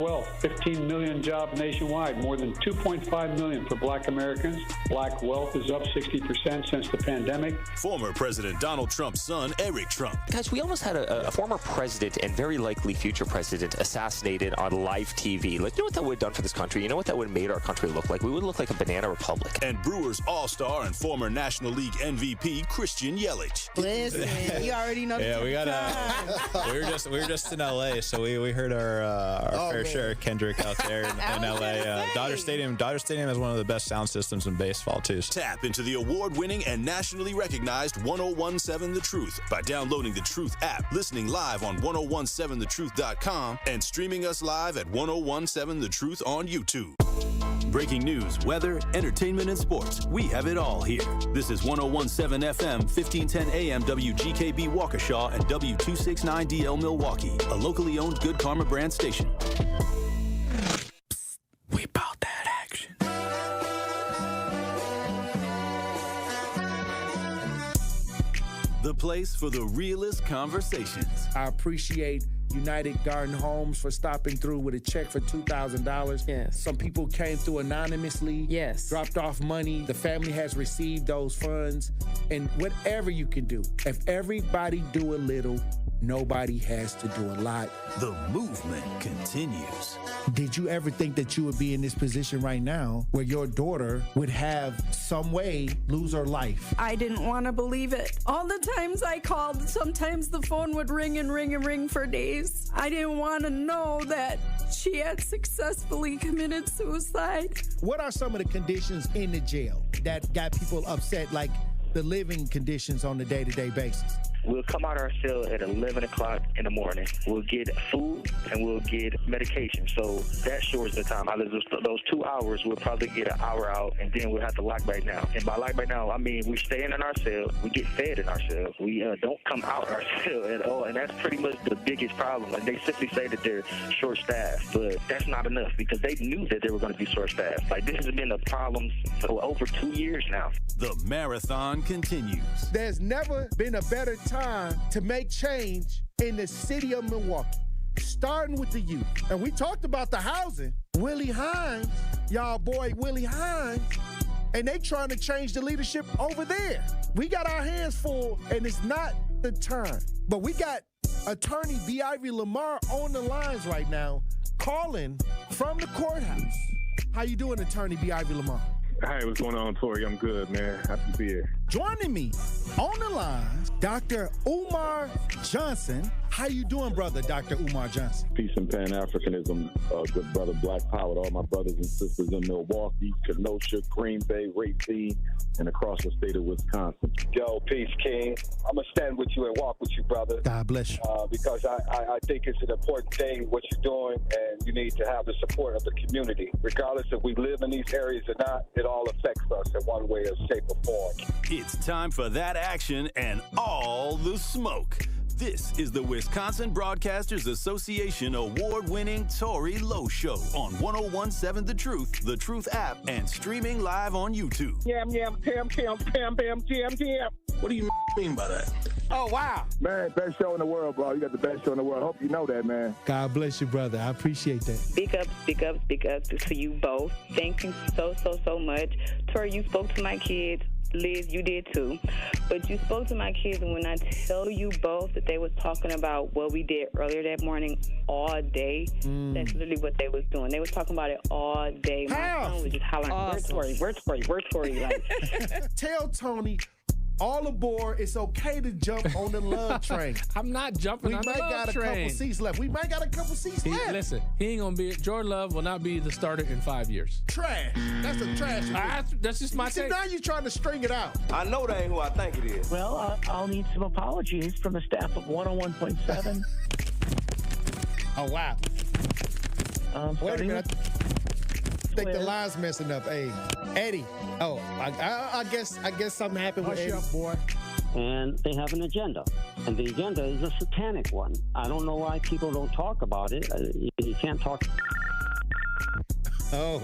Well, 15 million jobs nationwide, more than 2.5 million for black Americans. Black wealth is up 60% since the pandemic. Former President Donald Trump's son, Eric Trump. Guys, we almost had a former president and very likely future president assassinated on live TV. Like, you know what that would have done for this country? You know what that would have made our country look like? We would look like a banana republic. And Brewers all-star and former National League MVP, Christian Yelich. Listen, you already know. Yeah, we got we were just in LA, so we heard our fair share of Kendrick out there in LA. Dodger Stadium has one of the best sound systems in baseball too. Tap into the award-winning and nationally recognized 1017 The Truth by downloading the Truth app, listening live on 1017thetruth.com, and streaming us live at 1017 The Truth on YouTube. Breaking news, weather, entertainment, and sports. We have it all here. This is 1017 FM, 1510 AM WGKB Waukesha and W269DL Milwaukee, a locally owned Good Karma brand station. We bought that action. The place for the realest conversations. I appreciate United Garden Homes for stopping through with a check for $2,000. Yes. Some people came through anonymously. Yes. Dropped off money. The family has received those funds. And whatever you can do, if everybody do a little, nobody has to do a lot. The movement continues. Did you ever think that you would be in this position right now where your daughter would have some way lose her life? I didn't want to believe it. All the times I called, sometimes the phone would ring and ring and ring for days. I didn't want to know that she had successfully committed suicide. What are some of the conditions in the jail that got people upset, like the living conditions on a day-to-day basis? We'll come out of our cell at 11 o'clock in the morning. We'll get food and we'll get medication. So that shortens the time. Out of those 2 hours, we'll probably get an hour out, and then we'll have to lock back down. And by lock back down, I mean we're staying in our cell. We get fed in our cell. We don't come out of our cell at all, and that's pretty much the biggest problem. Like, they simply say that they're short-staffed, but that's not enough because they knew that they were going to be short-staffed. Like, this has been a problem for over 2 years now. The marathon continues. There's never been a better time to make change in the city of Milwaukee, starting with the youth. And we talked about the housing. Willie Hines, y'all boy Willie Hines, and they trying to change the leadership over there. We got our hands full, and it's not the time. But we got attorney B. Ivy Lamar on the lines right now, calling from the courthouse. How you doing, attorney B. Ivy Lamar? Hey, what's going on, Tory? I'm good, man. Happy to be here. Joining me on the line, Dr. Umar Johnson. How you doing, brother, Dr. Umar Johnson? Peace and Pan-Africanism, good brother, Black Power, to all my brothers and sisters in Milwaukee, Kenosha, Green Bay, Racine, and across the state of Wisconsin. Yo, peace, King. I'm going to stand with you and walk with you, brother. God bless you. Because I think it's an important thing, what you're doing, and you need to have the support of the community. Regardless if we live in these areas or not, it all affects us in one way or shape or form. It's time for that action and all the smoke. This is the Wisconsin Broadcasters Association award-winning Tory Lowe Show on 1017 The Truth app, and streaming live on YouTube. Yam, pam, jam. What do you mean by that? Oh, wow. Man, best show in the world, bro. You got the best show in the world. Hope you know that, man. God bless you, brother. I appreciate that. Speak up to you both. Thank you so much. Tory, you spoke to my kids. Liz, you did too. But you spoke to my kids, and when I tell you both that they was talking about what we did earlier that morning all day, that's literally what they was doing. They was talking about it all day. My son was just hollering, awesome. Where's Tory? Like, tell Tony, all aboard. It's okay to jump on the love train. I'm not jumping on the love train. We might got a couple seats left. Listen, he ain't going to be, Jordan Love will not be the starter in 5 years. Trash. That's a trash. That's just my take. Now you're trying to string it out. I know that ain't who I think it is. Well, I'll need some apologies from the staff of 101.7. Oh, wow. Wait a minute. I think the line's messing up. Hey, Eddie. Oh, I guess something happened with Eddie. Hush up, boy. And they have an agenda. And the agenda is a satanic one. I don't know why people don't talk about it. You can't talk. Oh,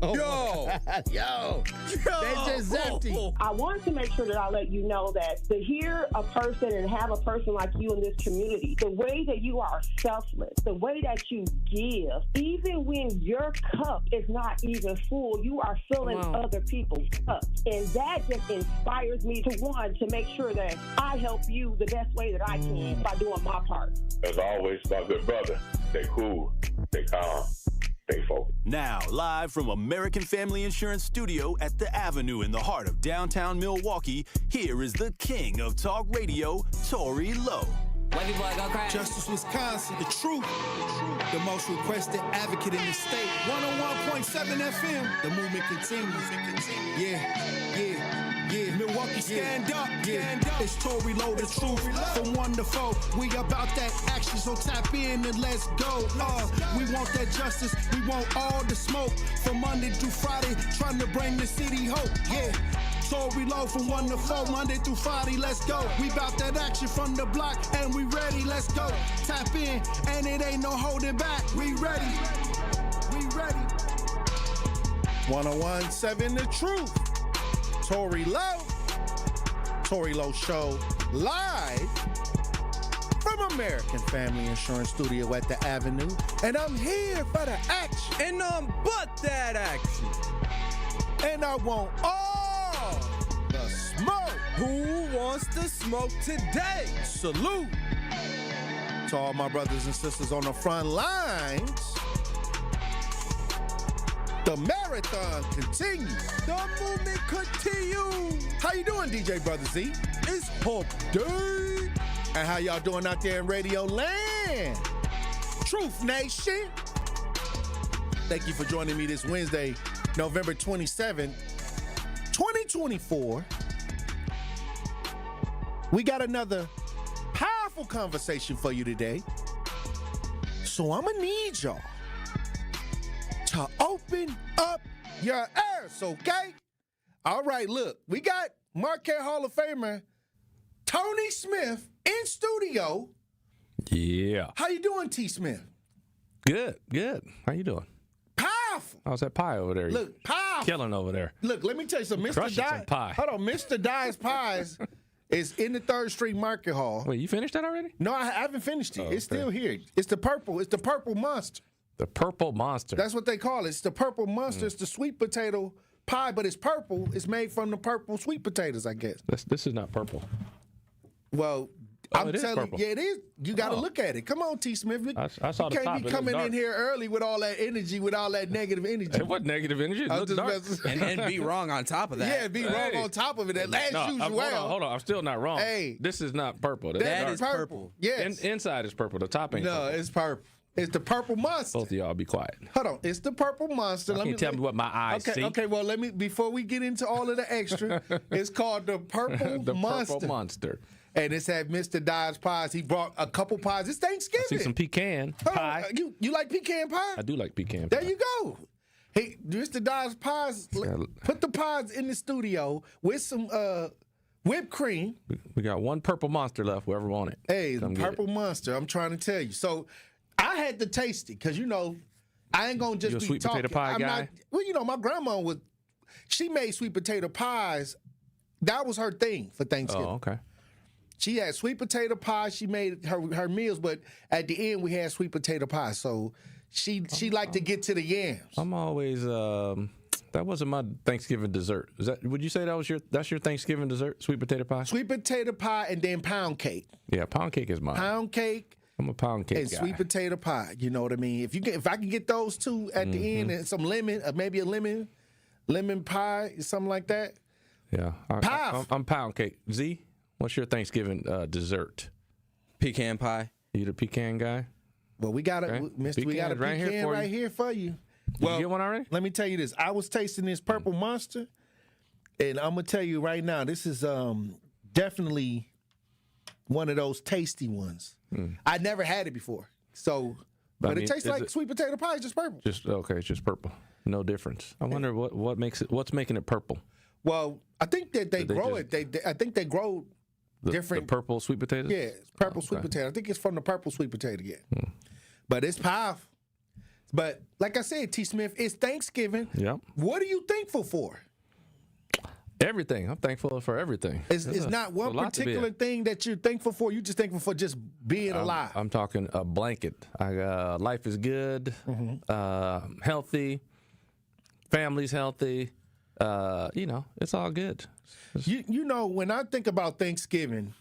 Yo. They just empty. I want to make sure that I let you know that to hear a person and have a person like you in this community, the way that you are selfless, the way that you give, even when your cup is not even full, you are filling other people's cups. And that just inspires me to make sure that I help you the best way that I can by doing my part. As always, my good brother, stay cool, stay calm, stay focused. Now, live from American Family Insurance Studio at the Avenue in the heart of downtown Milwaukee, here is the king of talk radio, Tory Lowe. Justice, Wisconsin, the truth, the most requested advocate in the state. 101.7 FM, the movement continues. Yeah. Milwaukee, stand up. It's Tory Lowe, the truth. From 1 to 4, we about that action, so tap in and let's go. We want that justice, we want all the smoke. From Monday through Friday, trying to bring the city hope. Yeah. Tory Lowe from 1 to 4, Monday through Friday, let's go. We bout that action from the block, and we ready, let's go. Tap in, and it ain't no holding back. We ready. 101.7 The Truth. Tory Lowe. Tory Lowe Show live from American Family Insurance Studio at the Avenue. And I'm here for the action. And but that action. And I want all the smoke. Who wants the smoke today? Salute to all my brothers and sisters on the front lines. The marathon continues. The movement continues. How you doing, DJ Brother Z? It's Hump Day. And how y'all doing out there in Radio Land? Truth Nation. Thank you for joining me this Wednesday, November 27, 2024. We got another powerful conversation for you today. So I'm gonna need y'all to open up your ears, okay? All right, look, we got Marquette Hall of Famer Tony Smith in studio. Yeah. How you doing, T. Smith? Good. How you doing? Powerful. How's that pie over there? Look, powerful. Killing over there. Look, let me tell you something. Crushing some pie. Hold on, Mr. Dye's Pies is in the 3rd Street Market Hall. Wait, you finished that already? No, I haven't finished it. Oh, it's still here. It's the purple monster. The purple monster. That's what they call it. It's the purple monster. It's the sweet potato pie, but it's purple. It's made from the purple sweet potatoes, I guess. This is not purple. Well, I'm telling you, yeah, it is. You got to look at it. Come on, T. Smith. I saw the top. You can't be coming in here early with all that energy, with all that negative energy. It wasn't negative energy. It looked dark. and be wrong on top of that. Yeah, be wrong on top of it. As usual. Hold on. I'm still not wrong. Hey. This is not purple. That is purple. Yes. Inside is purple. The top ain't purple. No, it's purple. It's the purple monster. Both of y'all be quiet. Hold on. It's the purple monster. Can you tell me what my eyes see? Okay, well, before we get into all of the extra, it's called the purple monster. Purple monster. And it's at Mr. Dye's Pies. He brought a couple pies. It's Thanksgiving. I see some pecan pie. You like pecan pie? I do like pecan pie. There you go. Hey, Mr. Dye's Pies, put the pies in the studio with some whipped cream. We got one purple monster left, whoever want it. Hey, the purple monster, I'm trying to tell you. So I had to taste it because, I ain't going to just you a be sweet talking. Potato pie guy? My grandma she made sweet potato pies. That was her thing for Thanksgiving. Oh, okay. She had sweet potato pie. She made her meals, but at the end we had sweet potato pie. So she liked to get to the yams. I'm always that wasn't my Thanksgiving dessert. Would you say that's your Thanksgiving dessert? Sweet potato pie? Sweet potato pie and then pound cake. Yeah, pound cake is mine. Pound cake. I'm a pound cake and guy. Sweet potato pie. You know what I mean? If I can get those two at the end and some lemon, maybe a lemon pie, something like that. Yeah, I'm pound cake. Z, what's your Thanksgiving dessert? Pecan pie. You the pecan guy? Well, we got a pecan right here for you. Did you get one already? Let me tell you this. I was tasting this purple monster, and I'm gonna tell you right now, this is definitely one of those tasty ones. I never had it before, but it tastes like sweet potato pie. It's just purple. It's just purple. No difference. I wonder what's making it purple. Well, I think that they grow it. I think they grow different. The purple sweet potatoes? Yeah, it's purple sweet potato. I think it's from the purple sweet potato, yeah. But it's powerful. But like I said, T. Smith, it's Thanksgiving. Yep. What are you thankful for? Everything. I'm thankful for everything. It's not one particular thing that you're thankful for. You're just thankful for just being alive. I'm talking a blanket. Life is good, healthy, family's healthy. It's all good. You know, when I think about Thanksgiving,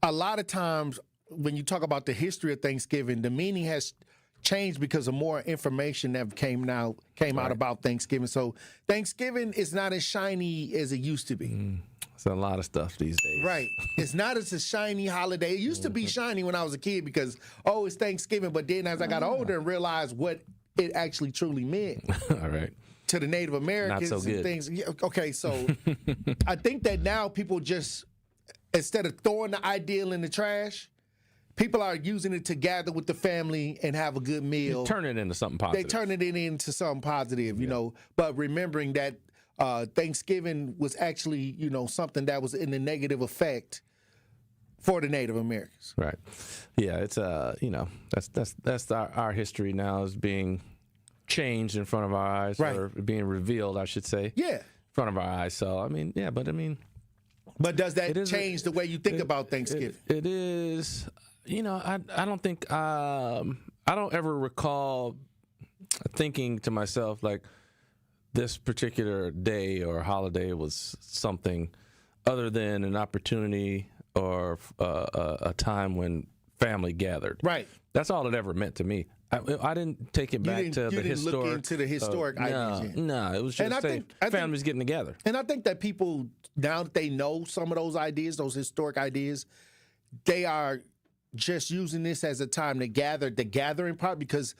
a lot of times when you talk about the history of Thanksgiving, the meaning has changed because of more information that came out about Thanksgiving. So Thanksgiving is not as shiny as it used to be. It's a lot of stuff these days. Right. It's not as a shiny holiday. It used to be shiny when I was a kid because, it's Thanksgiving. But then as I got older and realized what it actually truly meant. All right. To the Native Americans Not so good. and things. Yeah, okay, so I think that now people just, instead of throwing the ideal in the trash, people are using it to gather with the family and have a good meal. Turn it into something positive. They turn it into something positive, you know. But remembering that Thanksgiving was actually, something that was in the negative effect for the Native Americans. Right. Yeah, it's that's our history now is being changed in front of our eyes, right. or being revealed, I should say. Yeah. In front of our eyes. So But does that change the way you think about Thanksgiving? It is. I don't think I don't ever recall thinking to myself like this particular day or holiday was something other than an opportunity or a time when family gathered. Right. That's all it ever meant to me. I didn't take it back to the historic. Look into the historic ideas. No, it was just families getting together. And I think that people, now that they know some of those ideas, those historic ideas, they are just using this as a time to gather, the gathering part, because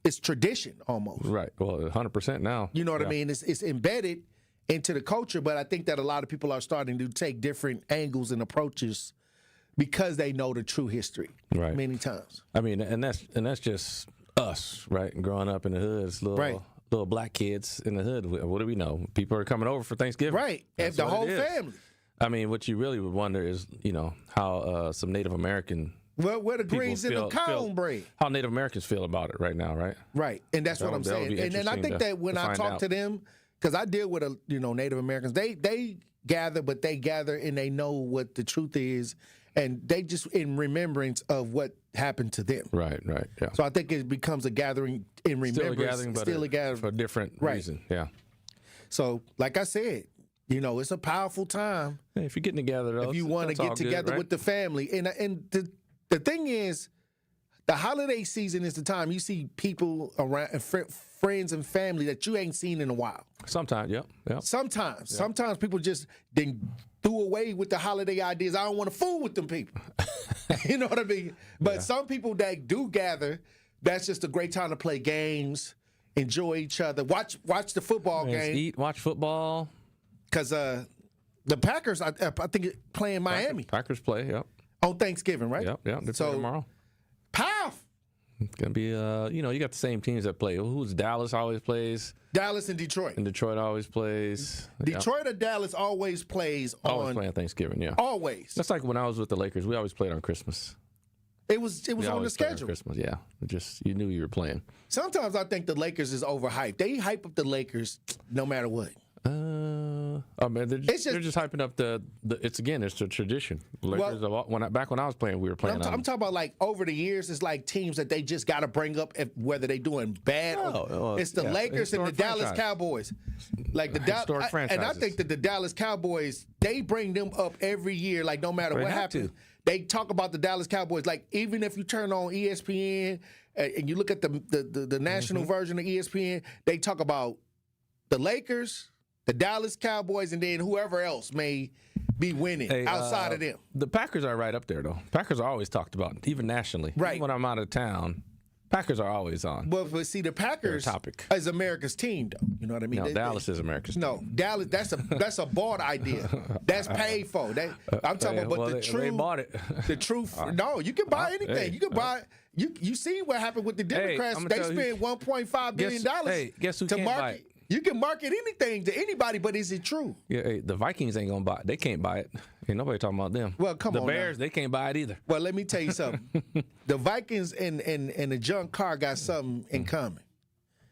it's tradition almost. Right. Well, 100% now. You know what I mean? It's embedded into the culture, but I think that a lot of people are starting to take different angles and approaches because they know the true history. Right. Many times. I mean, and that's just us, right? And growing up in the hood, it's little black kids in the hood. What do we know? People are coming over for Thanksgiving. Right. And the whole family. I mean, what you really would wonder is, how some Native American where the greens in the cornbread. How Native Americans feel about it right now, right? Right. And that's what I'm saying. And I think that when I talk to them, because I deal with Native Americans, they gather, but they gather and they know what the truth is. And they just in remembrance of what happened to them. Right, yeah. So I think it becomes a gathering in remembrance. Still a gathering, for a different reason. Yeah. So, like I said, it's a powerful time. Hey, if you're getting together, though, if you want to get together with the family. And the thing is, the holiday season is the time you see people around, friends and family that you ain't seen in a while. Sometimes, yep. Sometimes people just then do away with the holiday ideas. I don't want to fool with them people. You know what I mean? But some people that do gather, that's just a great time to play games, enjoy each other, watch the football game. Eat, watch football. Because the Packers, I think, play in Miami. Packers play, yep. On Thanksgiving, right? Yep. They play tomorrow. Powerful. It's going to be, you got the same teams that play. Who's Dallas always plays? Dallas and Detroit. And Detroit always plays. Detroit or Dallas always plays always play on Thanksgiving, yeah. Always. That's like when I was with the Lakers. We always played on Christmas. It was on the schedule. Christmas, yeah. You knew you were playing. Sometimes I think the Lakers is overhyped. They hype up the Lakers no matter what. Man, they're just hyping up it's a tradition. Lakers, back when I was playing, we were playing. I'm talking about like over the years, it's like teams that they just got to bring up whether they doing bad. It's the Lakers and the Dallas Cowboys. Like the Dallas, and I think that the Dallas Cowboys, they bring them up every year. Like no matter what happens, they talk about the Dallas Cowboys. Like even if you turn on ESPN and you look at the national version of ESPN, they talk about the Lakers, the Dallas Cowboys, and then whoever else may be winning outside of them. The Packers are right up there, though. Packers are always talked about, even nationally. Right. Even when I'm out of town, Packers are always on. But see, the Packers is America's team, though. You know what I mean? No, Dallas is America's team. No, Dallas, that's a bought idea. That's paid for. I'm talking about they bought it. The truth. No, you can buy anything. You can buy. You see what happened with the Democrats? They spent $1.5 billion guess who to can't market. buy it? You can market anything to anybody, but is it true? Yeah, hey, the Vikings ain't gonna buy it. They can't buy it. Ain't nobody talking about them. Well, come on. The Bears, now. they can't buy it either. Well, let me tell you something. The Vikings and the junk car got something in common.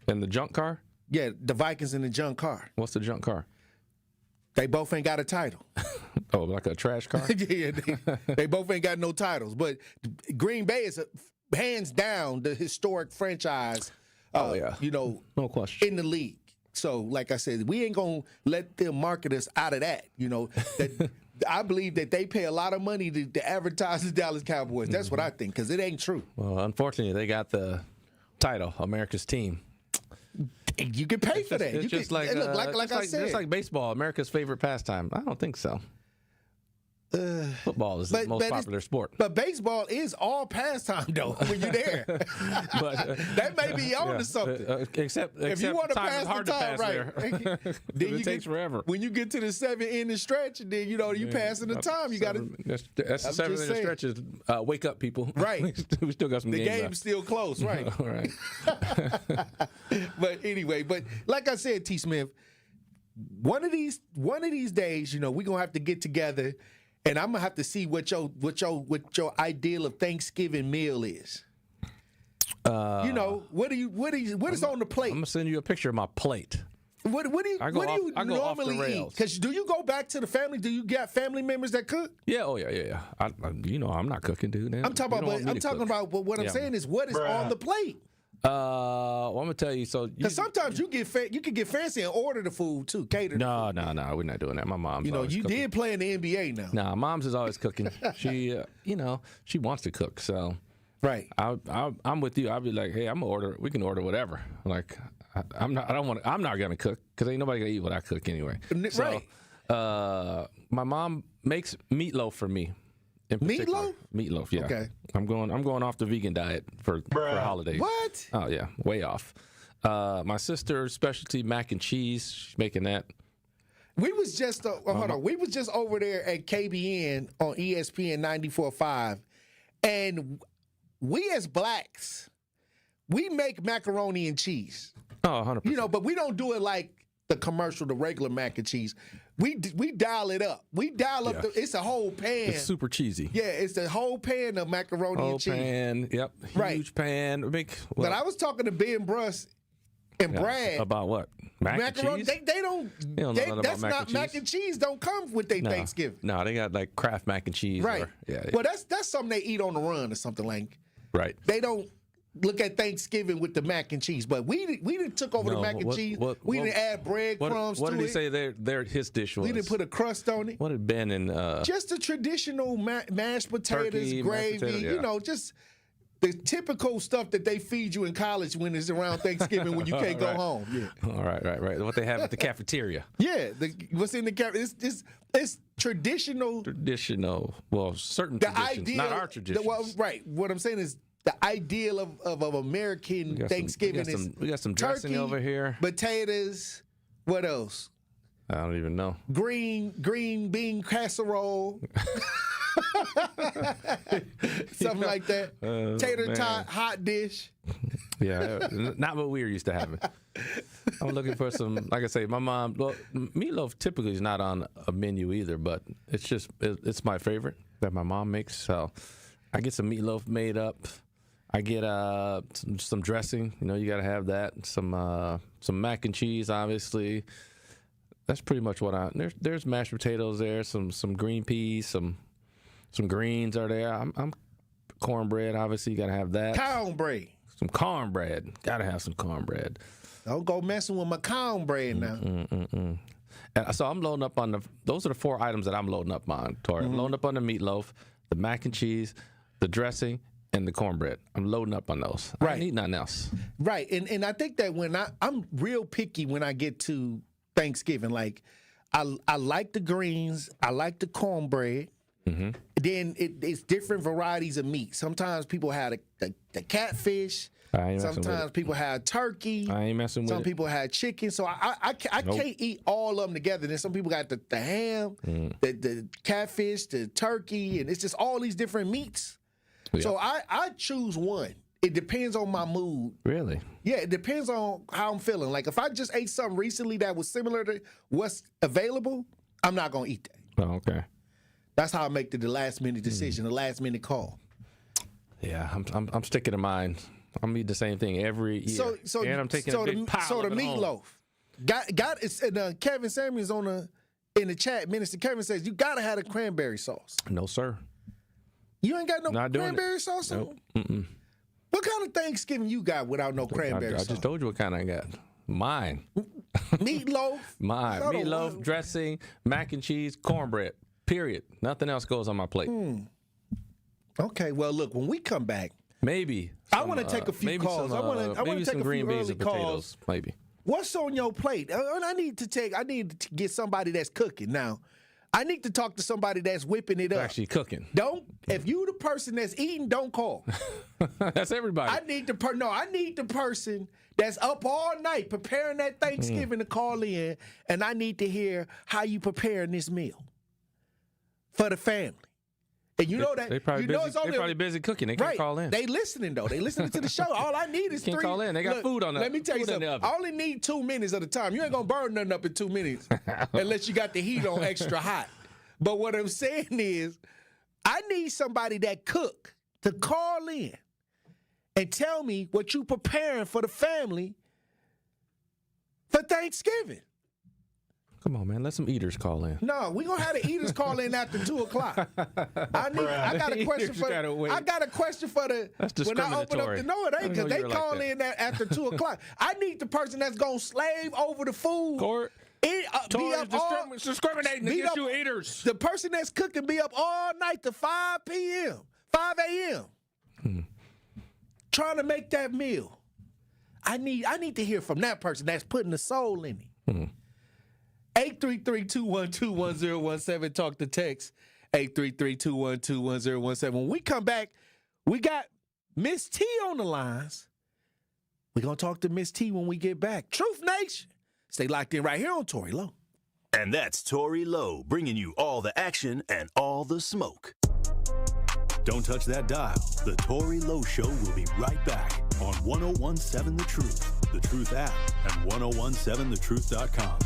And the junk car? Yeah, the Vikings and the junk car. What's the junk car? They both ain't got a title. Oh, like a trash car? Yeah, they both ain't got no titles. But Green Bay is hands down the historic franchise. No question. In the league. So, like I said, we ain't gonna let them market us out of that. That I believe that they pay a lot of money to advertise the Dallas Cowboys. That's what I think, because it ain't true. Well, unfortunately, they got the title, America's team. You can pay for that. It's just like I said, it's like baseball, America's favorite pastime. I don't think so. Football is the most popular sport. But baseball is all pastime, though, when you're there. But, that may be on to something. Except if you want to time pass is hard the time, to pass right? Then it takes forever. When you get to the 7-inning stretch, and then you passing the time, you got to. That's the 7-inning stretch is wake up, people. Right. We still got some the games game's left. still close, right? All right. But anyway, like I said, T. Smith, one of these days, we're gonna have to get together. And I'm gonna have to see what your ideal of Thanksgiving meal is. What is on the plate? I'm gonna send you a picture of my plate. What do you normally eat? Because do you go back to the family? Do you got family members that cook? Yeah. Oh yeah. I'm not cooking, dude. I'm talking about. But what I'm saying is, what is on the plate? Well, I'm gonna tell you. So, because sometimes you can get fancy and order the food too, cater. No, we're not doing that. My mom's. You cooking. did play in the NBA now. Nah, mom's is always cooking. She, she wants to cook. So, right. I'm with you. I'll be like, hey, I'm gonna order. We can order whatever. Like, I'm not gonna cook because ain't nobody gonna eat what I cook anyway. Right. So, my mom makes meatloaf for me. Meatloaf? Meatloaf, yeah. Okay. I'm going off the vegan diet for holidays. What? Oh yeah, way off. My sister's specialty mac and cheese. She's making that. We was just We was just over there at KBN on ESPN 94.5, and we as blacks, we make macaroni and cheese. Oh, 100%. But we don't do it like the commercial, the regular mac and cheese. We dial it up. We dial up. It's a whole pan. It's super cheesy. Yeah, it's a whole pan of macaroni and cheese. Whole pan. Yep. Huge pan. But I was talking to Ben Bruss and Brad about what? Macaroni. And cheese? They don't. That's not mac and cheese. Don't come with their Thanksgiving. No, they got like Kraft mac and cheese. Right. Yeah. Well, that's something they eat on the run or something like. Right. They don't look at Thanksgiving with the mac and cheese, but we didn't took over the mac and cheese. We didn't add breadcrumbs to it. What did he say his dish was? We didn't put a crust on it. What had been in just the traditional mashed potatoes, turkey, gravy, just the typical stuff that they feed you in college when it's around Thanksgiving when you can't go home. Yeah. All right. What they have at the cafeteria. Yeah, what's in the cafeteria? It's traditional. Traditional. Well, certain traditions, not our traditions. Right. What I'm saying is, the ideal of American Thanksgiving we got some dressing turkey, over here. Potatoes. What else? I don't even know. Green bean casserole. Something like that. Tater tot hot dish. Yeah, not what we were used to having. I'm looking for some, like I say, my mom, meatloaf typically is not on a menu either, but it's my favorite that my mom makes. So I get some meatloaf made up. I get some dressing. You got to have that. Some mac and cheese, obviously. That's pretty much what there's mashed potatoes there. Some green peas. Some greens are there. I'm cornbread. Obviously, you got to have that. Cornbread. Some cornbread. Got to have some cornbread. Don't go messing with my cornbread now. And so I'm loading up on those are the 4 items that I'm loading up on, Tory. I'm loading up on the meatloaf, the mac and cheese, the dressing, and the cornbread. I'm loading up on those. Right. I don't need nothing else. Right. And I think that when I'm real picky when I get to Thanksgiving. Like, I like the greens. I like the cornbread. Mm-hmm. Then it's different varieties of meat. Sometimes people have the catfish. Sometimes people have turkey. I ain't messing with it. Some people have chicken. So I can't eat all of them together. Then some people got the ham, the catfish, the turkey, and it's just all these different meats. Yeah. So I choose one. it depends on my mood. Really? Yeah, it depends on how I'm feeling. Like, if I just ate something recently that was similar to what's available, I'm not going to eat that. Oh, okay. That's how I make the last-minute decision, the last-minute call. Yeah, I'm sticking to mine. I'm eating the same thing every year. And I'm taking a big pile of it meatloaf. home. Got it's Kevin Samuels in the chat. Minister Kevin says you gotta have the cranberry sauce. No, sir. You ain't got no Not doing cranberry sauce? Nope. Mm-mm. What kind of Thanksgiving you got without no cranberry sauce? I just told you what kind I got. Mine. Meatloaf? Mine. Meatloaf, dressing, mac and cheese, cornbread. Period. Nothing else goes on my plate. Okay, well, look, when we come back, maybe I want to take a few calls. I want to take some a green few beans early and calls. potatoes. Maybe. What's on your plate? I need to get somebody that's cooking. Now, I need to talk to somebody that's whipping it up. Actually cooking. If you the person that's eating, don't call. That's everybody. I need the person that's up all night preparing that Thanksgiving to call in, and I need to hear how you preparing this meal for the family. And you know that they're probably busy cooking. They can't call in. They listening though. They listening to the show. All I need is can't call in. They got food on the. Let me tell you something. I only need 2 minutes at a time. You ain't gonna burn nothing up in 2 minutes unless you got the heat on extra hot. But what I'm saying is, I need somebody that cook to call in and tell me what you preparing for the family for Thanksgiving. Come on, man. Let some eaters call in. No, we're going to have the eaters call in after 2 o'clock. I got a question for the when I open up the it ain't because they call in after 2 o'clock. I need the person that's going to slave over the food. Tory is discriminating against you eaters. The person that's cooking be up all night to 5 a.m. Trying to make that meal. I need to hear from that person that's putting the soul in it. 833-212-1017. Talk to text. 833-212-1017. When we come back, we got Miss T on the lines. We're going to talk to Miss T when we get back. Truth Nation. Stay locked in right here on Tory Lowe. And that's Tory Lowe, bringing you all the action and all the smoke. Don't touch that dial. The Tory Lowe Show will be right back on 1017 The Truth, The Truth app, and 1017thetruth.com.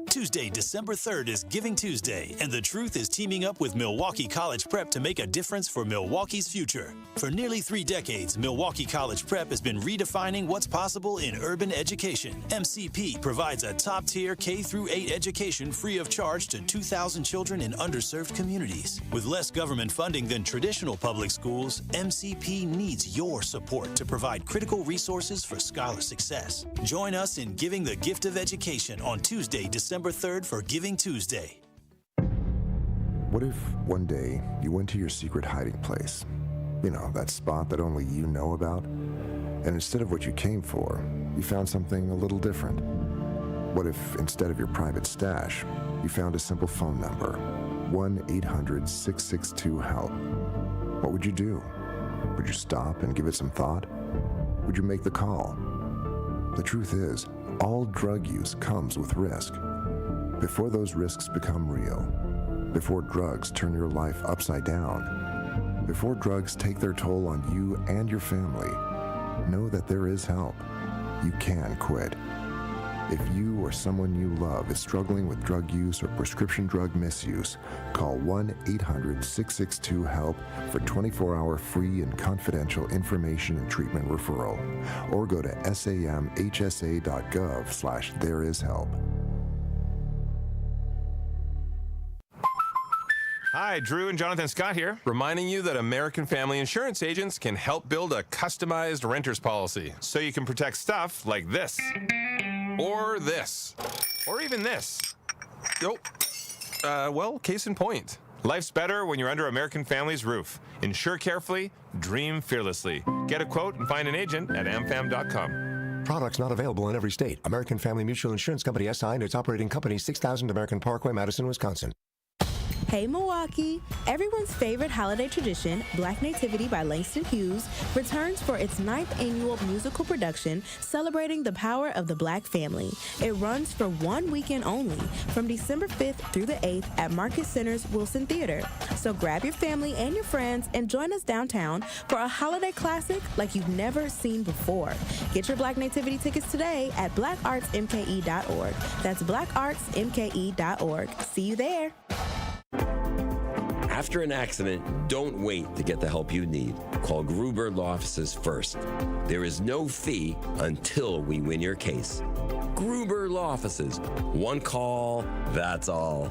Tuesday, December 3rd is Giving Tuesday, and The Truth is teaming up with Milwaukee College Prep to make a difference for Milwaukee's future. For nearly 3 decades, Milwaukee College Prep has been redefining what's possible in urban education. MCP provides a top-tier K-8 education free of charge to 2,000 children in underserved communities. With less government funding than traditional public schools, MCP needs your support to provide critical resources for scholar success. Join us in giving the gift of education on Tuesday, December 3rd for Giving Tuesday. What if one day you went to your secret hiding place? You know, that spot that only you know about? And instead of what you came for, you found something a little different. What if instead of your private stash, you found a simple phone number, 1-800-662-HELP? What would you do? Would you stop and give it some thought? Would you make the call? The truth is, all drug use comes with risk. Before those risks become real, before drugs turn your life upside down, before drugs take their toll on you and your family, know that there is help. You can quit. If you or someone you love is struggling with drug use or prescription drug misuse, call 1-800-662-HELP for 24-hour free and confidential information and treatment referral, or go to samhsa.gov/thereishelp. Hi, Drew and Jonathan Scott here, reminding you that American Family Insurance agents can help build a customized renter's policy so you can protect stuff like this, or this, or even this. Well, case in point. Life's better when you're under American Family's roof. Insure carefully, dream fearlessly. Get a quote and find an agent at amfam.com. Products not available in every state. American Family Mutual Insurance Company, SI, and its operating company, 6000 American Parkway, Madison, Wisconsin. Hey Milwaukee! Everyone's favorite holiday tradition, Black Nativity by Langston Hughes, returns for its 9th annual musical production celebrating the power of the Black family. It runs for 1 weekend only, from December 5th through the 8th at Market Center's Wilson Theater. So grab your family and your friends and join us downtown for a holiday classic like you've never seen before. Get your Black Nativity tickets today at blackartsmke.org. That's blackartsmke.org. See you there. After an accident, don't wait to get the help you need. Call Gruber Law Offices first. There is no fee until we win your case. Gruber Law Offices. One call, that's all.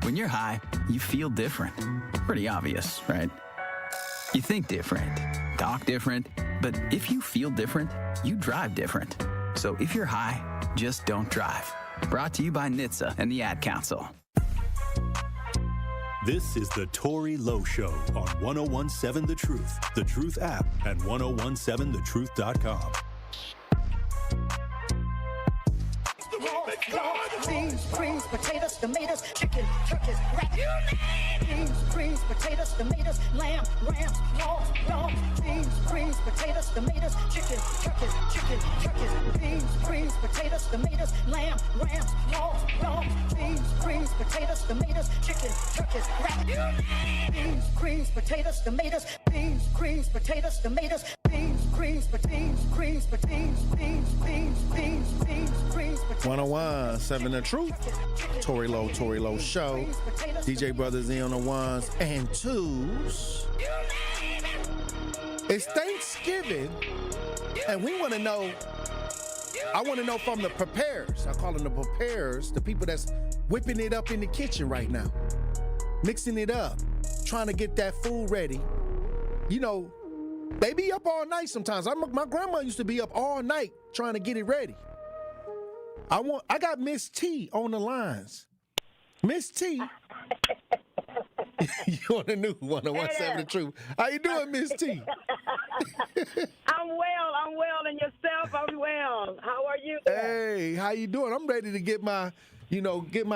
When you're high, you feel different. Pretty obvious, right? You think different, talk different, but if you feel different, you drive different. So if you're high, just don't drive. Brought to you by NHTSA and the Ad Council. This is the Tory Lowe Show on 1017 The Truth app, and 1017thetruth.com. Beans, greens, potatoes, tomatoes, chicken, turkeys, rat. Beans, greens, potatoes, tomatoes, lamb, rams, long. Beans, greens, potatoes, tomatoes, chicken, turkeys. Beans, greens, potatoes, tomatoes, lamb, rams, long. Beans, greens, potatoes, tomatoes, chicken, turkeys, rat. Beans, greens, potatoes, tomatoes, beans, greens, potatoes, tomatoes, beans, greens, beans, 1017 The Truth. Tory Lowe Show. DJ Brothers in on the ones and twos. It's Thanksgiving, and we want to know. I want to know from the preparers. I call them the preparers, the people that's whipping it up in the kitchen right now, mixing it up, trying to get that food ready. You know, they be up all night sometimes. My grandma used to be up all night trying to get it ready. I got Miss T on the lines. Miss T. You on the new 1017 The Truth. How you doing, Miss T? I'm well, and yourself? I'm well. How are you? Hey, how you doing? I'm ready to get my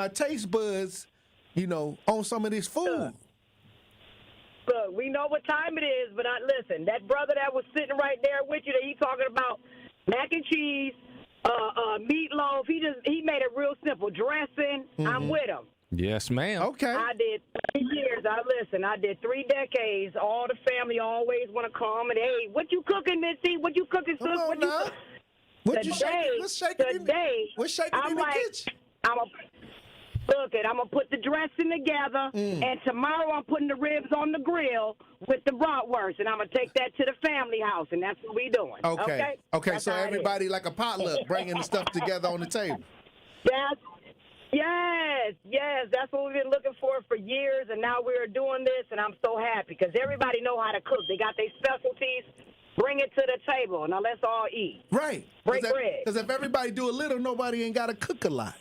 taste buds, on some of this food. Look, we know what time it is, but listen, that brother that was sitting right there with you, that he talking about mac and cheese, meatloaf. He made it real simple. Dressing. Mm-hmm. I'm with him. Yes, ma'am. Okay. I did 3 years. I did 3 decades. All the family always want to come and, hey, what you cooking, Missy? What you cooking, sis? What you cooking? What's shaking in the kitchen? I'm going to put the dressing together, and tomorrow I'm putting the ribs on the grill with the bratwurst, and I'm going to take that to the family house, and that's what we doing. Okay, so everybody like a potluck, bringing the stuff together on the table. Yes, that's what we've been looking for years, and now we're doing this, and I'm so happy because everybody know how to cook. They got their specialties. Bring it to the table. Now let's all eat. Right. Break bread. Because if everybody do a little, nobody ain't got to cook a lot.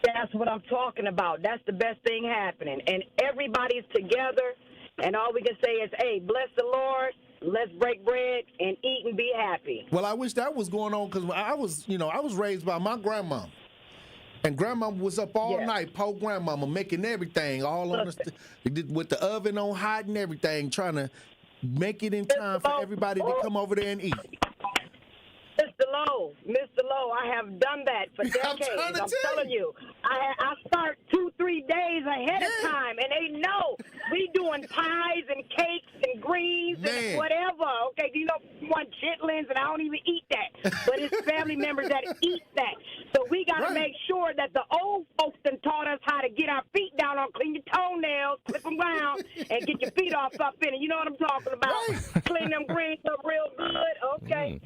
That's what I'm talking about. That's the best thing happening. And everybody's together, and all we can say is, hey, bless the Lord. Let's break bread and eat and be happy. Well, I wish that was going on because I was raised by my grandma. And grandma was up all night, poor grandmama, making everything all on with the oven on hot and everything, trying to make it in time for everybody to come over there and eat. Mr. Lowe, I have done that for decades. I'm telling you. I start 2-3 days ahead of time, and they know we doing pies and cakes and greens and whatever. Okay, you want chitlins, and I don't even eat that. But it's family members that eat that. So we got to make sure that the old folks done taught us how to get our feet down on, clean your toenails, clip them down, and get your feet off up in it. You know what I'm talking about? Clean them greens up real good. Okay.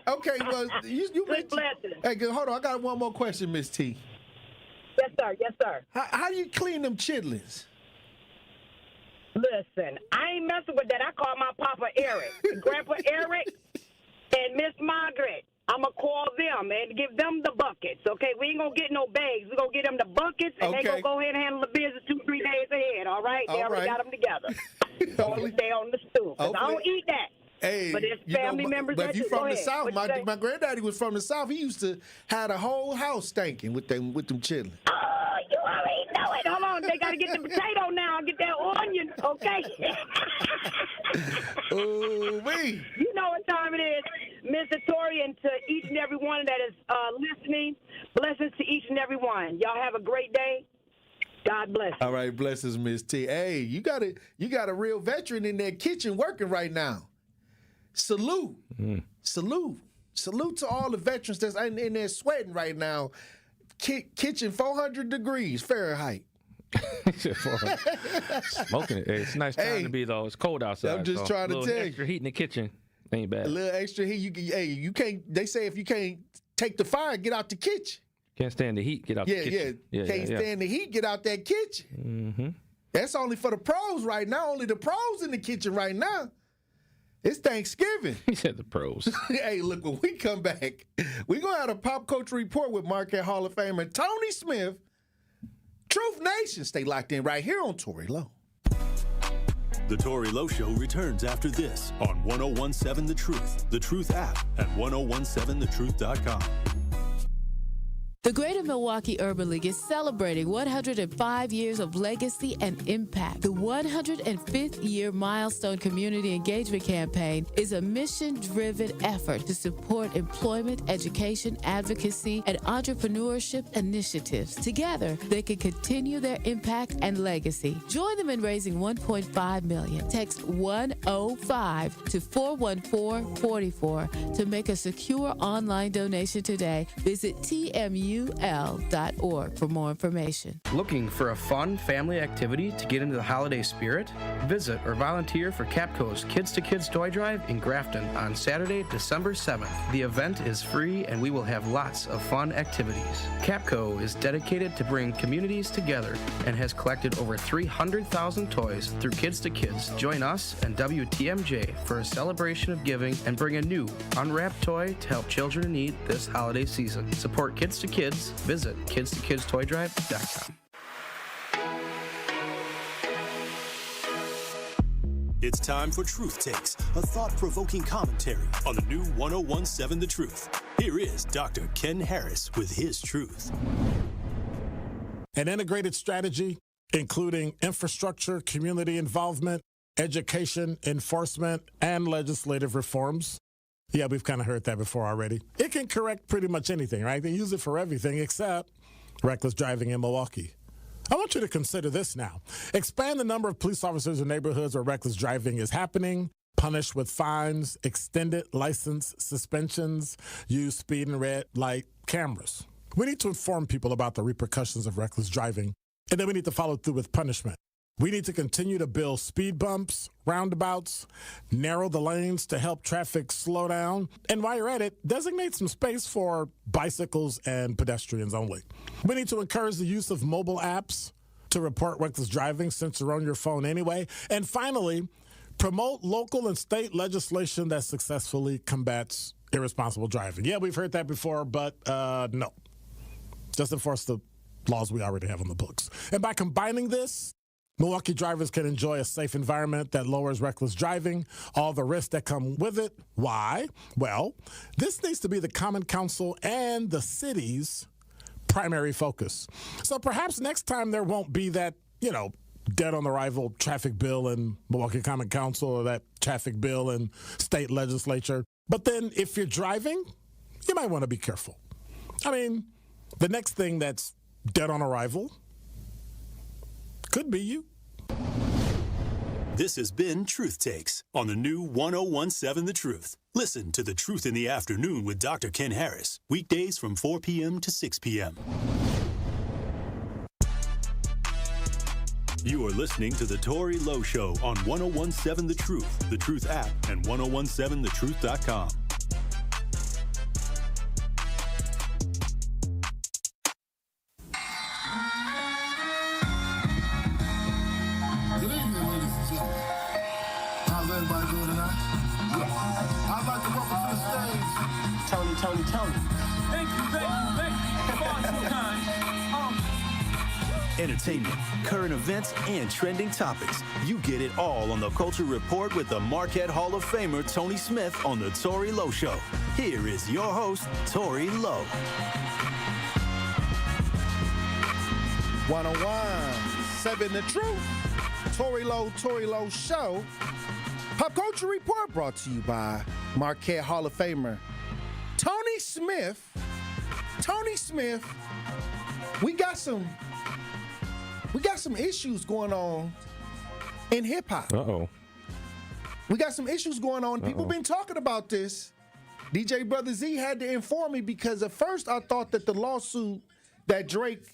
Okay, well, you mentioned. Hey, hold on. I got one more question, Miss T. Yes, sir. How do you clean them chitlins? Listen, I ain't messing with that. I call my Papa Eric, Grandpa Eric, and Miss Margaret. I'm going to call them and give them the buckets, okay? We ain't going to get no bags. We're going to get them the buckets, and they going to go ahead and handle the business 2-3 days ahead, all right? They already got them together. Stay on the stool, because I don't eat that. Hey, but it's family members. But if you from the South, my granddaddy was from the South. He used to have a whole house stinking with them chitlins. You already know it. Hold on. They got to get the potato now. Get that onion, okay? Oh, me. You know what time it is. Mr. Tory, and to each and every one that is listening, blessings to each and every one. Y'all have a great day. God bless. All right, blessings, Miss T. Hey, you got a real veteran in that kitchen working right now. Salute. Salute to all the veterans that's in there sweating right now. Kitchen 400 degrees Fahrenheit. Smoking it. Hey, it's a nice time to be though. It's cold outside. I'm just trying to tell you. Extra heat in the kitchen ain't bad. A little extra heat. You can't. They say if you can't take the fire, get out the kitchen. Can't stand the heat, get out the kitchen. Can't stand the heat, get out that kitchen. Mm-hmm. That's only for the pros right now. Only the pros in the kitchen right now. It's Thanksgiving. He said the pros. Hey, look, when we come back, we're going to have a pop culture report with Marquette Hall of Famer Tony Smith. Truth Nation. Stay locked in right here on Tory Lowe. The Tory Lowe Show returns after this on 1017 The Truth app at 1017thetruth.com. The Greater Milwaukee Urban League is celebrating 105 years of legacy and impact. The 105th year milestone community engagement campaign is a mission-driven effort to support employment, education, advocacy, and entrepreneurship initiatives. Together, they can continue their impact and legacy. Join them in raising $1.5 million. Text 105 to 41444 to make a secure online donation today. Visit TMUL.org for more information. Looking for a fun family activity to get into the holiday spirit? Visit or volunteer for Capco's Kids to Kids Toy Drive in Grafton on Saturday, December 7th. The event is free and we will have lots of fun activities. Capco is dedicated to bring communities together and has collected over 300,000 toys through Kids to Kids. Join us and WTMJ for a celebration of giving and bring a new unwrapped toy to help children in need this holiday season. Support Kids to Kids. Visit kidstoKidstoydrive.com. It's time for Truth Takes, a thought-provoking commentary on the new 1017 The Truth. Here is Dr. Ken Harris with his truth. An integrated strategy, including infrastructure, community involvement, education, enforcement, and legislative reforms. Yeah, we've kind of heard that before already. It can correct pretty much anything, right? They use it for everything except reckless driving in Milwaukee. I want you to consider this now. Expand the number of police officers in neighborhoods where reckless driving is happening, punish with fines, extended license suspensions, use speed and red light cameras. We need to inform people about the repercussions of reckless driving, and then we need to follow through with punishment. We need to continue to build speed bumps, roundabouts, narrow the lanes to help traffic slow down. And while you're at it, designate some space for bicycles and pedestrians only. We need to encourage the use of mobile apps to report reckless driving since you're on your phone anyway. And finally, promote local and state legislation that successfully combats irresponsible driving. Yeah, we've heard that before, but no. Just enforce the laws we already have on the books. And by combining this, Milwaukee drivers can enjoy a safe environment that lowers reckless driving, all the risks that come with it. Why? Well, this needs to be the Common Council and the city's primary focus. So perhaps next time there won't be that, dead on arrival traffic bill in Milwaukee Common Council or that traffic bill in state legislature. But then if you're driving, you might want to be careful. I mean, the next thing that's dead on arrival could be you. This has been Truth Takes on the new 1017 The Truth. Listen to The Truth in the Afternoon with Dr. Ken Harris, weekdays from 4 p.m. to 6 p.m. You are listening to The Tory Lowe Show on 1017 The Truth app, and 1017thetruth.com. Tony. Thank you. Far too kind. Entertainment, current events, and trending topics. You get it all on the Culture Report with the Marquette Hall of Famer Tony Smith on the Tory Lowe Show. Here is your host, Tory Lowe. 101.7 The Truth. Tory Lowe Show. Pop Culture Report brought to you by Marquette Hall of Famer Tony Smith. Tony Smith, we got some issues going on in hip hop. Uh-oh. We got some issues going on. People been talking about this. DJ Brother Z had to inform me because at first I thought that the lawsuit that Drake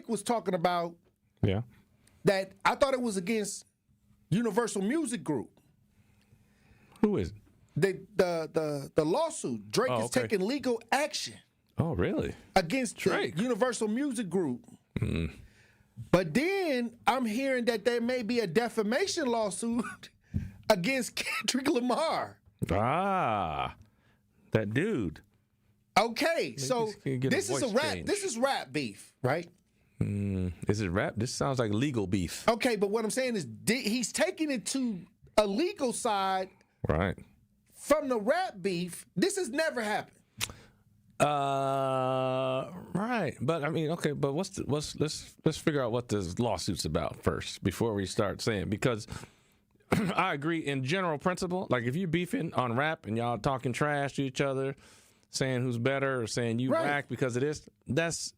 was talking about, that I thought it was against Universal Music Group. Who is it? The lawsuit. Drake is taking legal action. Oh, really? Against Drake. The Universal Music Group. Mm. But then I'm hearing that there may be a defamation lawsuit against Kendrick Lamar. Ah, that dude. Okay, so this is a rap. Change. This is rap beef, right? Is it rap? This sounds like legal beef. Okay, but what I'm saying is he's taking it to a legal side, right? From the rap beef. This has never happened. Right. But I mean, okay, but let's figure out what this lawsuit's about first before we start saying, because I agree in general principle. Like if you're beefing on rap and y'all talking trash to each other, saying who's better or saying you whack because of this, that's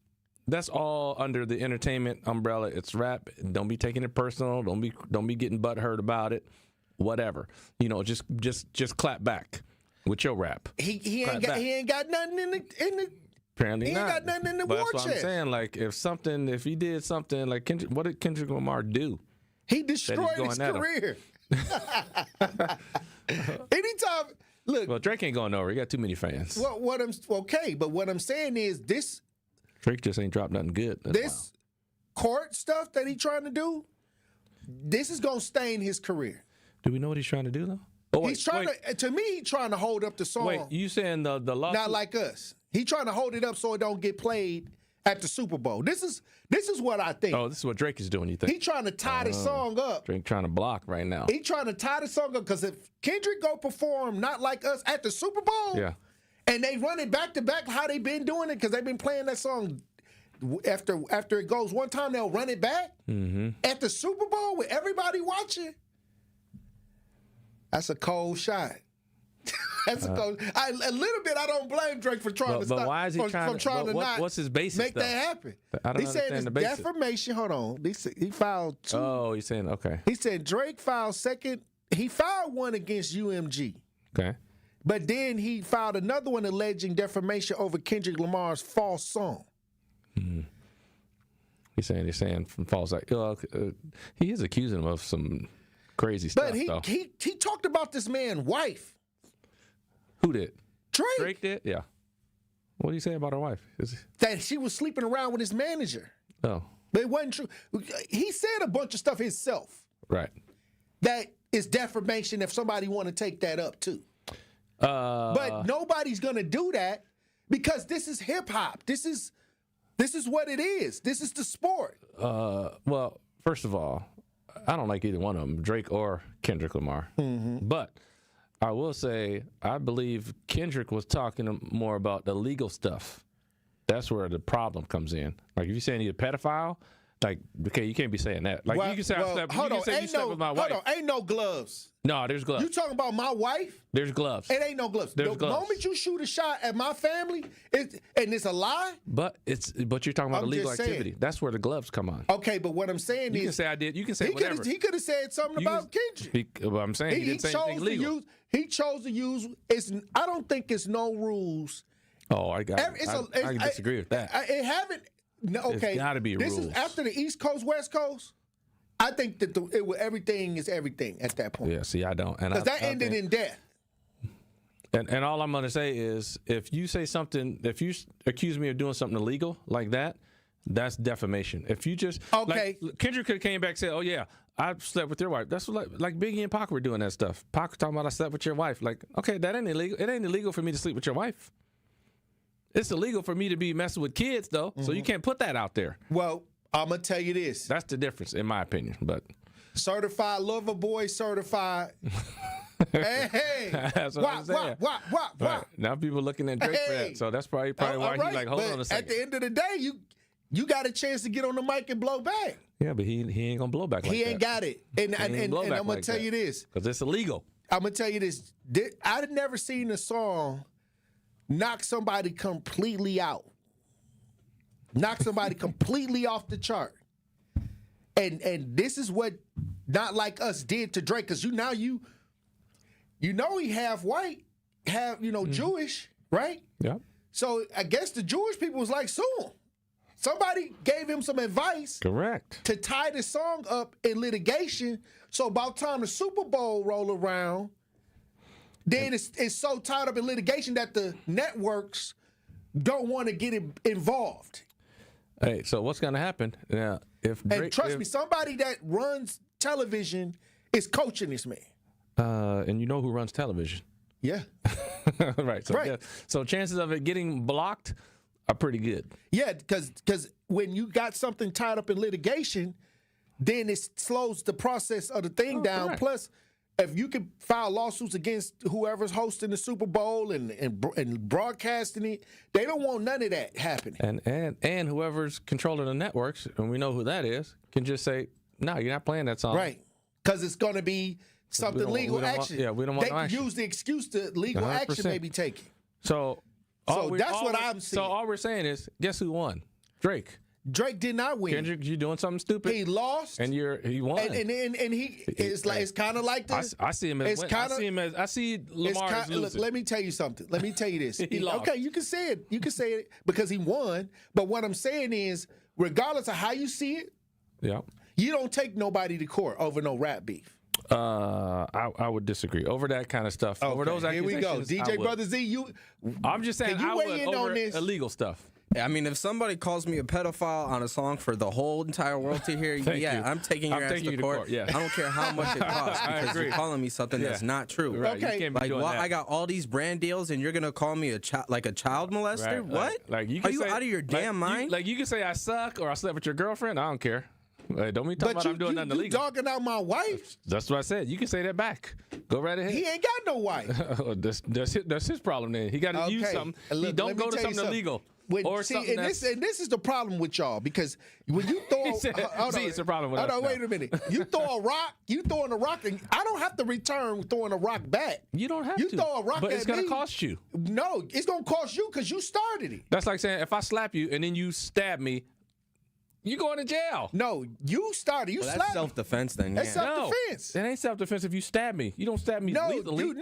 all under the entertainment umbrella. It's rap. Don't be taking it personal. Don't be getting butthurt about it. Whatever. You know, just clap back with your rap. He ain't got nothing in the apparently he not. ain't got nothing in the but war that's what chest. I'm saying. Like if he did something like what did Kendrick Lamar do? He destroyed his career. Anytime, look. Well, Drake ain't going nowhere. He got too many fans. What I'm saying is this. Drake just ain't dropped nothing good. This court stuff that he trying to do, this is gonna stain his career. Do we know what he's trying to do though? Oh, wait, he's trying to me, he's trying to hold up the song. Wait, you saying the lawsuit? Not like us. He trying to hold it up so it don't get played at the Super Bowl. This is what I think. Oh, this is what Drake is doing, you think? He trying to tie the song up. Drake trying to block right now. He trying to tie the song up because if Kendrick go perform Not Like Us at the Super Bowl, and they run it back to back how they been doing it because they've been playing that song after it goes one time, they'll run it back at the Super Bowl with everybody watching. That's a cold shot. That's a cold. A little bit. I don't blame Drake for trying to stop. But why is he trying to not? What's his basis? Make that happen. I don't he said understand it's the basis. defamation. Hold on. He filed two. Oh, he's saying okay. He said Drake filed second. He filed one against UMG. Okay. But then he filed another one alleging defamation over Kendrick Lamar's false song. He's saying from false. He is accusing him of some crazy stuff. But he talked about this man's wife. Who did? Drake. Drake did? Yeah. What do you say about her wife? That she was sleeping around with his manager. Oh. But it wasn't true. He said a bunch of stuff himself. Right. That is defamation if somebody want to take that up too. But nobody's going to do that because this is hip hop. This is what it is. This is the sport. Well, first of all, I don't like either one of them, Drake or Kendrick Lamar. But I will say I believe Kendrick was talking more about the legal stuff. That's where the problem comes in. Like if you're saying he's a pedophile, like okay, you can't be saying that. Like you can say I slept. Hold on, you slept with my wife. Hold on, ain't no gloves. No, there's gloves. You talking about my wife? There's gloves. It ain't no gloves. There's the gloves. moment you shoot a shot at my family, and it's a lie. But you're talking about illegal activity. That's where the gloves come on. Okay, but what I'm saying you can say I did. You can say whatever. He could have said something about Kendrick. Well, I'm saying he didn't say anything legal. He chose to use. I don't think it's no rules. Oh, I disagree with that. It haven't. No, okay, it's got to be this rules. Is after the East Coast, West Coast. I think that everything is everything at that point. Yeah, see, I don't. Because that ended in death. And all I'm going to say is if you say something, if you accuse me of doing something illegal like that, that's defamation. If you just like Kendrick could have came back and said, "Oh yeah, I slept with your wife." That's what like Biggie and Pac were doing that stuff. Pac was talking about I slept with your wife. Like, okay, that ain't illegal. It ain't illegal for me to sleep with your wife. It's illegal for me to be messing with kids though. So you can't put that out there. Well, I'm gonna tell you this. That's the difference, in my opinion. But certified lover boy, certified. hey, that's what I'm saying. What? Now people looking at Drake for that, so that's probably why he's like, hold on a second. At the end of the day, you got a chance to get on the mic and blow back. Yeah, but he ain't gonna blow back like that. He ain't got it. And I'm gonna tell you this. Because it's illegal. I'm gonna tell you this. I've never seen a song knock somebody completely out. Knock somebody completely off the chart. And this is what Not Like Us did to Drake, because you know he half white, half Jewish, right? Yeah. So I guess the Jewish people was like, sue him. Somebody gave him some advice. Correct. To tie the song up in litigation. So about time the Super Bowl roll around, then it's so tied up in litigation that the networks don't want to get involved. Hey, so what's going to happen now? And trust me, somebody that runs television is coaching this man. And you know who runs television? Yeah. Right. So, right. Yeah, so chances of it getting blocked are pretty good. Yeah, because when you got something tied up in litigation, then it slows the process of the thing down. Correct. Plus, if you can file lawsuits against whoever's hosting the Super Bowl and broadcasting it, they don't want none of that happening. And whoever's controlling the networks, and we know who that is, can just say, no, you're not playing that song. Right. Because it's going to be something legal action. We don't want they no action. Use the excuse to legal 100%. Action may be taken. So that's what I'm seeing. So all we're saying is, guess who won? Drake. Drake did not win. Kendrick, you doing something stupid? He lost, and he won. And it's kind of like this. I see him as. I see Lamar as losing. Look, let me tell you something. Let me tell you this. He lost. Okay, you can say it. You can say it because he won. But what I'm saying is, regardless of how you see it, yeah, you don't take nobody to court over no rap beef. I would disagree over that kind of stuff. Okay, over those accusations, here we go. DJ Brother Z, I'm just saying I would over illegal stuff. I mean, if somebody calls me a pedophile on a song for the whole entire world to hear, I'm taking your ass to court. Yeah. I don't care how much it costs because you're calling me something that's not true. Right. Okay. I got all these brand deals, and you're gonna call me a child molester? Right. What? Like you are you out of your damn mind? You can say I suck or I slept with your girlfriend. I don't care. Hey, don't be talking about I'm doing nothing illegal. You dogging out my wife? That's what I said. You can say that back. Go right ahead. He ain't got no wife. That's his problem then. He got to use something. He don't go to something illegal. This is the problem with y'all, because when you throw it's the problem with us. Hold on, wait a minute. You throw a rock, and I don't have to return throwing a rock back. You don't have to. You throw a rock but at it's going to cost you. No, it's going to cost you because you started it. That's like saying if I slap you and then you stab me, you going to jail. No, you started. You slapped. That's self-defense then. That's self-defense. That ain't self-defense if you stab me. You don't stab me lethally. You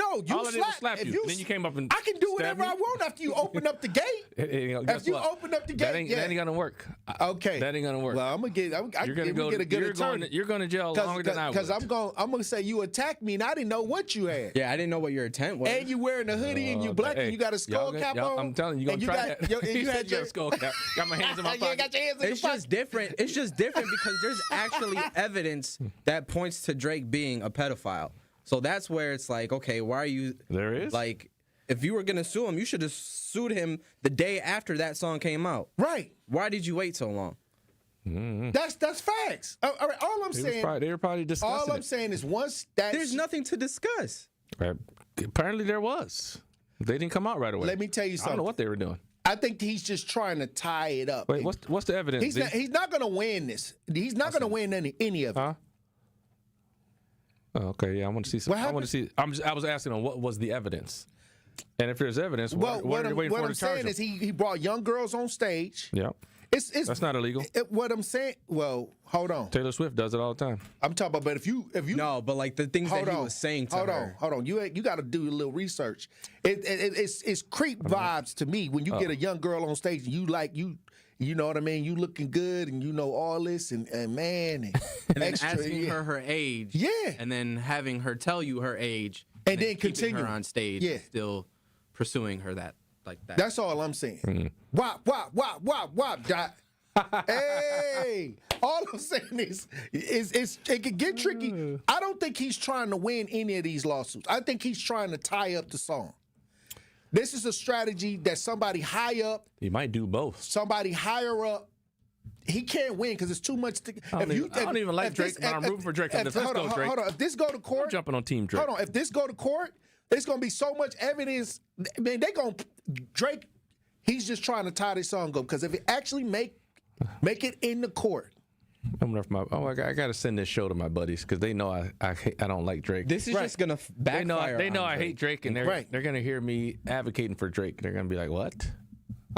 slap you. Then you came up and I can do whatever I want after you open up the gate. If you open up the gate, that ain't going to work. Okay. That ain't going to work. Well, I'm going to get a good attorney. You're going to jail longer than I would. Because I'm going to say you attacked me and I didn't know what you had. Yeah, I didn't know what your intent was. And you wearing a hoodie and you black and you got a skull cap on. I'm telling you, you're going to try that. You had your skull cap. Got my hands in my pocket. It's just different. It's just different because there's actually evidence that points to Drake being a pedophile. So that's where it's like, okay, why are you... There is? Like, if you were going to sue him, you should have sued him the day after that song came out. Right. Why did you wait so long? Mm-hmm. That's facts. All I'm saying... They were probably discussing All I'm saying is once that... There's nothing to discuss. Apparently there was. They didn't come out right away. Let me tell you something. I don't know what they were doing. I think he's just trying to tie it up. Wait, what's the evidence? He's not going to win this. He's not going to win any of it. Huh? Oh, okay, yeah, I want to see something. I want to see. I was asking him what was the evidence, and if there's evidence, what are they waiting for to charge him? What I'm saying is he brought young girls on stage. Yeah. That's not illegal. What I'm saying, well, hold on. Taylor Swift does it all the time. I'm talking about, but if you no, but like the things that he was saying to her. Hold on. You got to do a little research. It's creep vibes to me when you get a young girl on stage and you know what I mean. You looking good and you know all this and man and then asking her age. Yeah. And then having her tell you her age. And then continue her on stage. Yeah. Still pursuing her that. Like that. That's all I'm saying. Mm-hmm. Wop, dot. Hey, all I'm saying is it could get tricky. I don't think he's trying to win any of these lawsuits. I think he's trying to tie up the song. This is a strategy that somebody high up. He might do both. Somebody higher up. He can't win because it's too much. I don't even like Drake. I'm rooting for Drake. Hold on. If this go to court, I'm jumping on Team Drake. Hold on. If this go to court, there's gonna be so much evidence. Man, Drake. He's just trying to tie this song up because if it actually make Make it in the court. I got to send this show to my buddies because they know I don't like Drake. This is just gonna backfire. They know on I Drake. hate Drake, and they're gonna hear me advocating for Drake. They're gonna be like, "What?"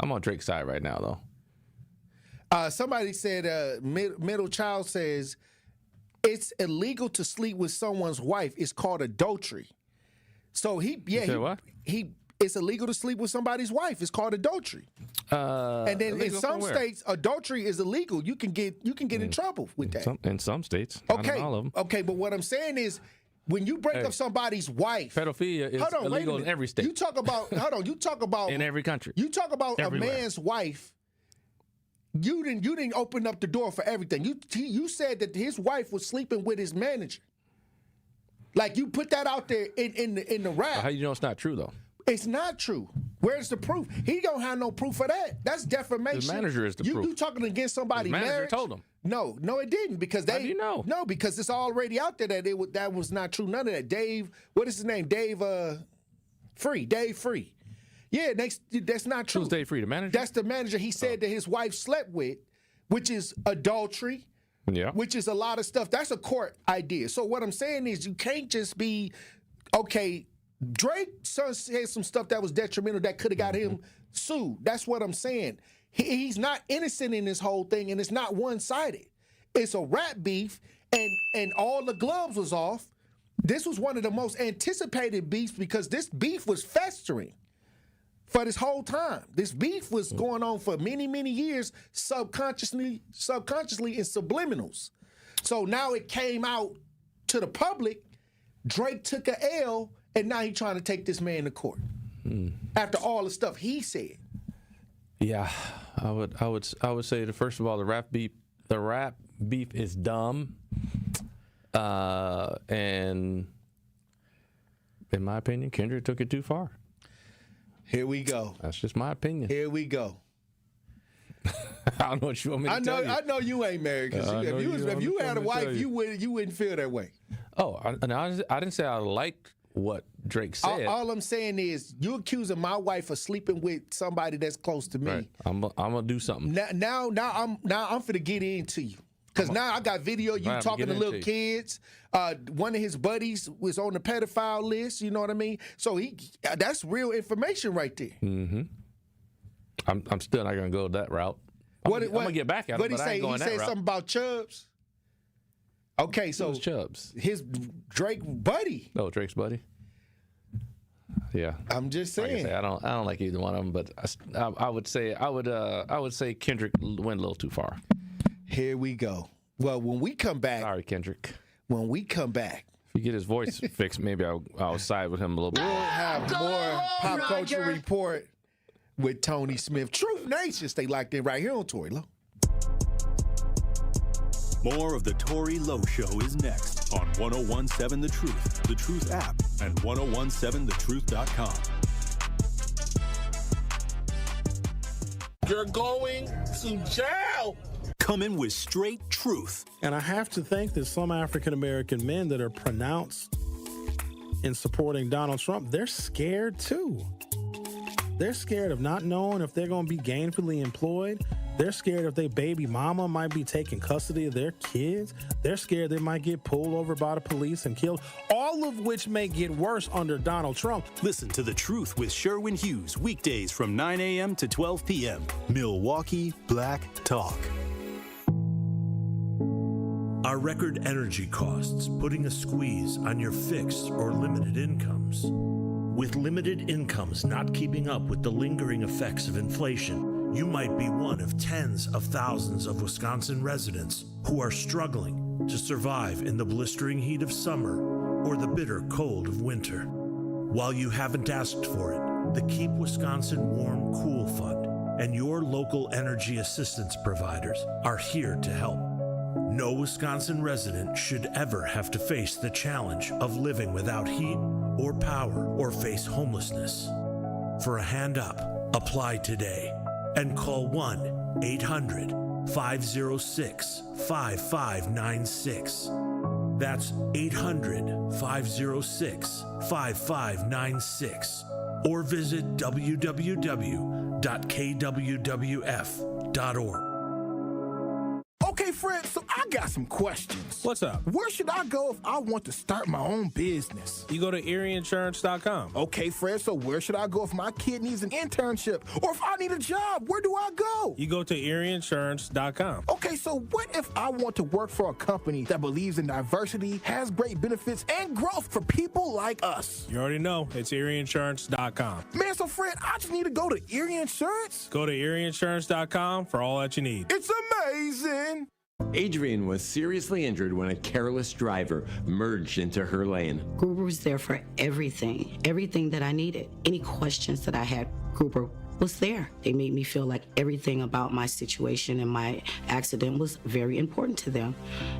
I'm on Drake's side right now, though. Somebody said, middle child says, it's illegal to sleep with someone's wife. It's called adultery. So it's illegal to sleep with somebody's wife. It's called adultery. And then in some states, adultery is illegal. You can get in trouble with that. In some states, not in all of them. Okay, but what I'm saying is, when you break up somebody's wife, pedophilia is illegal in every state. You talk about You talk about in every country. You talk about everywhere. A man's wife. You didn't open up the door for everything. You said that his wife was sleeping with his manager. Like, you put that out there in the rap. How you know it's not true though? It's not true. Where's the proof? He don't have no proof of that. That's defamation. The manager is the proof. You talking against somebody's marriage? The manager told him. No, it didn't, because How do you know? No, because it's already out there that that was not true. None of that. Dave, what is his name? Dave Free. Yeah, that's not true. Who's Dave Free, the manager? That's the manager he said that his wife slept with, which is adultery. Yeah. Which is a lot of stuff. That's a court idea. So what I'm saying is, you can't just be, okay, Drake said some stuff that was detrimental that could have got him sued. That's what I'm saying. He's not innocent in this whole thing, and it's not one-sided. It's a rap beef, and all the gloves was off. This was one of the most anticipated beefs because this beef was festering for this whole time. This beef was going on for many, many years, subconsciously and subliminals. So now it came out to the public. Drake took a L, and now he's trying to take this man to court after all the stuff he said. Yeah, I would say that, first of all, the rap beef is dumb, and in my opinion, Kendrick took it too far. Here we go. That's just my opinion. Here we go. I don't know what you want me to tell you. I know you ain't married. If you had a wife, you wouldn't feel that way. Oh, I didn't say I liked what Drake said. All I'm saying is, you accusing my wife of sleeping with somebody that's close to me. Right. I'm gonna do something. Now I'm finna get into you. Because now I got video of you talking to little kids. One of his buddies was on the pedophile list. You know what I mean? So that's real information right there. Mm-hmm. I'm still not going to go that route. I'm going to get back at him, but I ain't going that route. He said something about Chubbs. Okay, so Chubbs, his Drake buddy. Oh, Drake's buddy. Yeah, I'm just saying. Like I don't like either one of them, but I would say Kendrick went a little too far. Here we go. Well, when we come back, sorry, Kendrick. When we come back, if you get his voice fixed, maybe I'll side with him a little bit. We'll have more Pop Culture Report with Tony Smith. Truth Nation, stay locked in right here on Tory Lowe. More of the Tory Lowe Show is next on 1017 The Truth app, and 1017thetruth.com. You're going to jail. Coming with straight truth. And I have to think that some African-American men that are pronounced in supporting Donald Trump, they're scared too. They're scared of not knowing if they're going to be gainfully employed. They're scared if their baby mama might be taking custody of their kids. They're scared they might get pulled over by the police and killed, all of which may get worse under Donald Trump. Listen to The Truth with Sherwin Hughes, weekdays from 9 a.m. to 12 p.m. Milwaukee Black Talk. Are record energy costs putting a squeeze on your fixed or limited incomes? With limited incomes not keeping up with the lingering effects of inflation, you might be one of tens of thousands of Wisconsin residents who are struggling to survive in the blistering heat of summer or the bitter cold of winter. While you haven't asked for it, the Keep Wisconsin Warm Cool Fund and your local energy assistance providers are here to help. No Wisconsin resident should ever have to face the challenge of living without heat or power or face homelessness. For a hand up, apply today and call 1-800-506-5596. That's 800-506-5596. Or visit www.kwwf.org. got some questions. What's up? Where should I go if I want to start my own business? You go to EerieInsurance.com. Okay, Fred, so where should I go if my kid needs an internship? Or if I need a job, where do I go? You go to EerieInsurance.com. Okay, so what if I want to work for a company that believes in diversity, has great benefits, and growth for people like us? You already know. It's EerieInsurance.com. Man, so Fred, I just need to go to Erie Insurance? Go to EerieInsurance.com for all that you need. It's amazing! Adrian was seriously injured when a careless driver merged into her lane. Gruber was there for everything that I needed. Any questions that I had, Gruber was there. They made me feel like everything about my situation and my accident was very important to them,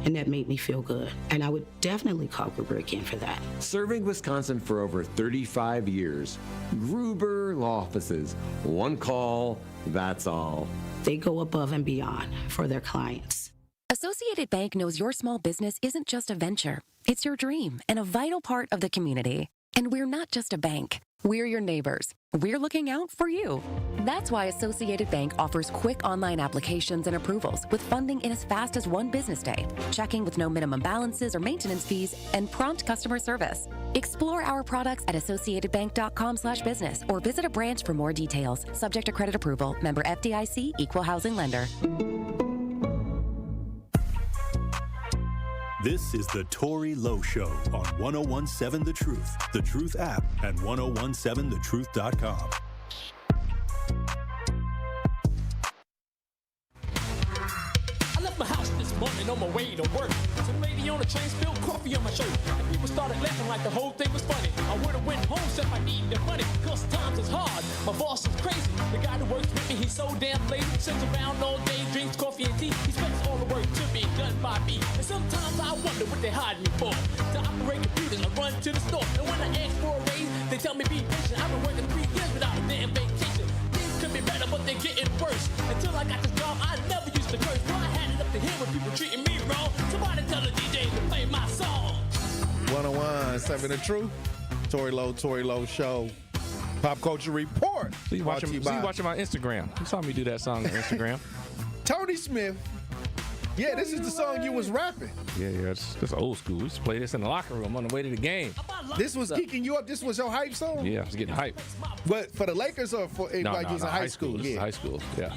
and that made me feel good. And I would definitely call Gruber again for that. Serving Wisconsin for over 35 years, Gruber Law Offices. One call, that's all. They go above and beyond for their clients. Associated Bank knows your small business isn't just a venture. It's your dream and a vital part of the community. And we're not just a bank. We're your neighbors. We're looking out for you. That's why Associated Bank offers quick online applications and approvals with funding in as fast as one business day, checking with no minimum balances or maintenance fees, and prompt customer service. Explore our products at associatedbank.com/business or visit a branch for more details. Subject to credit approval. Member FDIC, Equal Housing Lender. This is the Tory Lowe Show on 1017 The Truth app, and 1017thetruth.com. I left my house this morning on my way to work. Some lady on the train spilled coffee on my shirt. And people started laughing like the whole thing was funny. I would've went home, said I needed the money, cause times is hard. My boss is crazy. The guy who works with me, he's so damn lazy. Sits around all day, drinks coffee and tea. He spends all the work to be done by me. And sometimes I wonder what they hide me for. To operate computers, I run to the store. And when I ask for a raise, they tell me be patient. I've been working 3 years without a damn vacation. Things could be better, but they're getting worse. Until I got this job, I never used to curse. Well, I had it up to here when people treating me wrong. Somebody tell the DJ to play my song. 101.7 The Truth. Tory Lowe Show. Pop Culture Report. So you watching my Instagram. You saw me do that song on Instagram. Tony Smith. Yeah, this is the song you was rapping. Yeah, that's old school. We used to play this in the locker room on the way to the game. This was geeking you up? This was your hype song? Yeah, I was getting hype. But for the Lakers or for anybody who's in high school? This is high school, yeah.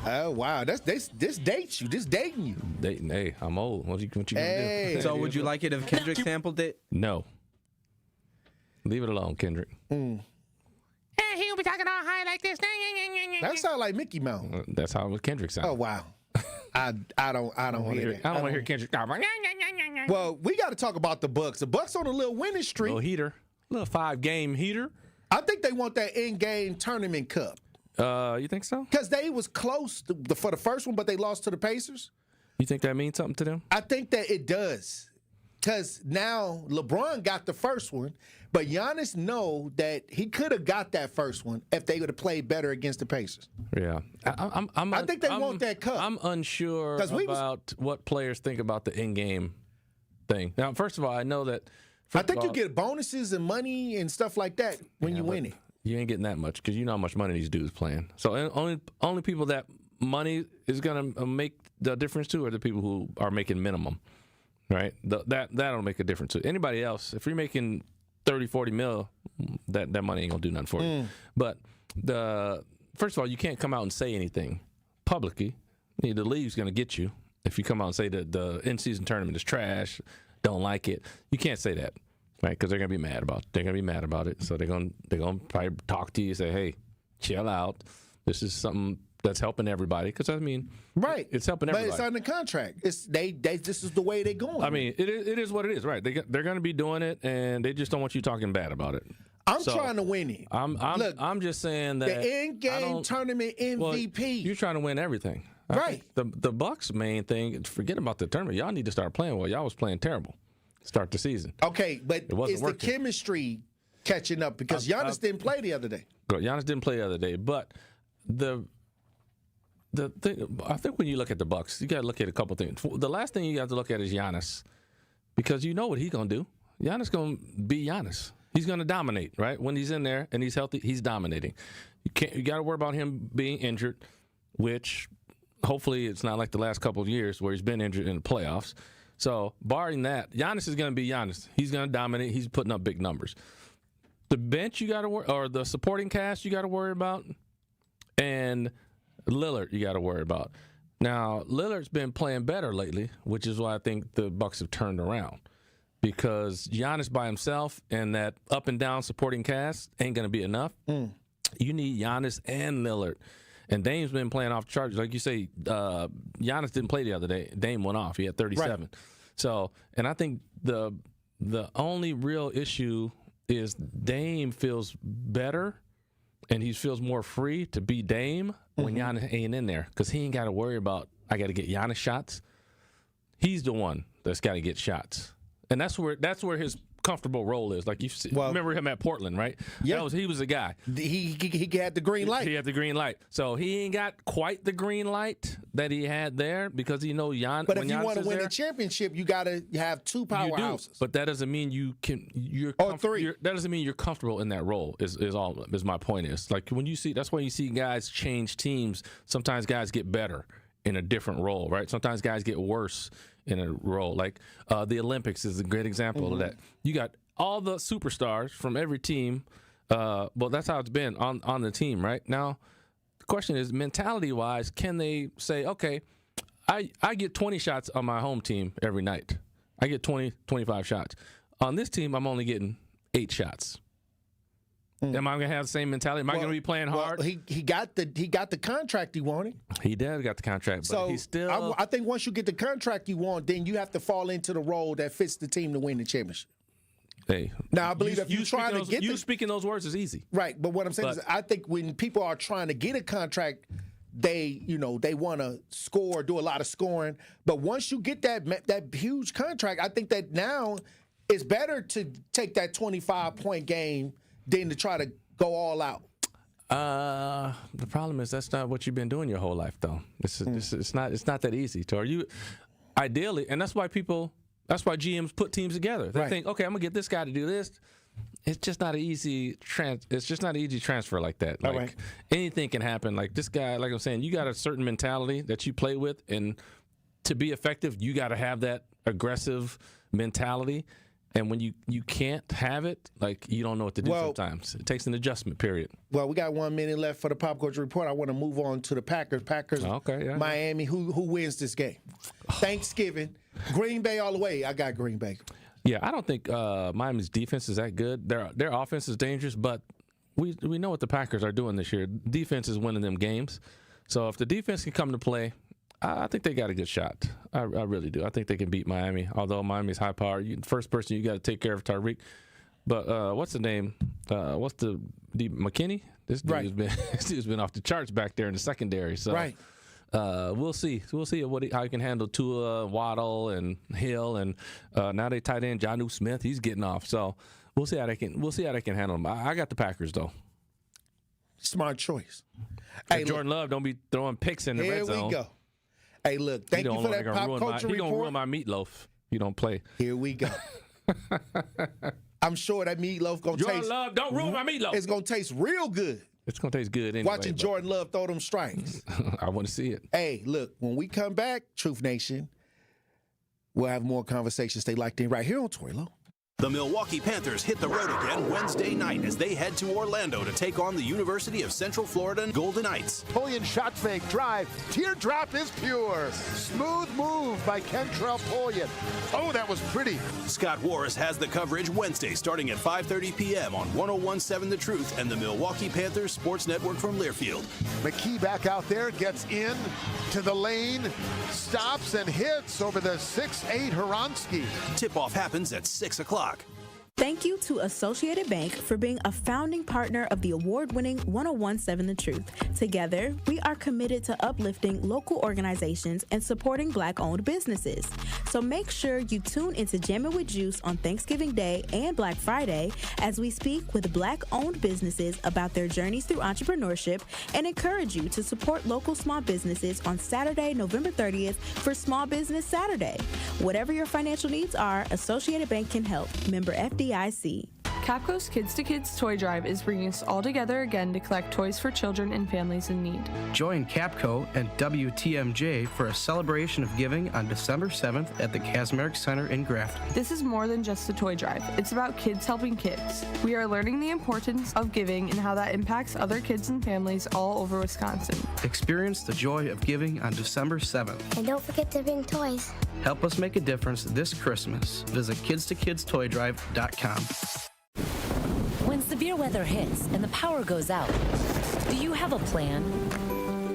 Oh, wow. This dates you. This dating you. Dating, hey, I'm old. What you gonna do? So would you like it if Kendrick sampled it? No. Leave it alone, Kendrick. He'll be talking all high like this. That sounds like Mickey Mouse. That's how Kendrick sounds. Oh, wow. I don't hear that. I don't want to hear Kendrick. Well, we got to talk about the Bucks. The Bucks on a little winning streak. Little heater. Little 5-game heater. I think they want that in-game tournament cup. You think so? Because they was close for the first one, but they lost to the Pacers. You think that means something to them? I think that it does. Because now LeBron got the first one, but Giannis know that he could have got that first one if they would have played better against the Pacers. Yeah. I think they want that cup. I'm unsure about what players think about the in-game thing. Now, first of all, I know that... I think you get bonuses and money and stuff like that when you win it. You ain't getting that much because you know how much money these dudes playing. So only people that money is going to make the difference to are the people who are making minimum, right? That'll make a difference to anybody else. If you're making 30, 40 mil, that money ain't going to do nothing for you. But first of all, you can't come out and say anything publicly. The league's going to get you if you come out and say that the in-season tournament is trash, don't like it. You can't say that. Right, because they're gonna be mad about it. So they're gonna probably talk to you and say, "Hey, chill out. This is something that's helping everybody." Because right, it's helping everybody. But it's on the contract. This is the way they're going. I mean, it is what it is. Right? They're gonna be doing it, and they just don't want you talking bad about it. I'm trying to win it. I'm just saying that the in-game tournament MVP. Well, you're trying to win everything. Right. The Bucks' main thing. Forget about the tournament. Y'all need to start playing well. Y'all was playing terrible. Start the season. Okay, but is the chemistry catching up? Because Giannis didn't play the other day. Giannis didn't play the other day, but the thing, I think when you look at the Bucks, you got to look at a couple things. The last thing you have to look at is Giannis, because you know what he's going to do. Giannis going to be Giannis. He's going to dominate, right? When he's in there and he's healthy, he's dominating. You got to worry about him being injured, which hopefully it's not like the last couple of years where he's been injured in the playoffs. So barring that, Giannis is going to be Giannis. He's going to dominate. He's putting up big numbers. The bench you got to worry, or the supporting cast you got to worry about, and Lillard you got to worry about. Now, Lillard's been playing better lately, which is why I think the Bucks have turned around. Because Giannis by himself and that up and down supporting cast ain't going to be enough. You need Giannis and Lillard. And Dame's been playing off charges. Like you say, Giannis didn't play the other day. Dame went off. He had 37. Right. So, and I think the only real issue is Dame feels better and he feels more free to be Dame when Giannis ain't in there, because he ain't got to worry about, I got to get Giannis shots. He's the one that's got to get shots. And that's where his comfortable role is. Like you remember him at Portland, right? Yeah, he was the guy. He had the green light. He had the green light. So he ain't got quite the green light that he had there, because he know Giannis. But if you want to win a championship, you got to have two powerhouses. But that doesn't mean you can. Three. That doesn't mean you're comfortable in that role. Is my point is, like when you see, that's why you see guys change teams. Sometimes guys get better in a different role, right? Sometimes guys get worse in a role. Like the Olympics is a great example of that. You got all the superstars from every team. Well, that's how it's been on the team, right? Now, the question is, mentality-wise, can they say, okay, I get 20 shots on my home team every night. I get 20, 25 shots. On this team, I'm only getting 8 shots. Am I going to have the same mentality? Am I going to be playing hard? Well, he got the contract he wanted. He did got the contract, but he's still. I think once you get the contract you want, then you have to fall into the role that fits the team to win the championship. Hey, now I believe if you're trying to get speaking those words is easy, right? But what I'm saying is, I think when people are trying to get a contract, they want to score, do a lot of scoring. But once you get that huge contract, I think that now it's better to take that 25-point game than to try to go all out. The problem is that's not what you've been doing your whole life, though. It's not that easy, Tory. Ideally, and that's why GMs put teams together. They think, okay, I'm gonna get this guy to do this. It's just not an easy transfer like that. Like anything can happen. Like this guy, like I'm saying, you got a certain mentality that you play with, and to be effective, you got to have that aggressive mentality. And when you can't have it, like you don't know what to do sometimes. It takes an adjustment period. Well, we got 1 minute left for the Pop Culture Report. I want to move on to the Packers. Miami. Who wins this game? Thanksgiving. Green Bay all the way. I got Green Bay. Yeah, I don't think Miami's defense is that good. Their offense is dangerous, but we know what the Packers are doing this year. Defense is winning them games. So if the defense can come to play, I think they got a good shot. I really do. I think they can beat Miami, although Miami's high power. First person you got to take care of Tyreek. But what's the name? What's the McKinney? This dude's been off the charts back there in the secondary. So we'll see. We'll see how he can handle Tua, Waddle, and Hill, and now they tight end Jonnu Smith. He's getting off. So we'll see how they can handle him. I got the Packers though. Smart choice. Hey, Jordan Love don't be throwing picks in the red zone. Here we go. Hey, look, thank you for that Pop Culture Report. He gonna ruin my meatloaf. You don't play. Here we go. I'm sure that meatloaf gonna taste. Jordan Love, don't ruin my meatloaf. It's gonna taste real good. It's gonna taste good anyway. Watching Jordan Love throw them strikes. I want to see it. Hey, look, when we come back, Truth Nation, we'll have more conversations. Stay locked in right here on Tory Lowe. The Milwaukee Panthers hit the road again Wednesday night as they head to Orlando to take on the University of Central Florida Golden Knights. Polian shot fake, drive, teardrop is pure. Smooth move by Kentrell Polian. Oh, that was pretty. Scott Warris has the coverage Wednesday starting at 5:30 p.m. on 101.7 The Truth and the Milwaukee Panthers Sports Network from Learfield. McKee back out there, gets in to the lane, stops and hits over the 6'8" Hronski. Tip-off happens at 6 o'clock. Thank you to Associated Bank for being a founding partner of the award-winning 101.7 The Truth. Together, we are committed to uplifting local organizations and supporting Black-owned businesses. So make sure you tune into Jammin' with Juice on Thanksgiving Day and Black Friday as we speak with Black-owned businesses about their journeys through entrepreneurship and encourage you to support local small businesses on Saturday, November 30th for Small Business Saturday. Whatever your financial needs are, Associated Bank can help. Member FDIC. Capco's Kids to Kids Toy Drive is bringing us all together again to collect toys for children and families in need. Join Capco and WTMJ for a celebration of giving on December 7th at the Kazmarek Center in Grafton. This is more than just a toy drive. It's about kids helping kids. We are learning the importance of giving and how that impacts other kids and families all over Wisconsin. Experience the joy of giving on December 7th. And don't forget to bring toys. Help us make a difference this Christmas. Visit kidstoKidstoydrive.com. When severe weather hits and the power goes out, do you have a plan?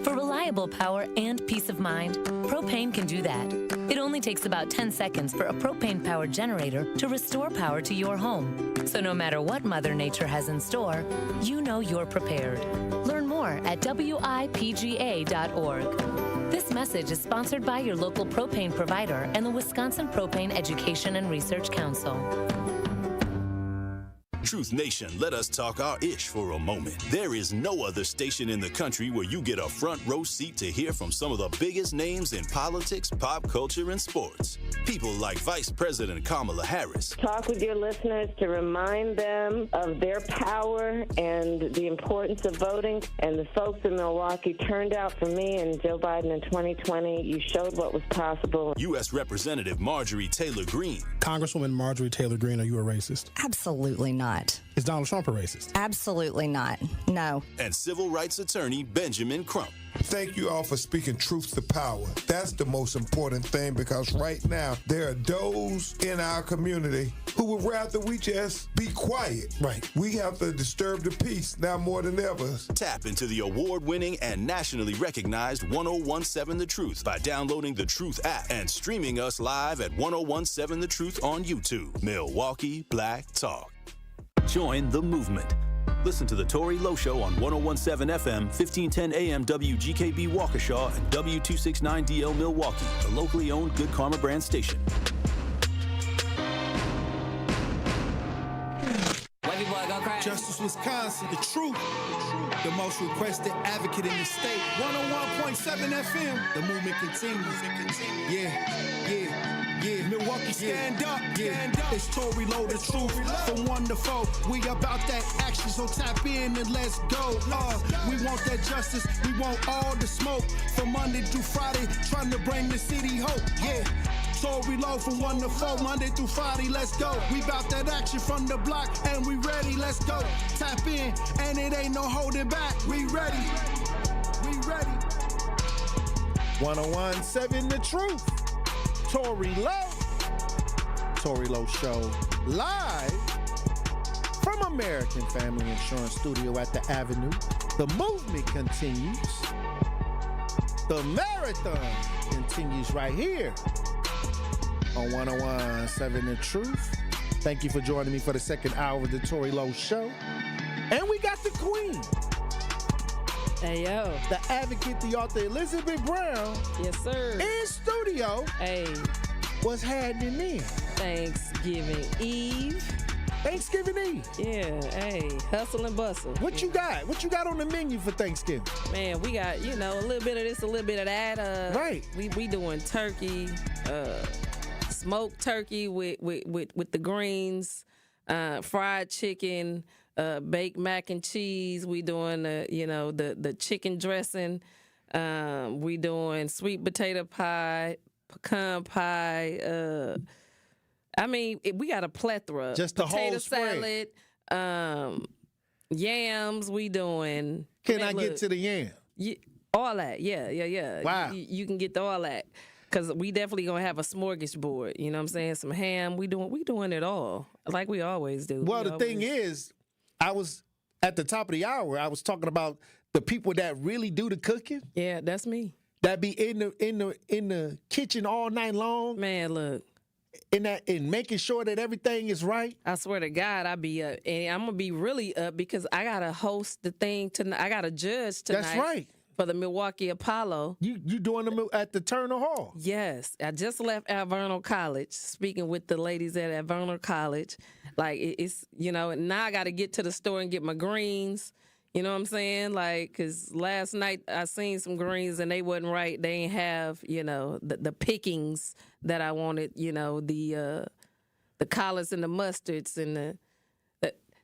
For reliable power and peace of mind, propane can do that. It only takes about 10 seconds for a propane-powered generator to restore power to your home. So no matter what Mother Nature has in store, you know you're prepared. Learn more at WIPGA.org. This message is sponsored by your local propane provider and the Wisconsin Propane Education and Research Council. Truth Nation, let us talk our ish for a moment. There is no other station in the country where you get a front row seat to hear from some of the biggest names in politics, pop culture, and sports. People like Vice President Kamala Harris. Talk with your listeners to remind them of their power and the importance of voting. And the folks in Milwaukee turned out for me and Joe Biden in 2020. You showed what was possible. U.S. Representative Marjorie Taylor Greene. Congresswoman Marjorie Taylor Greene, are you a racist? Absolutely not. Is Donald Trump a racist? Absolutely not. No. And civil rights attorney Benjamin Crump. Thank you all for speaking truth to power. That's the most important thing, because right now there are those in our community who would rather we just be quiet. Right. We have to disturb the peace now more than ever. Tap into the award-winning and nationally recognized 1017 The Truth by downloading the Truth app and streaming us live at 1017 The Truth on YouTube. Milwaukee Black Talk. Join the movement. Listen to the Tory Lowe Show on 1017 FM, 1510 AM WGKB Waukesha and W269DL Milwaukee, the locally owned Good Karma brand station. Justice Wisconsin, the truth, the most requested advocate in the state. 101.7 FM, the movement continues. Yeah. Milwaukee, stand up. It's Tory Lowe, the truth. From 1 to 4, we about that action, so tap in and let's go. We want that justice, we want all the smoke. From Monday through Friday, trying to bring the city hope. Yeah. Tory Lowe from 1 to 4, Monday through Friday, let's go. We bout that action from the block, and we ready, let's go. Tap in, and it ain't no holding back. We ready. 1017 The Truth. Tory Lowe. Tory Lowe Show live from American Family Insurance Studio at the Avenue. The movement continues. The marathon continues right here on 1017 The Truth. Thank you for joining me for the second hour of the Tory Lowe Show. And we got the queen. Hey, yo. The advocate, the author, Elizabeth Brown. Yes, sir. In studio. Hey. What's happening then? Thanksgiving Eve. Thanksgiving Eve? Yeah, hey, hustle and bustle. What you got? What you got on the menu for Thanksgiving? Man, we got, a little bit of this, a little bit of that. Right. We doing turkey, smoked turkey with the greens, fried chicken, baked mac and cheese. We doing the chicken dressing. We doing sweet potato pie, pecan pie. We got a plethora. Just the potato whole spread. Salad, yams. We doing. Can I get to the yam? All that. Yeah. Wow. You can get all that. Because we definitely going to have a smorgasbord. You know what I'm saying? Some ham. We doing it all. Like we always do. Well, the thing is, I was at the top of the hour, I was talking about the people that really do the cooking. Yeah, that's me. That be in the kitchen all night long. Man, look. And making sure that everything is right. I swear to God, I be up. And I'm going to be really up because I got to host the thing tonight. I got to judge tonight. That's right. For the Milwaukee Apollo. You doing them at the Turner Hall? Yes. I just left Alverno College, speaking with the ladies at Alverno College. Like, it's, now I got to get to the store and get my greens. You know what I'm saying? Like, because last night I seen some greens and they wasn't right. They ain't have, the pickings that I wanted, the collards and the mustards and the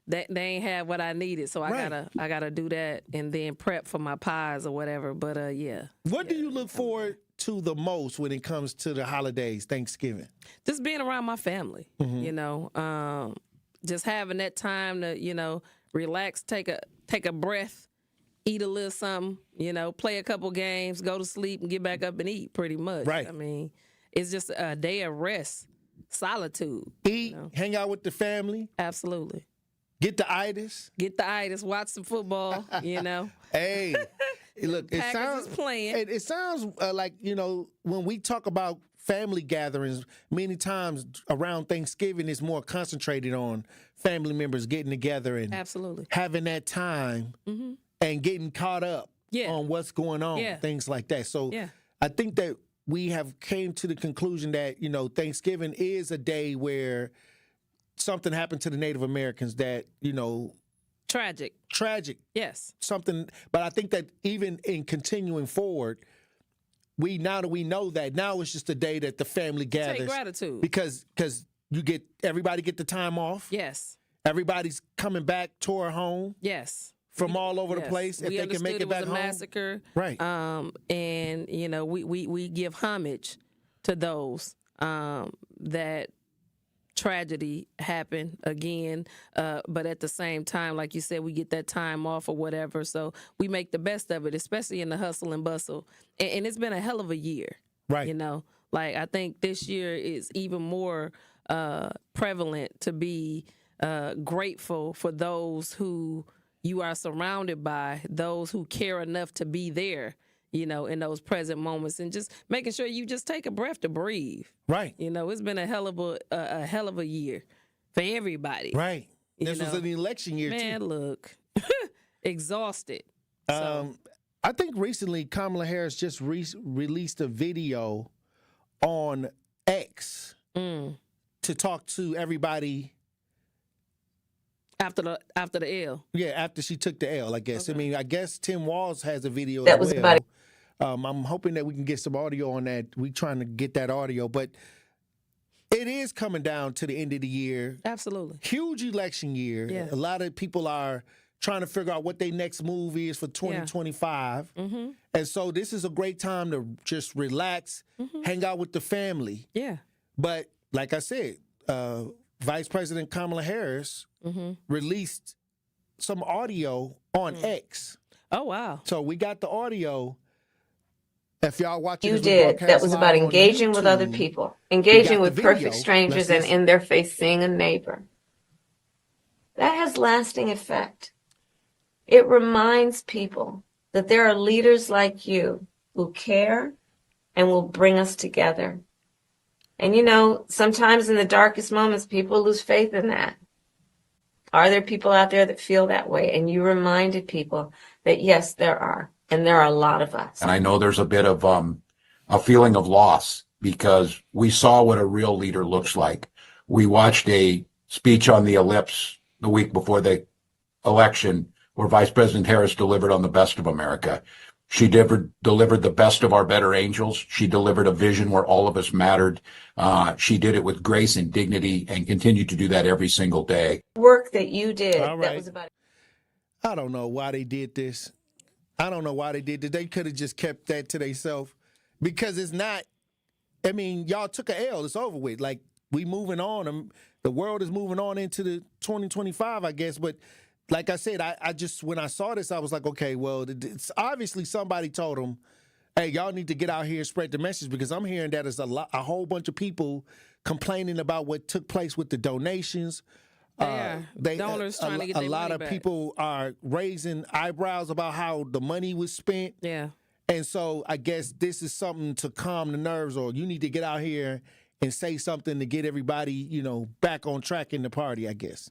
they ain't have what I needed, so I gotta do that and then prep for my pies or whatever. But yeah. What do you look forward to the most when it comes to the holidays, Thanksgiving? Just being around my family, you know, just having that time to, you know, relax, take a breath, eat a little something, you know, play a couple games, go to sleep, and get back up and eat. Pretty much. Right. I mean, it's just a day of rest, solitude. Eat, hang out with the family. Absolutely. Get the itis. Watch some football. You know. Hey. Look, it Packers is playing. It sounds like, you know, when we talk about family gatherings, many times around Thanksgiving, it's more concentrated on family members getting together and absolutely having that time and getting caught up on what's going on, things like that. So I think that we have came to the conclusion that, you know, Thanksgiving is a day where something happened to the Native Americans that, you know, Tragic. Yes. Something, but I think that even in continuing forward, now that we know that, now it's just a day that the family gathers. Take gratitude. Because everybody get the time off. Yes. Everybody's coming back to our home. Yes. From all over the place. If we they can make it back home. was a massacre. Right. And, you know, we give homage to those that tragedy happened again, but at the same time, like you said, we get that time off or whatever, so we make the best of it, especially in the hustle and bustle. And it's been a hell of a year, right? You know, like I think this year is even more prevalent to be grateful for those who you are surrounded by, those who care enough to be there, you know, in those present moments, and just making sure you just take a breath to breathe. Right. You know, it's been a hell of a year for everybody. Right. This was an election year, too. Man, look, exhausted. I think recently Kamala Harris just released a video on X to talk to everybody. After the L. Yeah, after she took the L, I guess. Okay. I mean, I guess Tim Walz has a video that as was well. About I'm hoping that we can get some audio on that. We're trying to get that audio, but it is coming down to the end of the year. Absolutely. Huge election year. Yeah. A lot of people are trying to figure out what their next move is for 2025. Mm-hmm. And so this is a great time to just relax, hang out with the family. Yeah. But like I said, Vice President Kamala Harris released some audio on X. Oh, wow. So we got the audio. If y'all watching you did, that was about engaging with other people, engaging with perfect strangers and in their face seeing a neighbor. That has lasting effect. It reminds people that there are leaders like you who care and will bring us together. And you know, sometimes in the darkest moments, people lose faith in that. Are there people out there that feel that way? And you reminded people that yes, there are. And there are a lot of us. And I know there's a bit of a feeling of loss because we saw what a real leader looks like. We watched a speech on the ellipse the week before the election where Vice President Harris delivered on the best of America. She delivered the best of our better angels. She delivered a vision where all of us mattered. She did it with grace and dignity and continued to do that every single day. Work that you did. All right. That was about. I don't know why they did this. I don't know why they did this. They could have just kept that to themselves because it's not. I mean, y'all took a L. It's over with. Like, we moving on. The world is moving on into the 2025, I guess. But like I said, I just, when I saw this, I was like, okay, well, it's obviously somebody told them, hey, y'all need to get out here and spread the message because I'm hearing that there's a whole bunch of people complaining about what took place with the donations. Donors trying to get their money back. A lot of people are raising eyebrows about how the money was spent. Yeah. And so I guess this is something to calm the nerves, or you need to get out here and say something to get everybody, you know, back on track in the party, I guess.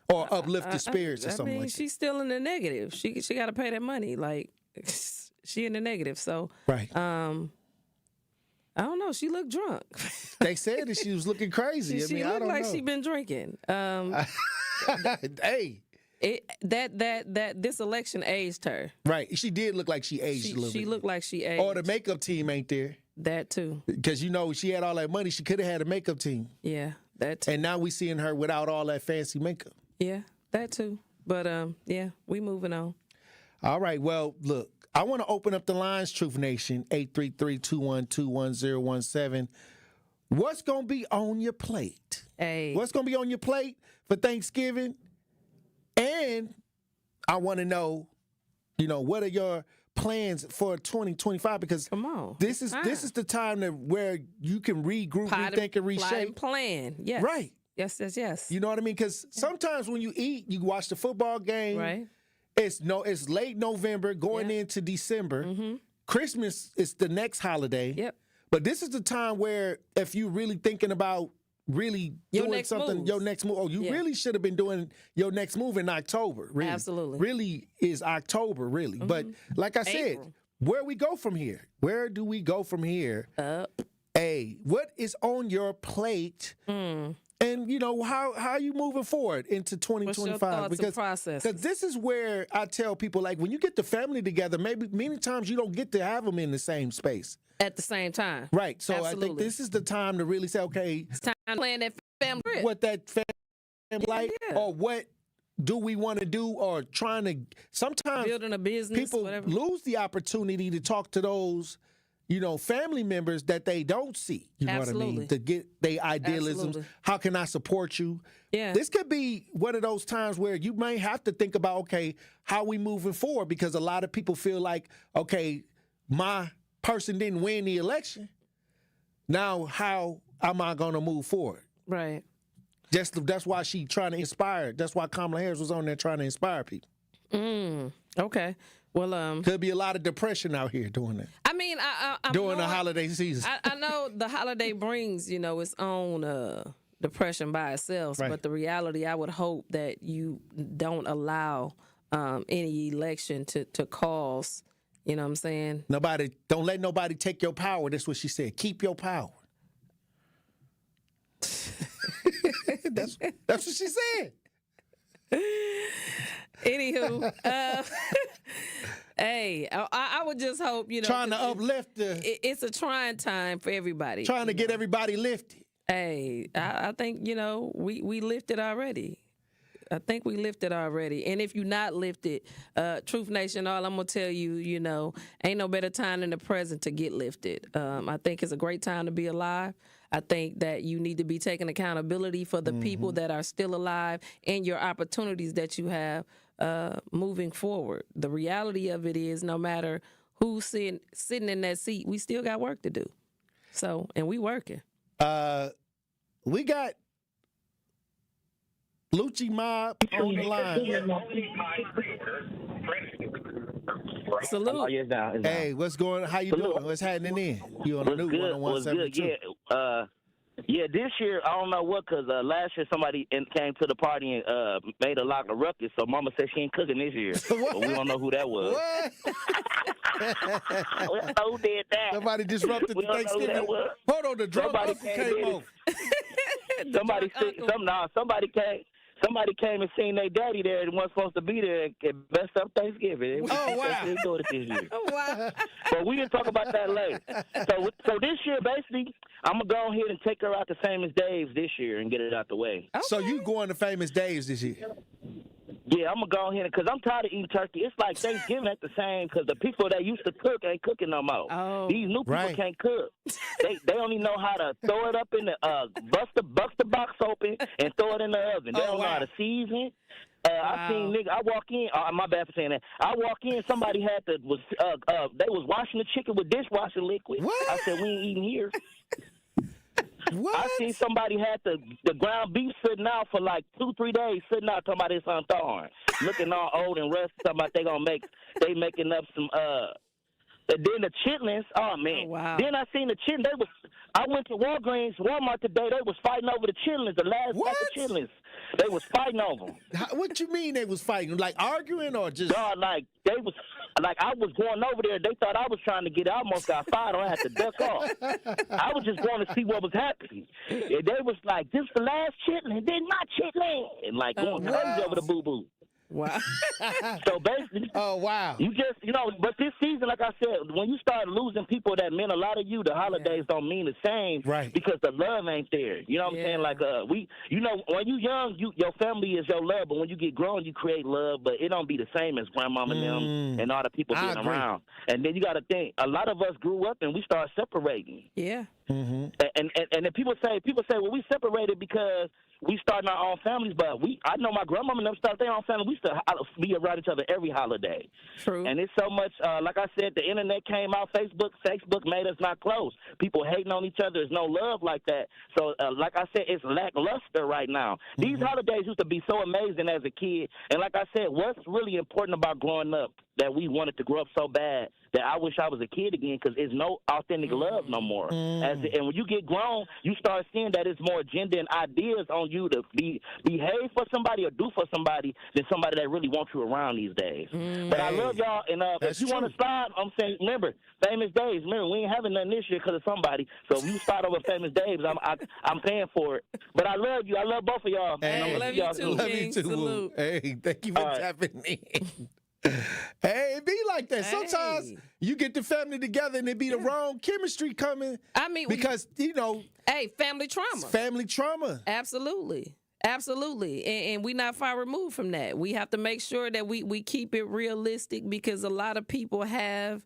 Or uplift the spirits or something like that. She's still in the negative. She got to pay that money. Like, she in the negative. So, right. I don't know. She looked drunk. They said that she was looking crazy. She I looked don't like know. she been drinking. Hey. This election aged her. Right. She did look like she aged a little bit. She looked like she aged. Or the makeup team ain't there. That too. Because, you know, she had all that money. She could have had a makeup team. Yeah, that too. And now we seeing her without all that fancy makeup. Yeah. That too. But yeah, we moving on. All right. Well, look, I want to open up the lines, Truth Nation, 833-212-1017. What's going to be on your plate? Hey. What's going to be on your plate for Thanksgiving? And I want to know, what are your plans for 2025? Because this is the time where you can regroup, rethink, and reshape. Plan. Yes. Right. Yes. You know what I mean? Because sometimes when you eat, you watch the football game. Right. It's late November going into December. Mm-hmm. Christmas is the next holiday. Yep. But this is the time where if you're really thinking about doing something, your next move. Really should have been doing your next move in October. Really. Absolutely. Really is October, really. Mm-hmm. But like I said, where we go from here? Where do we go from here? Up. What is on your plate? And how are you moving forward into 2025? Because this is where I tell people, like, when you get the family together, many times you don't get to have them in the same space at the same time. Right. So Absolutely. I think this is the time to really say, okay, it's time to plan that family trip. What that family like, or what do we want to do, or trying to sometimes building a business. People lose the opportunity to talk to those. Family members that they don't see. You know what I mean? To get their idealisms. Absolutely. How can I support you? Yeah. This could be one of those times where you may have to think about, okay, how we moving forward? Because a lot of people feel like, okay, my person didn't win the election. Now, how am I going to move forward? Right. That's why she trying to inspire. That's why Kamala Harris was on there trying to inspire people. Okay. Well, could be a lot of depression out here doing that. I mean, during the holiday season. I know the holiday brings, its own depression by itself. Right. But the reality, I would hope that you don't allow any election to cause, you know what I'm saying? Don't let nobody take your power. That's what she said. Keep your power. That's what she said. Anywho, hey, I would just hope, trying to uplift it's a trying time for everybody. Trying to get everybody lifted. Hey, I think, we lifted already. I think we lifted already. And if you're not lifted, Truth Nation, all I'm going to tell you, ain't no better time than the present to get lifted. I think it's a great time to be alive. I think that you need to be taking accountability for the people that are still alive and your opportunities that you have moving forward. The reality of it is, no matter who's sitting in that seat, we still got work to do. So, and we working. We got Lucci Mob on the line. Salute. Oh, yeah, it's down. Hey, what's going on? How you doing? What's happening in? You on the new 101.7? Yeah, this year, I don't know what, because last year somebody came to the party and made a lot of ruckus, so Mama said she ain't cooking this year. But we don't know who that was. What? Who did that? Somebody disrupted the Thanksgiving. Hold on, the drunk uncle came over. Somebody came and seen their daddy there and wasn't supposed to be there and messed up Thanksgiving. Oh, wow. They doing it this year. Oh, wow. But we can talk about that later. So this year, basically, I'm going to go ahead and take her out to Famous Dave's this year and get it out the way. Okay. So you going to Famous Dave's this year? Yeah, I'm going to go ahead because I'm tired of eating turkey. It's like Thanksgiving at the same because the people that used to cook ain't cooking no more. Oh, these new people can't cook. They only know how to throw it up in the bust the box open and throw it in the oven. They don't know how to season. I seen nigga. I walk in. My bad for saying that. I walk in. Somebody they was washing the chicken with dishwashing liquid. What? I said we ain't eating here. What? I seen somebody had the ground beef sitting out for like 2-3 days, sitting out talking about it's unthawing, looking all old and rusty. Talking about they making up some. And then the chitlins, oh man. Oh, wow. Then I seen the chitlins. I went to Walmart today. They was fighting over the chitlins, the last pack of chitlins. They was fighting over them. What you mean they was fighting? Like arguing or just? No, I was going over there. They thought I was trying to get it. I almost got fired. I had to duck off. I was just going to see what was happening. And they was like, "This is the last chitlin. This is my chitlin," and like going crazy over the boo boo. Wow. So basically, oh wow. You just but this season, like I said, when you start losing people that meant a lot of you, the holidays don't mean the same, right? Because the love ain't there. You know what I'm saying? Like when you young, your family is your love, but when you get grown, you create love, but it don't be the same as grandmama and them and all the people being around. And then you got to think, a lot of us grew up and we start separating. Yeah. Mm-hmm. And then people say, well, we separated because we starting our own families, but I know my grandmama and them started their own family. We still be around each other every holiday. True. And it's so much, like I said, the internet came out, Facebook made us not close. People hating on each other. There's no love like that. So, like I said, it's lackluster right now. These holidays used to be so amazing as a kid. And like I said, what's really important about growing up that we wanted to grow up so bad that I wish I was a kid again, because there's no authentic love no more. And when you get grown, you start seeing that it's more agenda and ideas on you to behave for somebody or do for somebody than somebody that really wants you around these days. But I love y'all, and if you want to slide, I'm saying, remember, Famous Days. Remember, we ain't having nothing this year because of somebody. So if you start over Famous Days, I'm paying for it. But I love you. I love both of y'all. Hey, love you too, love you too. Salute. Hey, thank you for tapping in. Hey, it be like that. Sometimes you get the family together and it be the wrong chemistry coming. I mean, because family trauma. Family trauma. Absolutely. And we not far removed from that. We have to make sure that we keep it realistic, because a lot of people have,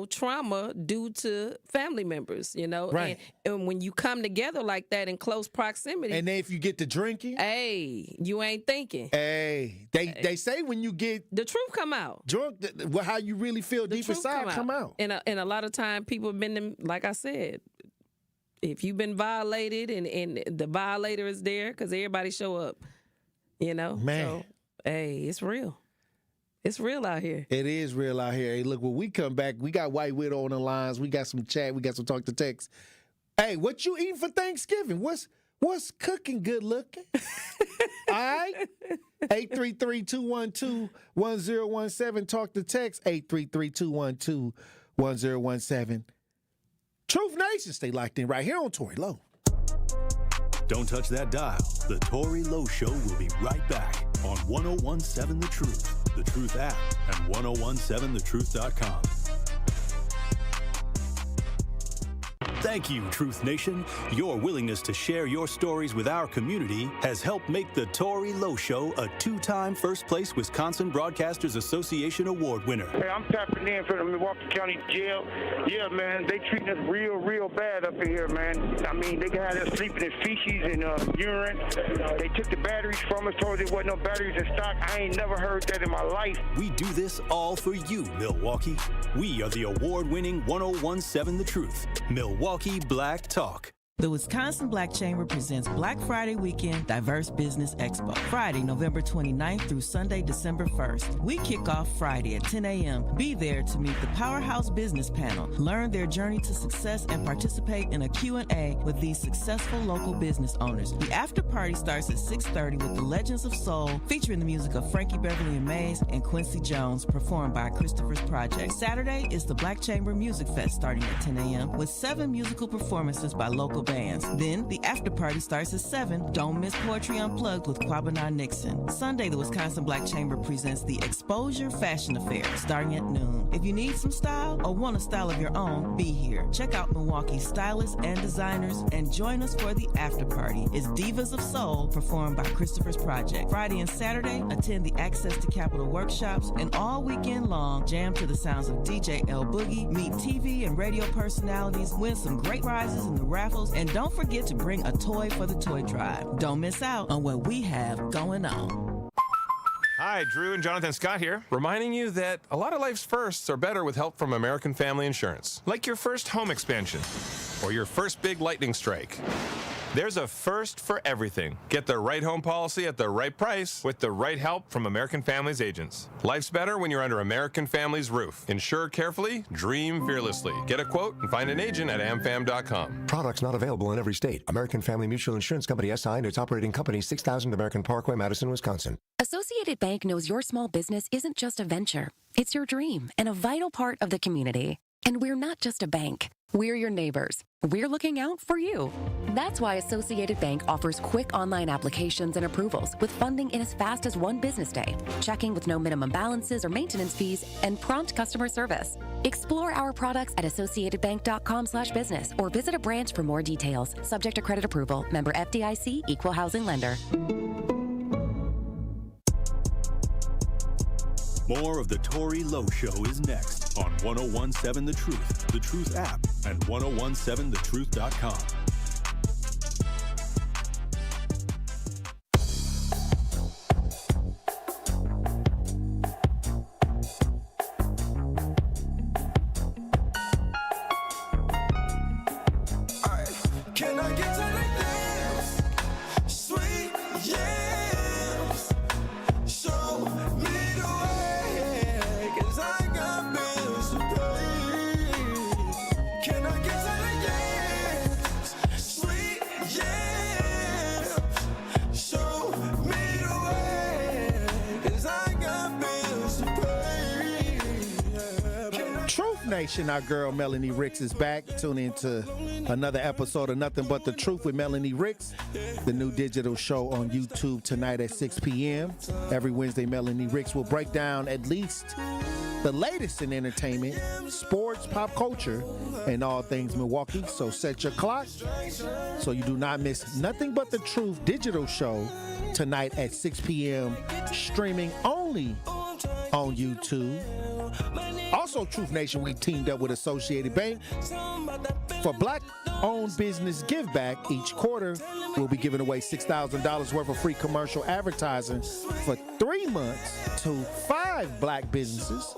trauma due to family members, Right. And when you come together like that in close proximity. And then if you get to drinking. Hey, you ain't thinking. Hey, they say when you get. The truth come out. Drunk, how you really feel deep inside come out. And a lot of time people have been, like I said, if you've been violated and the violator is there, because everybody show up, Man. So, hey, it's real. It's real out here. It is real out here. Hey, look, when we come back, we got White Widow on the lines. We got some chat. We got some talk to text. Hey, what you eating for Thanksgiving? What's cooking good looking? All right? 833-212-1017. Talk to text. 833-212-1017. Truth Nation, stay locked in right here on Tory Lowe. Don't touch that dial. The Tory Lowe Show will be right back on 1017 The Truth, The Truth app, and 1017thetruth.com. Thank you, Truth Nation. Your willingness to share your stories with our community has helped make the Tory Lowe Show a 2-time First Place Wisconsin Broadcasters Association Award winner. Hey, I'm tapping in for the Milwaukee County Jail. Yeah, man, they treating us real bad up in here, man. I mean, they got us sleeping in feces and urine. They took the batteries from us, told us there wasn't no batteries in stock. I ain't never heard that in my life. We do this all for you, Milwaukee. We are the award-winning 1017 The Truth, Milwaukee Black Talk. The Wisconsin Black Chamber presents Black Friday Weekend Diverse Business Expo, Friday, November 29th through Sunday, December 1st. We kick off Friday at 10 a.m. Be there to meet the Powerhouse Business Panel, learn their journey to success, and participate in a Q&A with these successful local business owners. The after party starts at 6:30 with the Legends of Soul, featuring the music of Frankie Beverly and Mays and Quincy Jones, performed by Christopher's Project. Saturday is the Black Chamber Music Fest starting at 10 a.m. with 7 musical performances by local bands. Then the after party starts at 7. Don't miss Poetry Unplugged with Kwabena Nixon. Sunday, the Wisconsin Black Chamber presents the Exposure Fashion Affair starting at noon. If you need some style or want a style of your own, be here. Check out Milwaukee's stylists and designers and join us for the after party. It's Divas of Soul, performed by Christopher's Project. Friday and Saturday, attend the Access to Capital workshops, and all weekend long, jam to the sounds of DJ L Boogie, meet TV and radio personalities, win some great prizes in the raffles, and don't forget to bring a toy for the toy drive. Don't miss out on what we have going on. Hi, Drew and Jonathan Scott here, reminding you that a lot of life's firsts are better with help from American Family Insurance. Like your first home expansion or your first big lightning strike. There's a first for everything. Get the right home policy at the right price with the right help from American Family's agents. Life's better when you're under American Family's roof. Insure carefully, dream fearlessly. Get a quote and find an agent at amfam.com. Products not available in every state. American Family Mutual Insurance Company SI and its operating company, 6000 American Parkway, Madison, Wisconsin. Associated Bank knows your small business isn't just a venture. It's your dream and a vital part of the community. And we're not just a bank. We're your neighbors. We're looking out for you. That's why Associated Bank offers quick online applications and approvals with funding in as fast as 1 business day, checking with no minimum balances or maintenance fees, and prompt customer service. Explore our products at associatedbank.com/business or visit a branch for more details. Subject to credit approval. Member FDIC, Equal Housing Lender. More of the Tory Lowe Show is next on 1017 The Truth app, and 1017thetruth.com. Can I get to the dance? Sweet, yes. Show me the way, 'cause I got bills to pay. Can I get to the dance? Sweet, yes. Show me the way, 'cause I got bills to pay. Truth Nation, our girl Melanie Ricks is back. Tune into another episode of Nothing But the Truth with Melanie Ricks, the new digital show on YouTube tonight at 6 p.m. Every Wednesday, Melanie Ricks will break down at least the latest in entertainment, sports, pop culture, and all things Milwaukee. So set your clock so you do not miss Nothing But the Truth digital show tonight at 6 p.m. streaming only on YouTube. Also, Truth Nation, we teamed up with Associated Bank for Black-owned business give back. Each quarter, we'll be giving away $6,000 worth of free commercial advertising for 3 months to 5 Black businesses.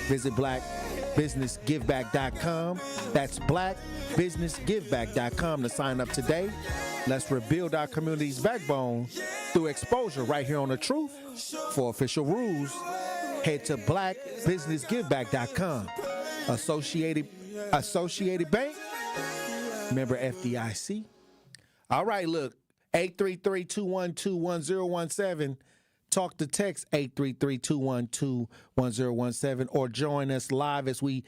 Visit blackbusinessgiveback.com. That's blackbusinessgiveback.com to sign up today. Let's rebuild our community's backbone through exposure right here on The Truth. For official rules, head to blackbusinessgiveback.com. Associated Bank, member FDIC. All right, look, 833-212-1017. Talk to text 833-212-1017 or join us live as we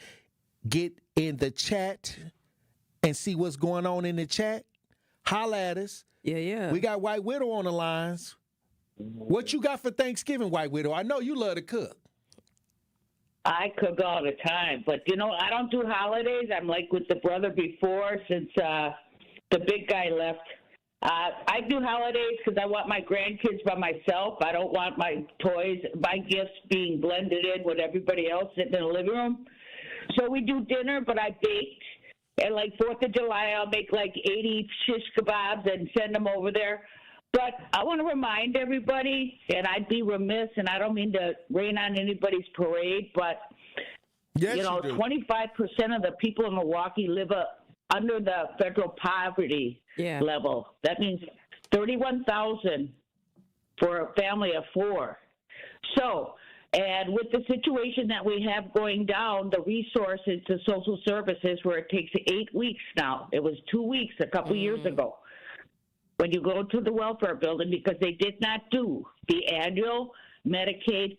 get in the chat and see what's going on in the chat. Holla at us. Yeah. We got White Widow on the lines. What you got for Thanksgiving, White Widow? I know you love to cook. I cook all the time, but I don't do holidays. I'm like with the brother before since the big guy left. I do holidays because I want my grandkids by myself. I don't want my toys, my gifts being blended in with everybody else sitting in the living room. So we do dinner, but I baked. And like 4th of July, I'll make like 80 shish kebabs and send them over there. But I want to remind everybody, and I'd be remiss, and I don't mean to rain on anybody's parade, but, yes, 25% of the people in Milwaukee live under the federal poverty level. That means $31,000 for a family of 4. So, and with the situation that we have going down, the resources to social services where it takes 8 weeks now. It was 2 weeks a couple years ago. When you go to the welfare building, because they did not do the annual Medicaid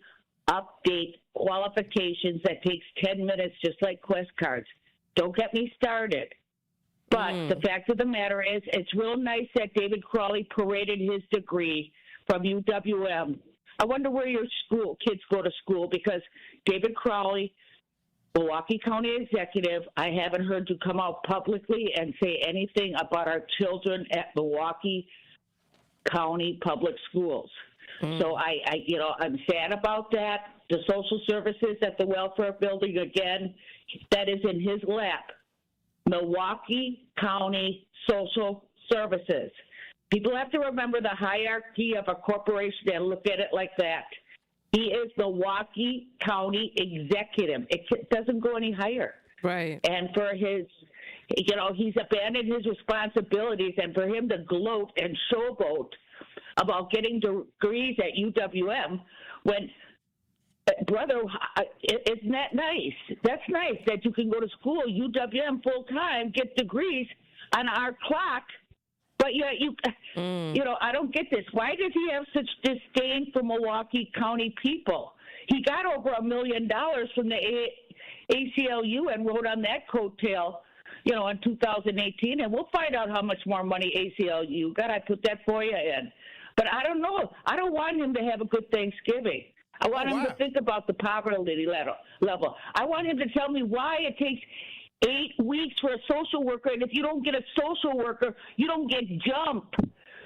update qualifications that takes 10 minutes, just like Quest cards. Don't get me started. But the fact of the matter is, it's real nice that David Crawley paraded his degree from UWM. I wonder where your kids go to school, because David Crawley, Milwaukee County executive, I haven't heard you come out publicly and say anything about our children at Milwaukee County Public Schools. So I'm sad about that. The social services at the welfare building, again, that is in his lap. Milwaukee County Social Services. People have to remember the hierarchy of a corporation and look at it like that. He is Milwaukee County executive. It doesn't go any higher. Right. And for his, he's abandoned his responsibilities, and for him to gloat and showboat about getting degrees at UWM when, brother, isn't that nice? That's nice that you can go to school, UWM full-time, get degrees on our clock. But yeah, I don't get this. Why does he have such disdain for Milwaukee County people? He got over $1 million from the ACLU and rode on that coattail in 2018, and we'll find out how much more money ACLU got. I put that for you in. But I don't know. I don't want him to have a good Thanksgiving. I want him to think about the poverty level. I want him to tell me why it takes 8 weeks for a social worker, and if you don't get a social worker, you don't get jumped.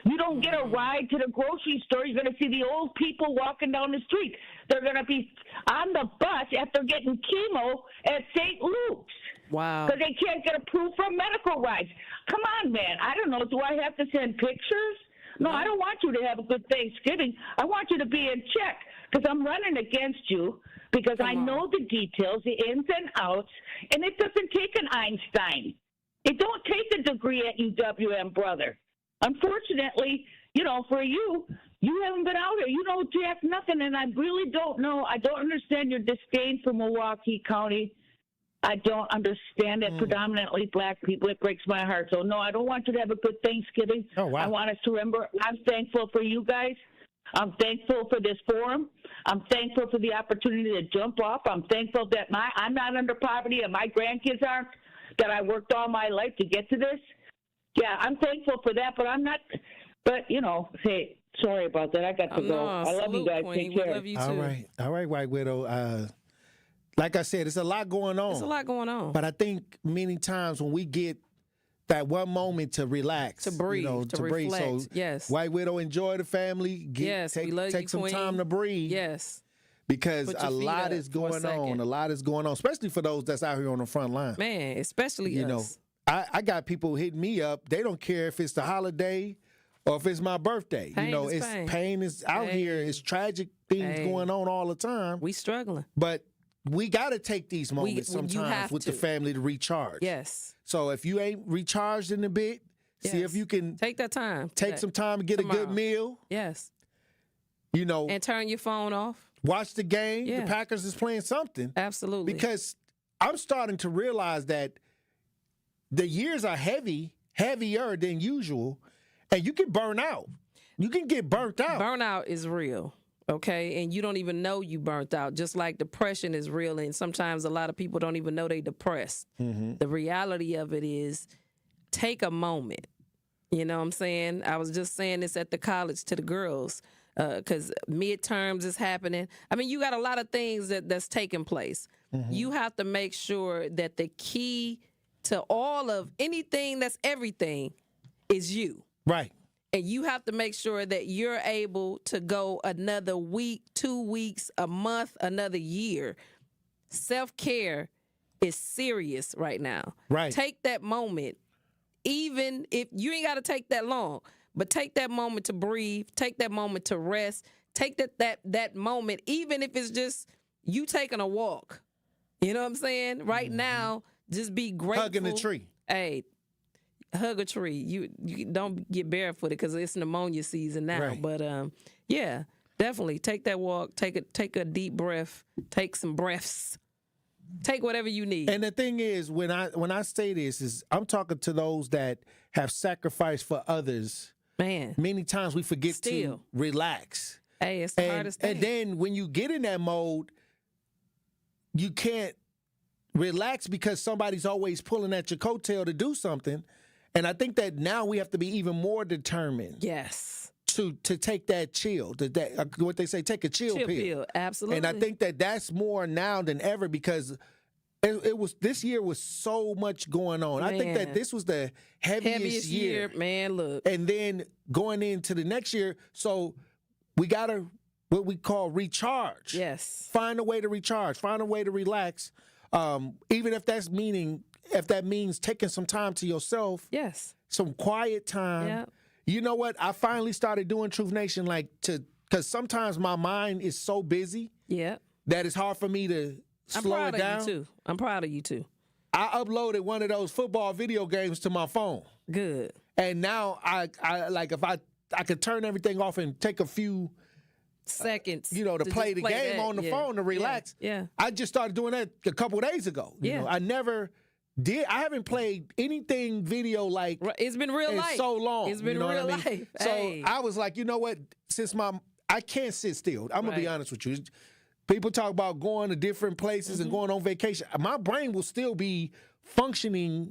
You don't get a ride to the grocery store. You're going to see the old people walking down the street. They're going to be on the bus after getting chemo at St. Luke's. Wow. Because they can't get approved for medical rides. Come on, man. I don't know. Do I have to send pictures? No, I don't want you to have a good Thanksgiving. I want you to be in check because I'm running against you because I know the details, the ins and outs, and it doesn't take an Einstein. It don't take a degree at UWM, brother. Unfortunately, for you haven't been out here. You know jack nothing, and I really don't know. I don't understand your disdain for Milwaukee County. I don't understand it. Predominantly black people. It breaks my heart. So, no, I don't want you to have a good Thanksgiving. Oh, wow. I want us to remember I'm thankful for you guys. I'm thankful for this forum. I'm thankful for the opportunity to jump off. I'm thankful that I'm not under poverty and my grandkids aren't, that I worked all my life to get to this. Yeah, I'm thankful for that, but I'm not. But, hey, sorry about that. I got to go. I love you guys. Queen. Take care. We love you too. All right, White Widow. Like I said, it's a lot going on. It's a lot going on. But I think many times when we get that one moment to relax, to breathe, to breathe. Reflect. So, yes. White Widow, enjoy the family. We love take you, some Queen. time to breathe. Yes. Because a lot is going on. A lot is going on, especially for those that's out here on the front line. Man, especially us. I got people hitting me up. They don't care if it's the holiday or if it's my birthday. Pain is out here. It's tragic things going on all the time. We struggling. But we got to take these moments sometimes with the family to recharge. Yes. So if you ain't recharged in a bit, see if you can take that time. Take some time to get a good meal. Yes. And turn your phone off. Watch the game. Yeah. The Packers is playing something. Absolutely. Because I'm starting to realize that the years are heavier than usual, and you can burn out. You can get burnt out. Burnout is real. Okay, and you don't even know you burnt out, just like depression is real, and sometimes a lot of people don't even know they depressed. Mm-hmm. The reality of it is take a moment. You know what I'm saying? I was just saying this at the college to the girls because midterms is happening. I mean, you got a lot of things that's taking place. Mm-hmm. You have to make sure that the key to all of anything that's everything is you. Right. And you have to make sure that you're able to go another week, 2 weeks, a month, another year. Self-care is serious right now. Right. Take that moment, even if you ain't got to take that long, but take that moment to breathe, take that moment to rest, take that moment, even if it's just you taking a walk. You know what I'm saying? Right now, just be grateful. Hugging a tree. Hey, hug a tree. You don't get barefooted because it's pneumonia season now. Right. But yeah, definitely take that walk. Take a deep breath. Take some breaths. Take whatever you need. And the thing is, when I say this, is I'm talking to those that have sacrificed for others. Man, many times we forget to relax. Hey, it's the hardest thing. And then when you get in that mode, you can't relax because somebody's always pulling at your coattail to do something. And I think that now we have to be even more determined. Yes. To take that chill, what they say, take a chill pill. Absolutely. And I think that that's more now than ever because it was this year was so much going on. Man. I think that this was the heaviest year. Man, look. And then going into the next year, so we got to what we call recharge. Yes. Find a way to recharge. Find a way to relax. Even if that means taking some time to yourself. Yes. Some quiet time. Yeah. You know what? I finally started doing Truth Nation because sometimes my mind is so busy. Yeah. That it's hard for me to slow it down. I'm proud of you too. I uploaded one of those football video games to my phone. Good. And now I like if I could turn everything off and take a few seconds, to play the game on the phone to relax. Yeah. I just started doing that a couple of days ago. You know, I never did. I haven't played anything video like it's been real life so long. It's been real life. So I was like, you know what? Since I can't sit still. I'm gonna be honest with you. People talk about going to different places and going on vacation. My brain will still be functioning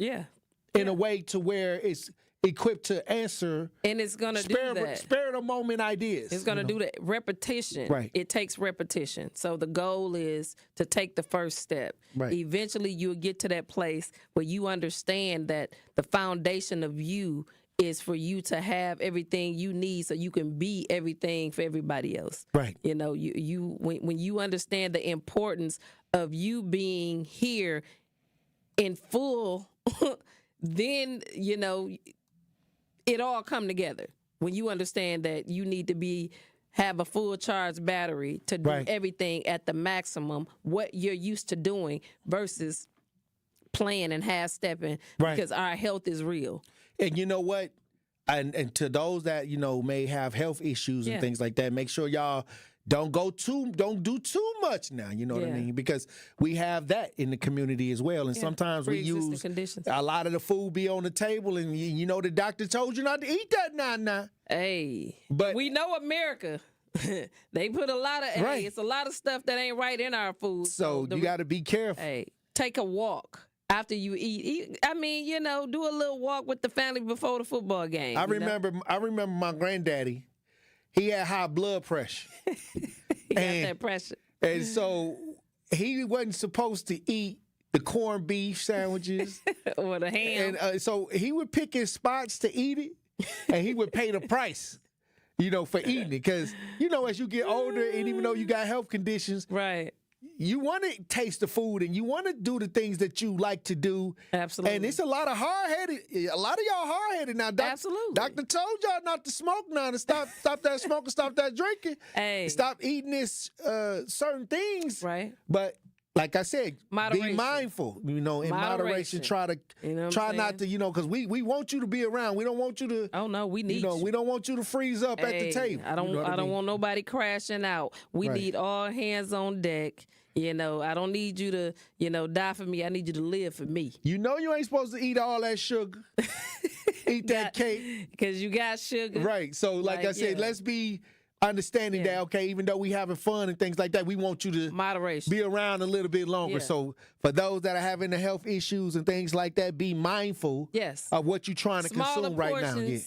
in a way to where it's equipped to answer. And it's going to do that. Spare the moment ideas. It's going to do that. Repetition. Right. It takes repetition. So the goal is to take the first step. Right. Eventually, you'll get to that place where you understand that the foundation of you is for you to have everything you need so you can be everything for everybody else. Right. You know, when you understand the importance of you being here in full, then, you know, it all come together. When you understand that you need to have a full charge battery to do everything at the maximum, what you're used to doing versus playing and half-stepping because our health is real. And you know what? And to those that, you know, may have health issues and things like that, make sure y'all don't do too much now, you know what I mean? Because we have that in the community as well. And sometimes we use conditions. A lot of the food be on the table and you know the doctor told you not to eat that now. Hey, but we know America. They put a lot of it's a lot of stuff that ain't right in our food. So you got to be careful. Hey, take a walk. After you eat, I mean, you know, do a little walk with the family before the football game. I remember my granddaddy. He had high blood pressure. He got that pressure. And so he wasn't supposed to eat the corned beef sandwiches or the ham. And so he would pick his spots to eat it, and he would pay the price, you know, for eating it. Because, you know, as you get older, and even though you got health conditions, you want to taste the food and you want to do the things that you like to do. Absolutely. And it's a lot of y'all hard-headed now. Absolutely. Doctor told y'all not to smoke now, to stop that smoking, stop that drinking. Hey. Stop eating this certain things. Right. But like I said, moderation. Be mindful, you know, in moderation. Try not to, you know, because we want you to be around. We don't want you to. Oh no, we need you. We don't want you to freeze up at the table. I don't want nobody crashing out. We need all hands on deck. You know, I don't need you to, you know, die for me. I need you to live for me. You know you ain't supposed to eat all that sugar. Eat that cake. Because you got sugar. Right. So like I said, let's be understanding that, okay, even though we having fun and things like that, we want you to moderation, be around a little bit longer. So for those that are having the health issues and things like that, be mindful of what you're trying to consume right now. Yeah.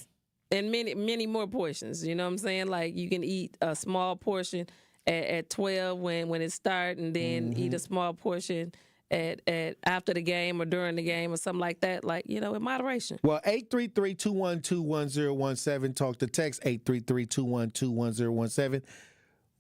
And many more portions. You know what I'm saying? Like you can eat a small portion at 12 when it starts, and then eat a small portion at after the game or during the game or something like that, like, you know, in moderation. Well, 833-212-1017. Talk to text 833-212-1017.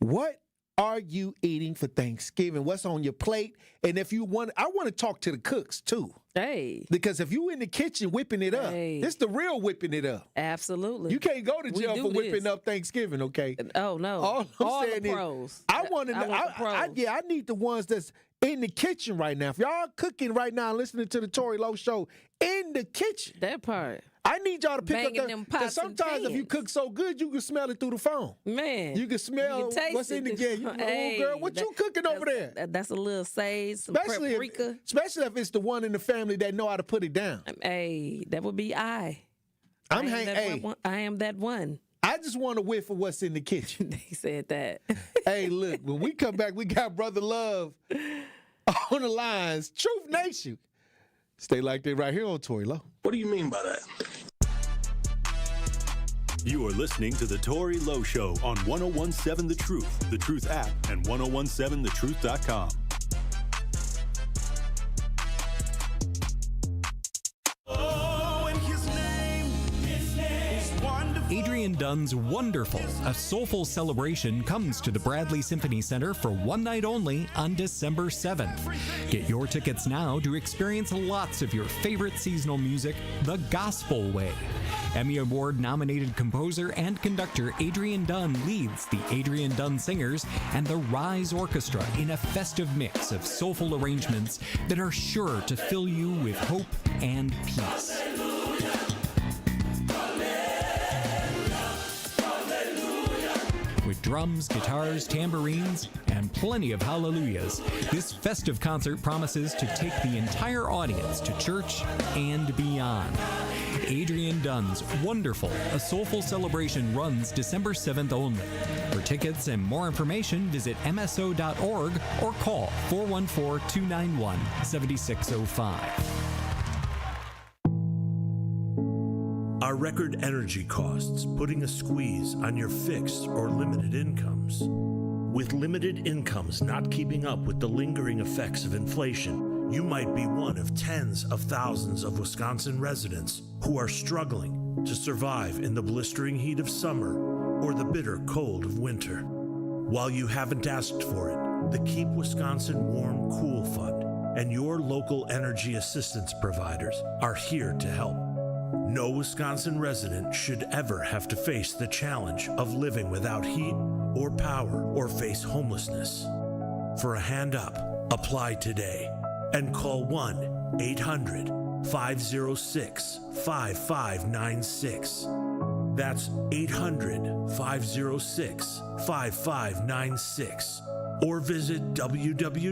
What are you eating for Thanksgiving? What's on your plate? And if you want, I want to talk to the cooks too. Hey. Because if you in the kitchen whipping it up, it's the real whipping it up. Absolutely. You can't go to jail for whipping up Thanksgiving, okay? Oh, no. All the pros. Is, I want to know. I need the ones that's in the kitchen right now. If y'all cooking right now, listening to the Tory Lowe Show in the kitchen. That part. I need y'all to pick Banging up them pots. Because sometimes if you cook so good, you can smell it through the phone. Man. You can smell what's in the game. Hey, girl, what you cooking over there? That's a little sage, some paprika. Especially if it's the one in the family that know how to put it down. Hey, that would be I. I am that one. I just want to whiff of what's in the kitchen. They said that. Hey, look, when we come back, we got Brother Love on the lines. Truth Nation. Stay like that right here on Tory Lowe. What do you mean by that? You are listening to The Tory Lowe Show on 1017 The Truth app, and 1017thetruth.com. Adrian Dunn's Wonderful, a soulful celebration, comes to the Bradley Symphony Center for one night only on December 7th. Get your tickets now to experience lots of your favorite seasonal music the gospel way. Emmy Award-nominated composer and conductor Adrian Dunn leads the Adrian Dunn Singers and the Rise Orchestra in a festive mix of soulful arrangements that are sure to fill you with hope and peace. With drums, guitars, tambourines, and plenty of hallelujahs, this festive concert promises to take the entire audience to church and beyond. Adrian Dunn's Wonderful, a soulful celebration, runs December 7th only. For tickets and more information, visit mso.org or call 414-291-7605. record energy costs putting a squeeze on your fixed or limited incomes? With limited incomes not keeping up with the lingering effects of inflation, you might be one of tens of thousands of Wisconsin residents who are struggling to survive in the blistering heat of summer or the bitter cold of winter. While you haven't asked for it, the Keep Wisconsin Warm Cool Fund and your local energy assistance providers are here to help. No Wisconsin resident should ever have to face the challenge of living without heat or power or face homelessness. For a hand up, apply today and call 1-800-506-5596. That's 800-506-5596. Or visit www.kwwf.org.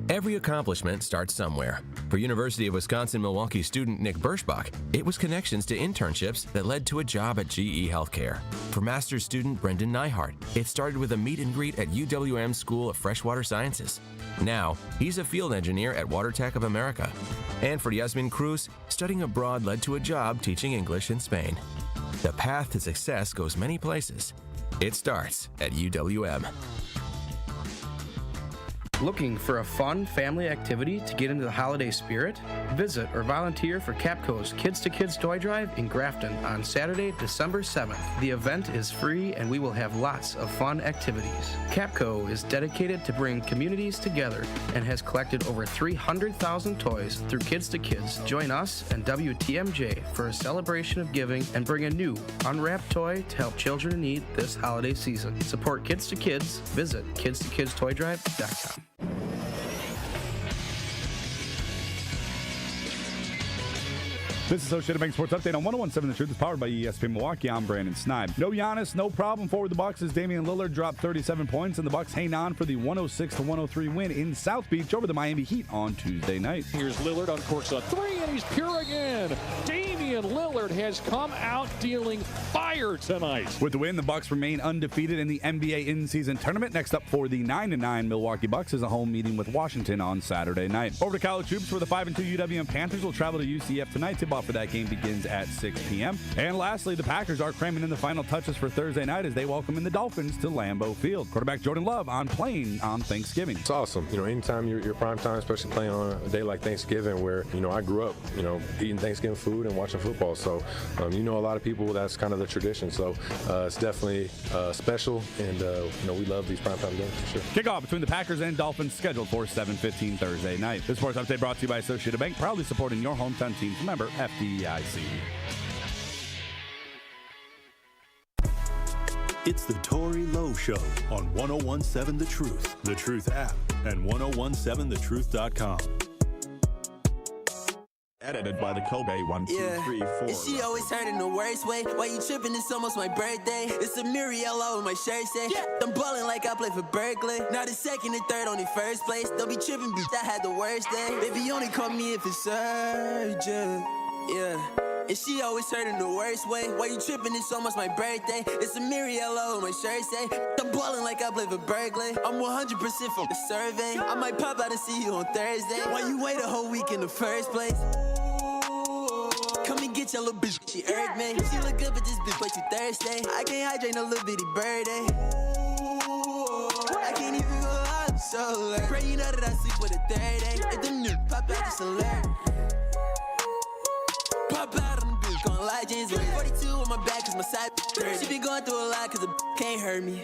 Every accomplishment starts somewhere. For University of Wisconsin-Milwaukee student Nick Birschbach, it was connections to internships that led to a job at GE Healthcare. For master's student Brendan Neihart, it started with a meet and greet at UWM School of Freshwater Sciences. Now, he's a field engineer at WaterTech of America. And for Yasmin Cruz, studying abroad led to a job teaching English in Spain. The path to success goes many places. It starts at UWM. Looking for a fun family activity to get into the holiday spirit? Visit or volunteer for Capco's Kids to Kids Toy Drive in Grafton on Saturday, December 7th. The event is free and we will have lots of fun activities. Capco is dedicated to bring communities together and has collected over 300,000 toys through Kids to Kids. Join us and WTMJ for a celebration of giving and bring a new unwrapped toy to help children in need this holiday season. Support Kids to Kids. Visit kidstokidstoydrive.com. This is Associated Bank Sports Update on 101.7 The Truth. Is powered by ESPN Milwaukee. I'm Brandon Snibe. No Giannis, no problem forward the Bucks as Damian Lillard dropped 37 points, and the Bucks hang on for the 106-103 win in South Beach over the Miami Heat on Tuesday night. Here's Lillard on course on three, and he's pure again. Damian Lillard has come out dealing fire tonight. With the win, the Bucks remain undefeated in the NBA in-season tournament. Next up for the 9-9 Milwaukee Bucks is a home meeting with Washington on Saturday night. Over to college hoops, where the 5-2 UWM Panthers will travel to UCF tonight. Tip-off for that game begins at 6 p.m. And lastly, the Packers are cramming in the final touches for Thursday night as they welcome in the Dolphins to Lambeau Field. Quarterback Jordan Love playing on Thanksgiving. It's awesome. Anytime you're prime time, especially playing on a day like Thanksgiving where, I grew up, eating Thanksgiving food and watching football. So, a lot of people, that's kind of the tradition. So, it's definitely special, and, we love these primetime games for sure. Kickoff between the Packers and Dolphins scheduled for 7:15 Thursday night. This sports update brought to you by Associated Bank, proudly supporting your hometown team. Remember, FDIC. It's the Tory Lowe Show on 101.7 The Truth app, and 1017thetruth.com. Edited by the Kobe 1, 2, 3, 4. And she always hurt in the worst way. Why you tripping? It's almost my birthday. It's a Muriel over my shirt say. I'm balling like I play for Berkeley. Now the second and third on the first place. Don't be tripping, bitch. I had the worst day. Baby, only call me if it's urgent. Yeah. And she always hurt in the worst way. Why you tripping? It's almost my birthday. It's a Muriel over my shirt say. I'm balling like I play for Berkeley. I'm 100% from the survey. I might pop out and see you on Thursday. Why you wait a whole week in the first place? Come and get your little bitch, she urged me. She look good, but this bitch way too thirsty. I can't hydrate no little bitty birdie. I can't even go out so late. Pray you know that I sleep with a 30. If the new pop out, just alert. Pop out on the bitch, gon' lie, James Wade. 42 on my back, cause my side 30. She been going through a lot, cause the can't hurt me.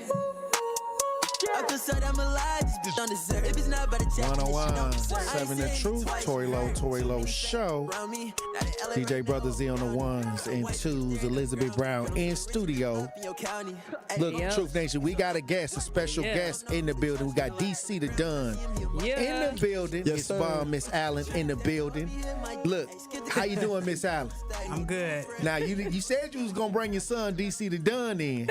I feel so damn alive, this bitch don't deserve. If it's not about the check, 101.7 The Truth, Tory Lowe Show. DJ Brother Z on the ones and twos, Elizabeth Brown in studio. Look, Truth Nation, we got a special guest in the building. We got DC the Dunn in the building. Miss Mom, Miss Allen in the building. Look, how you doing, Miss Allen? I'm good. Now, you said you was going to bring your son, DC the Dunn, in.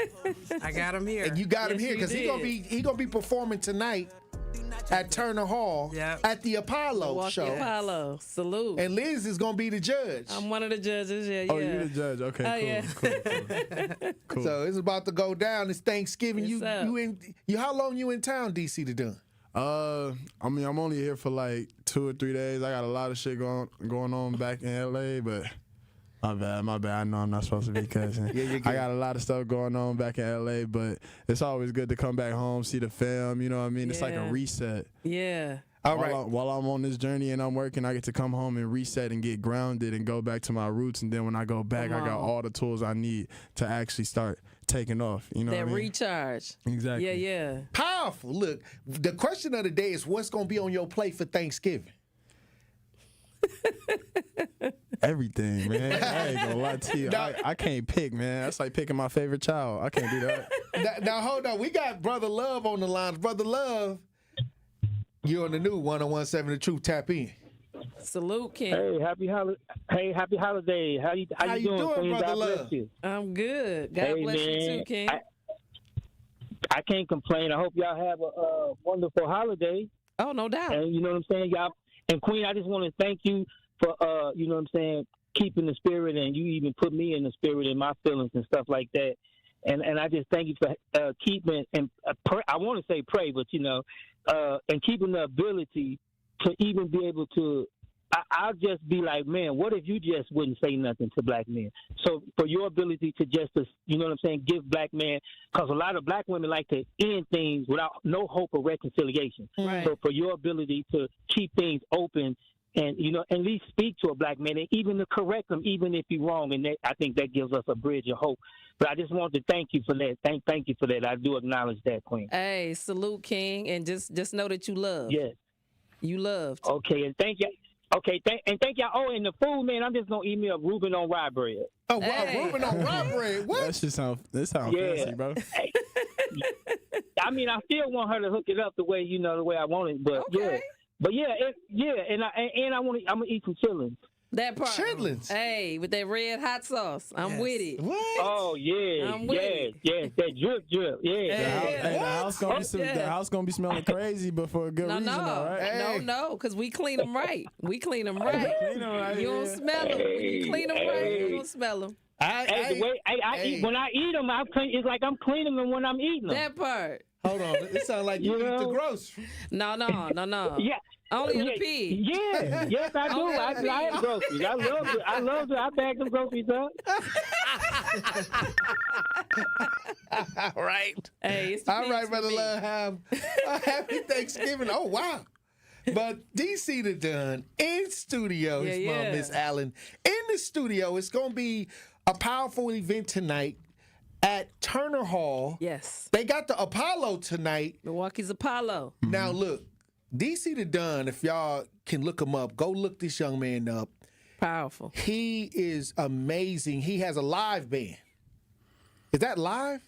I got him here. And you got him here because he gonna be performing tonight at Turner Hall at the Apollo show. Apollo, salute. And Liz is gonna be the judge. I'm one of the judges. Yeah. Oh, you're the judge. Okay, cool. So it's about to go down. It's Thanksgiving. You how long you in town, DC the Dunn? I mean, I'm only here for like 2 or 3 days. I got a lot of shit going on back in LA, but my bad. I know I'm not supposed to be cussing. I got a lot of stuff going on back in LA, but it's always good to come back home, see the film. You know what I mean? It's like a reset. Yeah. All right. While I'm on this journey and I'm working, I get to come home and reset and get grounded and go back to my roots. And then when I go back, I got all the tools I need to actually start taking off. You know what I mean? Recharge. Exactly. Yeah. Powerful. Look, the question of the day is what's going to be on your plate for Thanksgiving? Everything, man. I ain't gonna lie to you. I can't pick, man. That's like picking my favorite child. I can't do that. Now, hold on. We got Brother Love on the line. Brother Love, you're on the new 101.7 The Truth. Tap in. Salute, King. Hey, happy holiday. How you doing, Queen? Brother God Love? bless you. I'm good. God bless you too, King. I can't complain. I hope y'all have a wonderful holiday. Oh, no doubt. And you know what I'm saying, y'all. And Queen, I just want to thank you for you know what I'm saying, keeping the spirit, and you even put me in the spirit in my feelings and stuff like that. And I just thank you for keeping and I want to say pray, but you know, and keeping the ability to even be able to. I'll just be like, man, what if you just wouldn't say nothing to black men? So for your ability to just, you know what I'm saying, give black men, because a lot of black women like to end things without no hope of reconciliation. Right. So for your ability to keep things open and, you know, at least speak to a black man and even to correct them, even if you're wrong, and I think that gives us a bridge of hope. But I just want to thank you for that. Thank you for that. I do acknowledge that, Queen. Hey, salute, King, and just know that you love. Yes. You loved. Okay, and thank you. Okay, thank y'all. Oh, and the food, man, I'm just going to email Ruben on rye bread. Oh, wow, Ruben on rye bread. What? That sound fancy, bro. I mean, I still want her to hook it up the way, you know, the way I want it, but yeah. But and I'm gonna eat some chitlins. That part. Chitlins. Hey, with that red hot sauce. I'm with it. What? Oh, yeah. I'm with it. Yes, that drip. Yeah. The house gonna be smelling crazy, but for a good reason, all right? No, because we clean them right. We clean them right. You don't smell them. When you clean them right, you don't smell them. The way I eat, when I eat them, it's like I'm cleaning them when I'm eating them. That part. Hold on. It sounds like you eat the groceries. No. Yeah. Only the pig. Yeah. Yes, I do. I have groceries. I love it. I bag them groceries up. All right. Hey, it's all right, Brother Love. Have a happy Thanksgiving. Oh, wow. But DC the Dunn in studio, his mom, Miss Allen, in the studio. It's going to be a powerful event tonight at Turner Hall. Yes. They got the Apollo tonight. Milwaukee's Apollo. Now, look, DC the Dunn, if y'all can look him up, go look this young man up. Powerful. He is amazing. He has a live band. Is that live?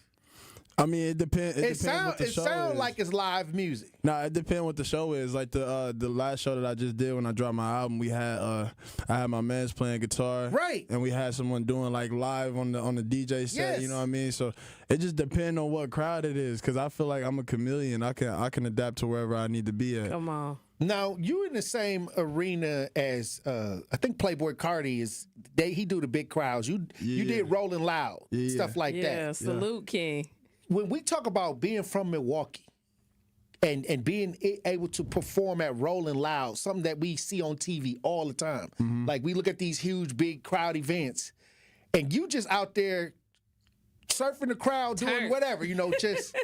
I mean, it depends. It sounds like it's live music. No, it depends what the show is. Like the last show that I just did when I dropped my album, we had I had my mans playing guitar, right, and we had someone doing like live on the DJ set. Yes. You know what I mean? So it just depends on what crowd it is, because I feel like I'm a chameleon. I can adapt to wherever I need to be at. Come on. Now you in the same arena as I think Playboy Cardi is. He do the big crowds. You did Rolling Loud, stuff like that. Yeah, salute, King. When we talk about being from Milwaukee and being able to perform at Rolling Loud, something that we see on TV all the time, like we look at these huge, big crowd events, and you just out there surfing the crowd, doing whatever, you know, just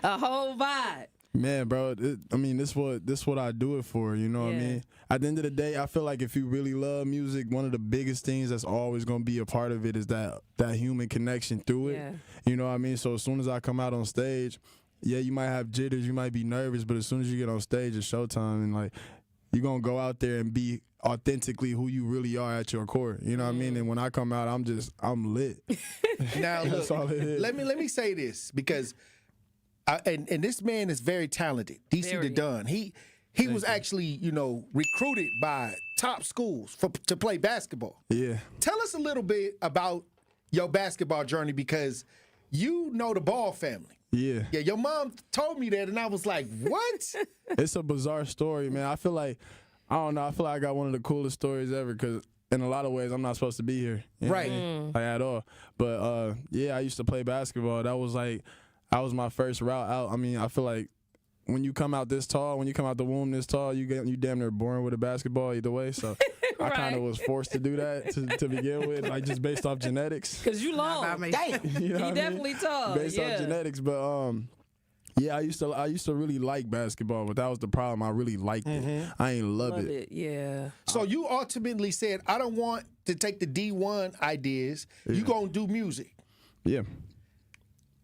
a whole vibe. Man, bro, this what I do it for, you know what I mean? At the end of the day, I feel like if you really love music, one of the biggest things that's always going to be a part of it is that human connection through it. Yeah. You know what I mean? So as soon as I come out on stage, you might have jitters, you might be nervous, but as soon as you get on stage, it's showtime, and like you're going to go out there and be authentically who you really are at your core. You know what I mean? And when I come out, I'm lit. Now, look, that's all it is. Let me say this, because and this man is very talented. DC the Dunn. He was actually, recruited by top schools to play basketball. Yeah. Tell us a little bit about your basketball journey, because you know the Ball family. Yeah. Yeah, your mom told me that, and I was like, what? It's a bizarre story, man. I feel like I got one of the coolest stories ever, because in a lot of ways, I'm not supposed to be here. Right. Like, at all. But, I used to play basketball. That was my first route out. I mean, I feel like when you come out this tall, when you come out the womb this tall, you damn near born with a basketball either way. So I kind of was forced to do that to begin with, like just based off genetics. Cause you long. Damn. You know what I mean? Definitely tall. Based off genetics, but yeah, I used to really like basketball, but that was the problem. I really liked it. I ain't love it. Yeah. So you ultimately said, I don't want to take the D1 ideas. You gonna do music. Yeah.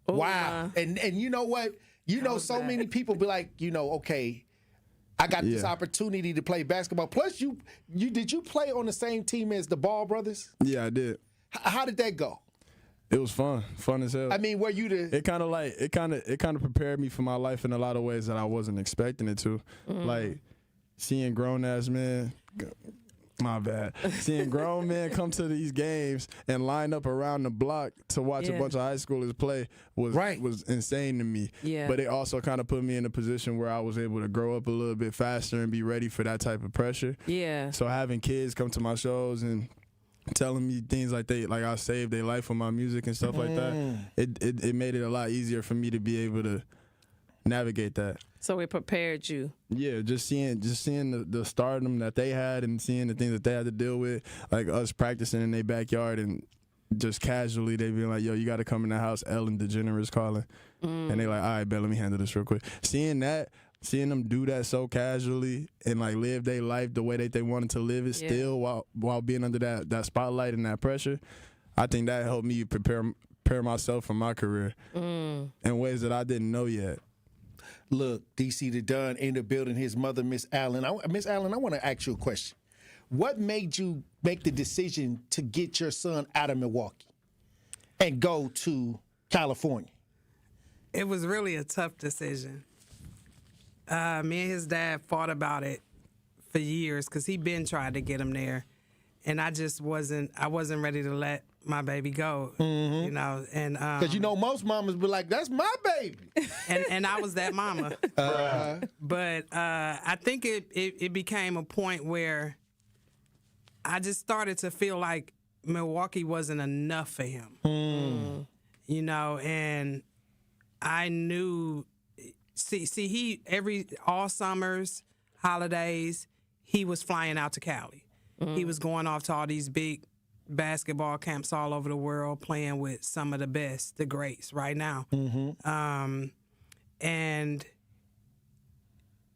Wow. And you know what? So many people be like, okay, I got this opportunity to play basketball. Plus, did you play on the same team as the Ball brothers? Yeah, I did. How did that go? It was fun as hell. I mean, were you the? It kind of prepared me for my life in a lot of ways that I wasn't expecting it to. Like seeing grown ass men. My bad. Seeing grown men come to these games and line up around the block to watch a bunch of high schoolers play was insane to me. Yeah. But it also kind of put me in a position where I was able to grow up a little bit faster and be ready for that type of pressure. Yeah. So having kids come to my shows and telling me things like I saved their life with my music and stuff like that, it made it a lot easier for me to be able to navigate that. So it prepared you. Yeah, just seeing the stardom that they had and seeing the things that they had to deal with, like us practicing in their backyard and just casually they being like, yo, you got to come in the house, Ellen DeGeneres calling. And they like, all right, bet, let me handle this real quick. Seeing them do that so casually and like live their life the way that they wanted to live it still while being under that spotlight and that pressure, I think that helped me prepare myself for my career in ways that I didn't know yet. Look, DC the Don in the building, his mother, Miss Allen. Miss Allen, I want to ask you a question. What made you make the decision to get your son out of Milwaukee and go to California? It was really a tough decision. Me and his dad fought about it for years because he been trying to get him there, and I wasn't ready to let my baby go, and because most mamas be like, that's my baby, and I was that mama. But I think it became a point where I just started to feel like Milwaukee wasn't enough for him, and I knew. See, all summers, holidays, he was flying out to Cali. He was going off to all these big basketball camps all over the world, playing with some of the best, the greats right now. And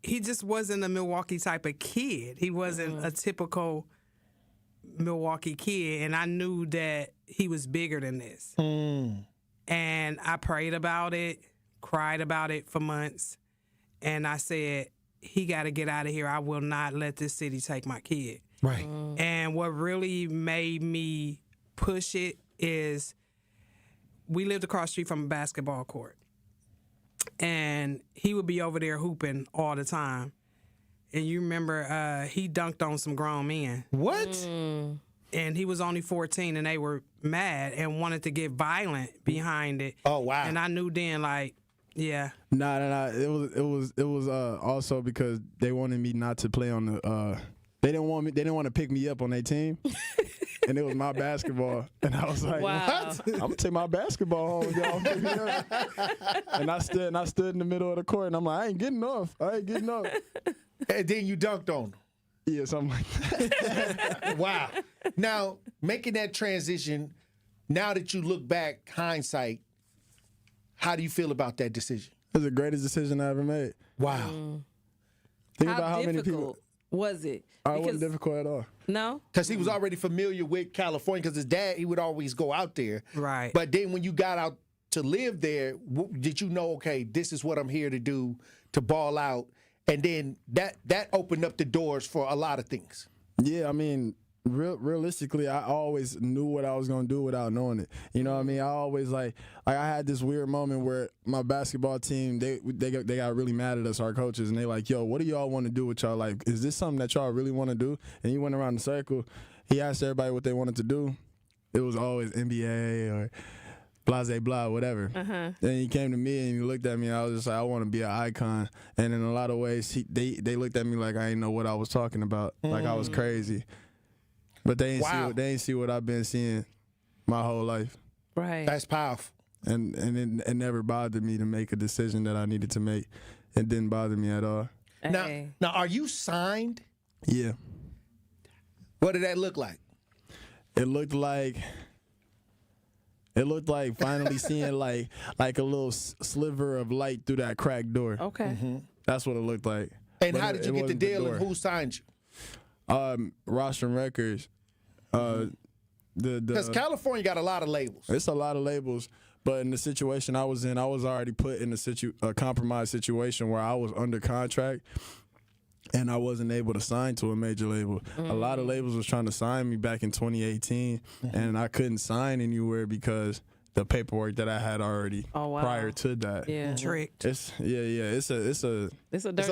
he just wasn't a Milwaukee type of kid. He wasn't a typical Milwaukee kid, and I knew that he was bigger than this. And I prayed about it, cried about it for months, and I said, he got to get out of here. I will not let this city take my kid. Right. And what really made me push it is we lived across the street from a basketball court. And he would be over there hooping all the time. And you remember he dunked on some grown men. What? And he was only 14 and they were mad and wanted to get violent behind it. Oh, wow. And I knew then, like, yeah. Nah. It was also because they wanted me not to play on the they didn't want to pick me up on their team. And it was my basketball. And I was like, what? I'm gonna take my basketball home, y'all. Pick me up. And I stood in the middle of the court and I'm like, I ain't getting off. And then you dunked on him. Yeah, something like that. Wow. Now, making that transition, now that you look back, hindsight, how do you feel about that decision? It was the greatest decision I ever made. Wow. Think about how many people. Was it? It wasn't difficult at all. No? Because he was already familiar with California because his dad, he would always go out there. Right. But then when you got out to live there, did you know, okay, this is what I'm here to do, to ball out? And then that opened up the doors for a lot of things. Yeah, I mean, realistically, I always knew what I was going to do without knowing it. You know what I mean? I always, I had this weird moment where my basketball team, they got really mad at us, our coaches, and they like, yo, what do y'all want to do with y'all? Like, is this something that y'all really want to do? And he went around the circle. He asked everybody what they wanted to do. It was always NBA or blase blah, whatever. Then he came to me and he looked at me and I was just like, I want to be an icon. And in a lot of ways, they looked at me like I didn't know what I was talking about, like I was crazy. But they ain't see what I've been seeing my whole life. Right. That's powerful. And it never bothered me to make a decision that I needed to make. It didn't bother me at all. Now, are you signed? Yeah. What did that look like? It looked like finally seeing like a little sliver of light through that cracked door. Okay. That's what it looked like. And But how did you get the wasn't deal, door. and who signed you? Rostrum Records. Because California got a lot of labels. It's a lot of labels, but in the situation I was in, I was already put in a compromised situation where I was under contract and I wasn't able to sign to a major label. A lot of labels was trying to sign me back in 2018, and I couldn't sign anywhere because the paperwork that I had already prior to that. Yeah. Tricked. It's It's a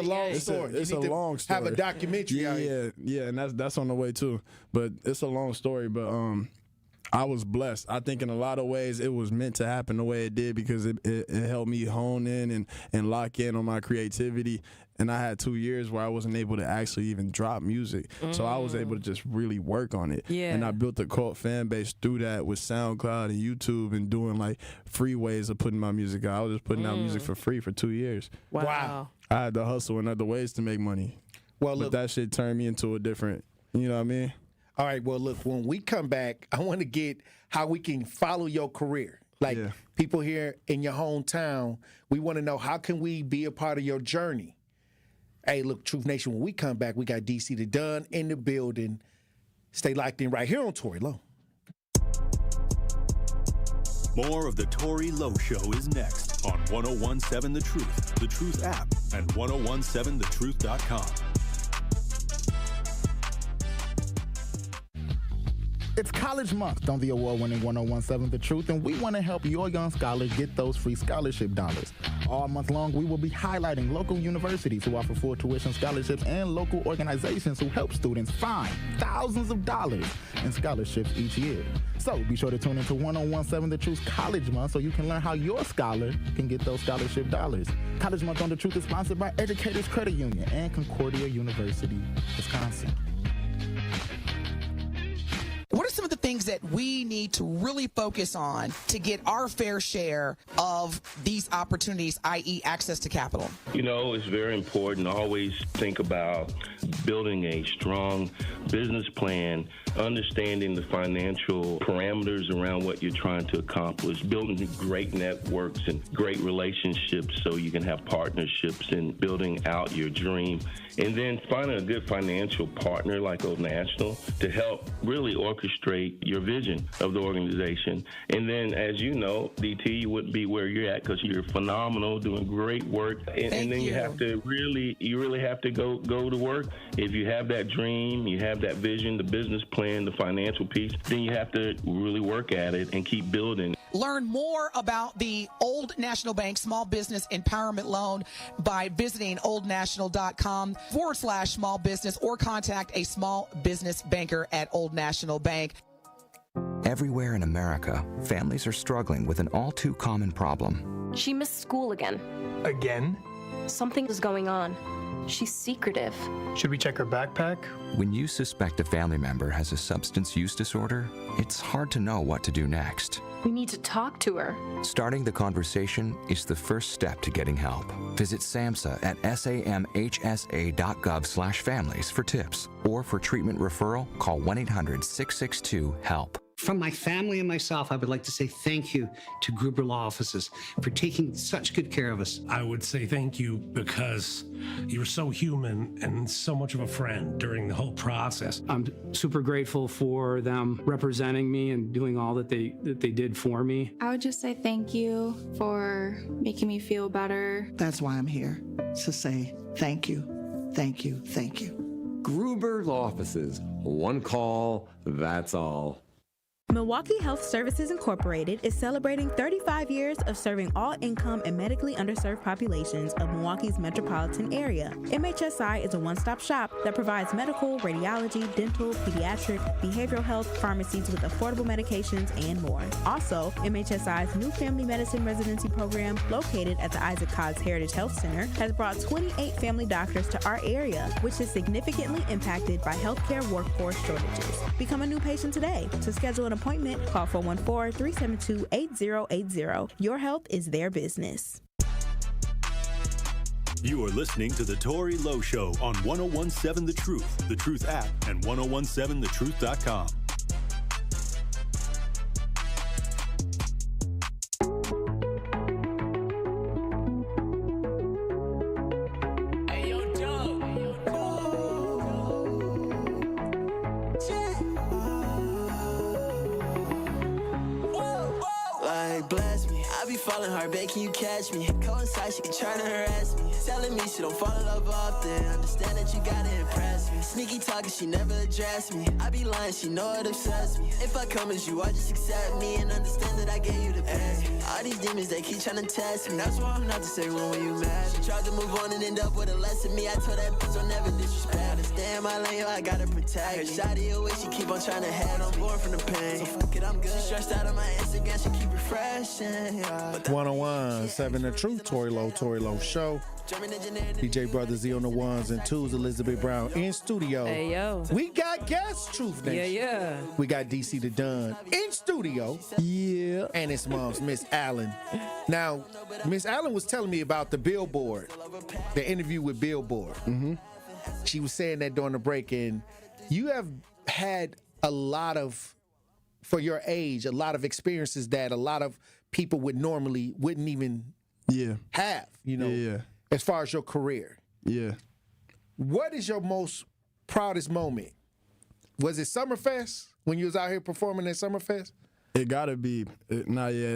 long story. It's You a need to long story. have a documentary out here. Yeah, and that's on the way too. But it's a long story. But I was blessed. I think in a lot of ways it was meant to happen the way it did because it helped me hone in and lock in on my creativity. And I had 2 years where I wasn't able to actually even drop music. So I was able to just really work on it. Yeah. And I built a cult fan base through that with SoundCloud and YouTube and doing like free ways of putting my music out. I was just putting out music for free for 2 years. Wow. I had to hustle in other ways to make money. Well, but look, that shit turned me into a different, you know what I mean? All right, well, look, when we come back, I want to get how we can follow your career. Like people here in your hometown, we want to know how can we be a part of your journey? Hey, look, Truth Nation, when we come back, we got DC the Dunn in the building. Stay locked in right here on Tory Lowe. More of the Tory Lowe Show is next on 1017 The Truth, The Truth app, and 1017thetruth.com. It's College Month on the award-winning 1017 The Truth, and we want to help your young scholars get those free scholarship dollars. All month long, we will be highlighting local universities who offer full tuition scholarships and local organizations who help students find thousands of dollars in scholarships each year. So be sure to tune into 1017 The Truth's College Month so you can learn how your scholar can get those scholarship dollars. College Month on The Truth is sponsored by Educators Credit Union and Concordia University, Wisconsin. What are some of the things that we need to really focus on to get our fair share of these opportunities, i.e. access to capital? You know, it's very important to always think about building a strong business plan, understanding the financial parameters around what you're trying to accomplish, building great networks and great relationships so you can have partnerships and building out your dream. And then finding a good financial partner like Old National to help really orchestrate your vision of the organization. And then, as you know, DT, you wouldn't be where you're at because you're phenomenal, doing great work. And then you have to really have to go to work. If you have that dream, you have that vision, the business plan, the financial piece, then you have to really work at it and keep building. Learn more about the Old National Bank Small Business Empowerment Loan by visiting oldnational.com/small business or contact a small business banker at Old National Bank. Everywhere in America, families are struggling with an all too common problem. She missed school again. Again? Something is going on. She's secretive. Should we check her backpack? When you suspect a family member has a substance use disorder, it's hard to know what to do next. We need to talk to her. Starting the conversation is the first step to getting help. Visit SAMHSA at samhsa.gov/families for tips, or for treatment referral, call 1-800-662-HELP. From my family and myself, I would like to say thank you to Gruber Law Offices for taking such good care of us. I would say thank you because you were so human and so much of a friend during the whole process. I'm super grateful for them representing me and doing all that they did for me. I would just say thank you for making me feel better. That's why I'm here, to say thank you, thank you, thank you. Gruber Law Offices. One call, that's all. Milwaukee Health Services Incorporated is celebrating 35 years of serving all income and medically underserved populations of Milwaukee's metropolitan area. MHSI is a one-stop shop that provides medical, radiology, dental, pediatric, behavioral health, pharmacies with affordable medications, and more. Also, MHSI's new family medicine residency program, located at the Isaac Cogg's Heritage Health Center, has brought 28 family doctors to our area, which is significantly impacted by healthcare workforce shortages. Become a new patient today. To schedule an appointment, call 414-372-8080. Your health is their business. You are listening to The Tory Lowe Show on 1017 The Truth app, and 1017thetruth.com. Falling hard, babe, can you catch me? Coincide, she trying to harass me. Telling me she don't fall in love often. Understand that you gotta impress me. Sneaky talking, she never address me. I be lying, she know it obsessed me. If I come as you, I just accept me and understand that I gave you the best. All these demons, they keep trying to test me. That's why I'm not the same one when you mad. She tried to move on and end up with a lesson me. I told that bitch don't never disrespect. To stay in my lane, yo, I gotta protect. Her shawty away, she keep on trying to head. I'm born from the pain. So fuck it, I'm good. She stressed out on my Instagram, she keep refreshing. 1017 The Truth, Tory Lowe Show. DJ Brother Z on the ones and twos, Elizabeth Brown in studio. Hey, yo. We got guests, Truth Nation. Yeah. We got DC the Dunn in studio. Yeah. And his mom's Miss Allen. Now, Miss Allen was telling me about the Billboard, the interview with Billboard. Mm-hmm. She was saying that during the break, and you have had a lot of, for your age, a lot of experiences that a lot of people wouldn't even have, as far as your career. Yeah. What is your most proudest moment? Was it Summerfest, when you was out here performing at Summerfest? It gotta be. It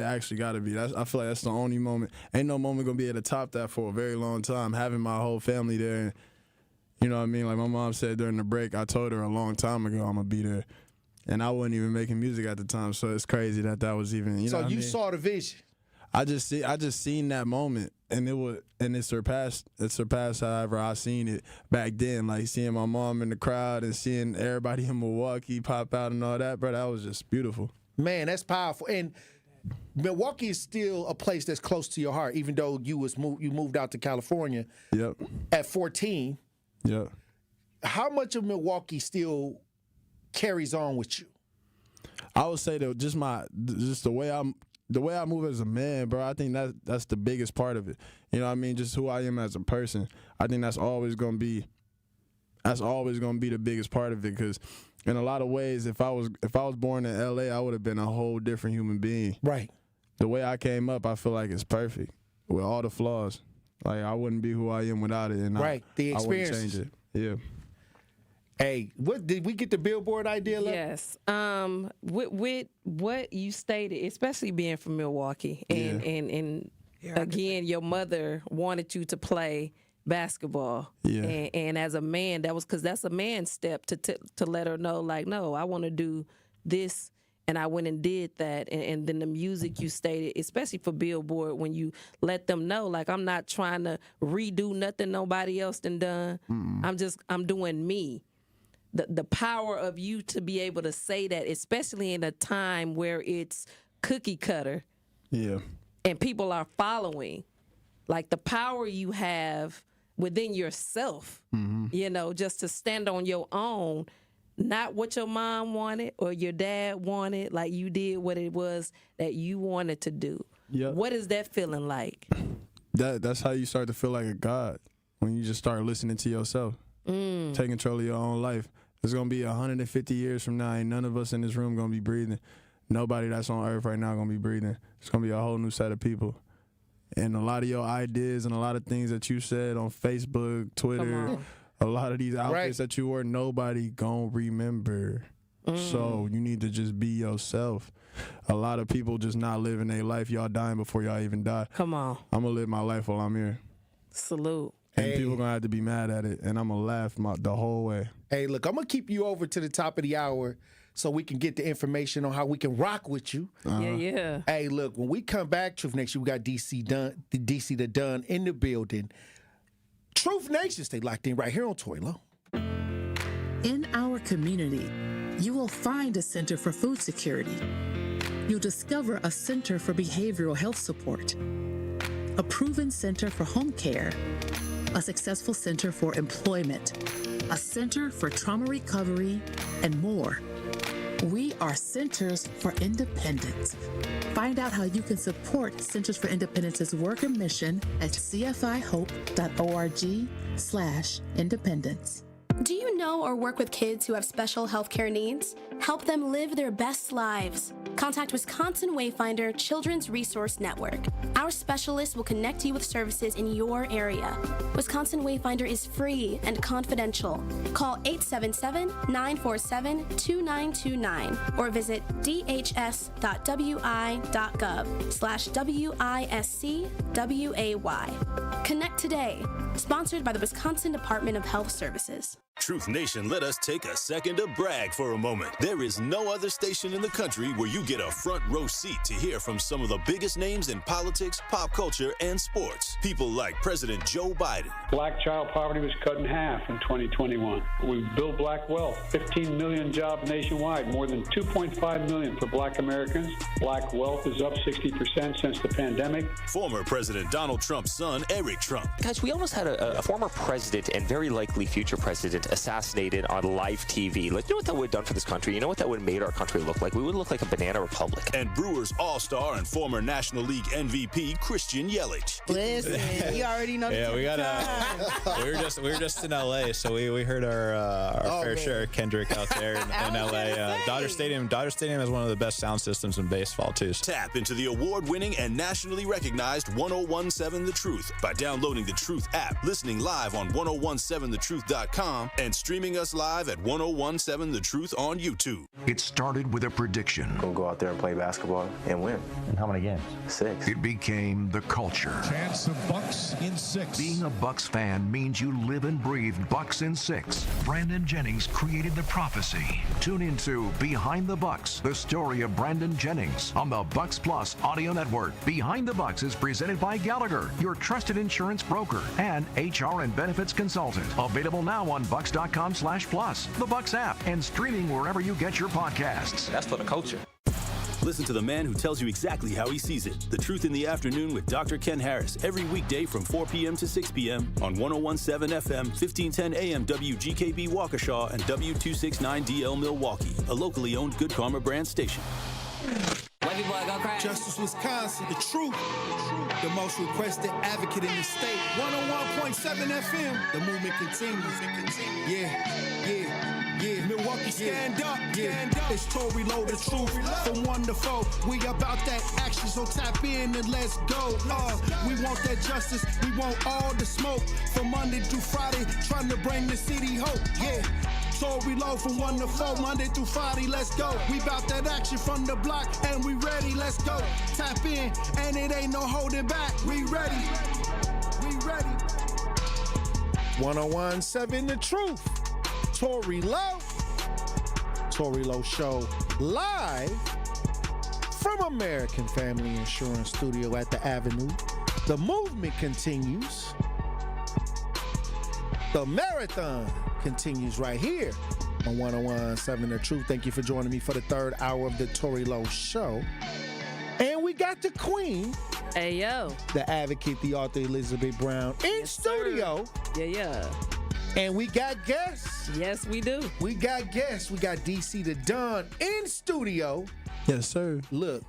actually gotta be. I feel like that's the only moment. Ain't no moment gonna be able to top that for a very long time. Having my whole family there, and you know what I mean? Like my mom said during the break, I told her a long time ago I'm gonna be there. And I wasn't even making music at the time, so it's crazy that was even. You know what I mean? Saw the vision. I just seen that moment, and it surpassed however I seen it back then. Like seeing my mom in the crowd and seeing everybody in Milwaukee pop out and all that, bro. That was just beautiful. Man, that's powerful. And Milwaukee is still a place that's close to your heart, even though you moved out to California. Yep. At 14. Yep. How much of Milwaukee still carries on with you? I would say that just the way I move as a man, bro. I think that's the biggest part of it. You know what I mean? Just who I am as a person. I think that's always gonna be the biggest part of it. Because in a lot of ways, if I was born in LA, I would have been a whole different human being. Right. The way I came up, I feel like it's perfect with all the flaws. Like I wouldn't be who I am without it, and the experience. I wouldn't change it. Yeah. Hey, what did we get the Billboard idea? Yes. With what you stated, especially being from Milwaukee, and again, your mother wanted you to play basketball. Yeah. And as a man, that was because that's a man's step to let her know, like, no, I want to do this. And I went and did that. And then the music you stated, especially for Billboard, when you let them know, like, I'm not trying to redo nothing nobody else done done. I'm doing me. The power of you to be able to say that, especially in a time where it's cookie cutter. Yeah. And people are following. Like the power you have within yourself, just to stand on your own. Not what your mom wanted or your dad wanted, like you did what it was that you wanted to do. Yep. What is that feeling like? That's how you start to feel like a god, when you just start listening to yourself, take control of your own life. It's going to be 150 years from now, ain't none of us in this room going to be breathing. Nobody that's on earth right now going to be breathing. It's going to be a whole new set of people. And a lot of your ideas and a lot of things that you said on Facebook, Twitter, a lot of these outfits that you wore, nobody gonna remember. So you need to just be yourself. A lot of people just not living their life. Y'all dying before y'all even die. Come on. I'm gonna live my life while I'm here. Salute. And people gonna have to be mad at it, and I'm gonna laugh the whole way. Hey, look, I'm gonna keep you over to the top of the hour so we can get the information on how we can rock with you. Yeah. Hey, look, when we come back, Truth Nation, we got DC the Dunn in the building. Truth Nation, stay locked in right here on Tory Lowe. In our community, you will find a Center for Food Security. You'll discover a Center for Behavioral Health Support, a proven Center for Home Care, a successful Center for Employment, a Center for Trauma Recovery, and more. We are Centers for Independence. Find out how you can support Centers for Independence's work and mission at cfihope.org/independence. Do you know or work with kids who have special healthcare needs? Help them live their best lives. Contact Wisconsin Wayfinder Children's Resource Network. Our specialists will connect you with services in your area. Wisconsin Wayfinder is free and confidential. Call 877-947-2929 or visit dhs.wi.gov/WISCWAY. Connect today. Sponsored by the Wisconsin Department of Health Services. Truth Nation, let us take a second to brag for a moment. There is no other station in the country where you get a front row seat to hear from some of the biggest names in politics, pop culture, and sports. People like President Joe Biden. Black child poverty was cut in half in 2021. We built black wealth, 15 million jobs nationwide, more than 2.5 million for black Americans. Black wealth is up 60% since the pandemic. Former President Donald Trump's son, Eric Trump. Guys, we almost had a former president and very likely future president assassinated on live TV. Like, you know what that would have done for this country? You know what that would have made our country look like? We would look like a banana republic. And Brewers All-Star and former National League MVP Christian Yelich. Listen, you already know. Yeah, we got we were just in LA, so we heard our fair share of Kendrick out there in LA. Dodger Stadium has one of the best sound systems in baseball too. Tap into the award-winning and nationally recognized 1017 The Truth by downloading the Truth app, listening live on 1017thetruth.com, and streaming us live at 1017 The Truth on YouTube. It started with a prediction. We'll go out there and play basketball and win. And how many games? 6. It became the culture. Chance of Bucks in 6. Being a Bucks fan means you live and breathe Bucks in 6. Brandon Jennings created the prophecy. Tune into Behind the Bucks, the story of Brandon Jennings on the Bucks Plus audio network. Behind the Bucks is presented by Gallagher, your trusted insurance broker and HR and benefits consultant. Available now on bucks.com/plus, the Bucks app, and streaming wherever you get your podcasts. That's for the culture. Listen to the man who tells you exactly how he sees it. The Truth in the Afternoon with Dr. Ken Harris every weekday from 4 p.m. to 6 p.m. on 1017 FM, 1510 AM WGKB Waukesha and W269DL Milwaukee, a locally owned Good Karma brand station. Justice Wisconsin, the truth, the most requested advocate in the state. 101.7 FM, the movement continues. Yeah. Milwaukee, stand up. It's Tory, Lowe, the truth. From 1 to 4, we about that action, so tap in and let's go. We want that justice, we want all the smoke. From Monday through Friday, trying to bring the city hope. Yeah. Tory, Lowe from 1 to 4, Monday through Friday, let's go. We bout that action from the block, and we ready, let's go. Tap in, and it ain't no holding back. We ready. 1017 The Truth. Tory Lowe. Tory Lowe Show live from American Family Insurance Studio at the Avenue. The movement continues. The marathon continues right here on 1017 The Truth. Thank you for joining me for the third hour of the Tory Lowe Show. And we got the queen. Hey, yo. The advocate, the author, Elizabeth Brown, in studio. Sir. Yeah. And we got guests. Yes, we do. We got guests. We got DC the Don in studio. Yes, sir. Look,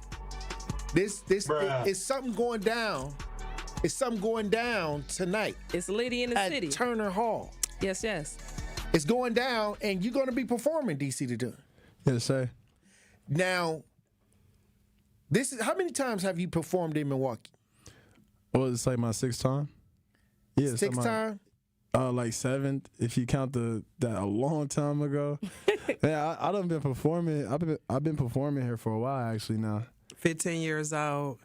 this is something going down. It's something going down tonight. It's Liddy in the at city. Turner Hall. Yes. It's going down, and you're going to be performing, DC the Don. Yes, sir. Now, this is how many times have you performed in Milwaukee? Well, it's like my 6th time. Yeah, 6th time? Like 7th, if you count that a long time ago. Yeah, I done been performing. I've been performing here for a while actually now. 15 years old.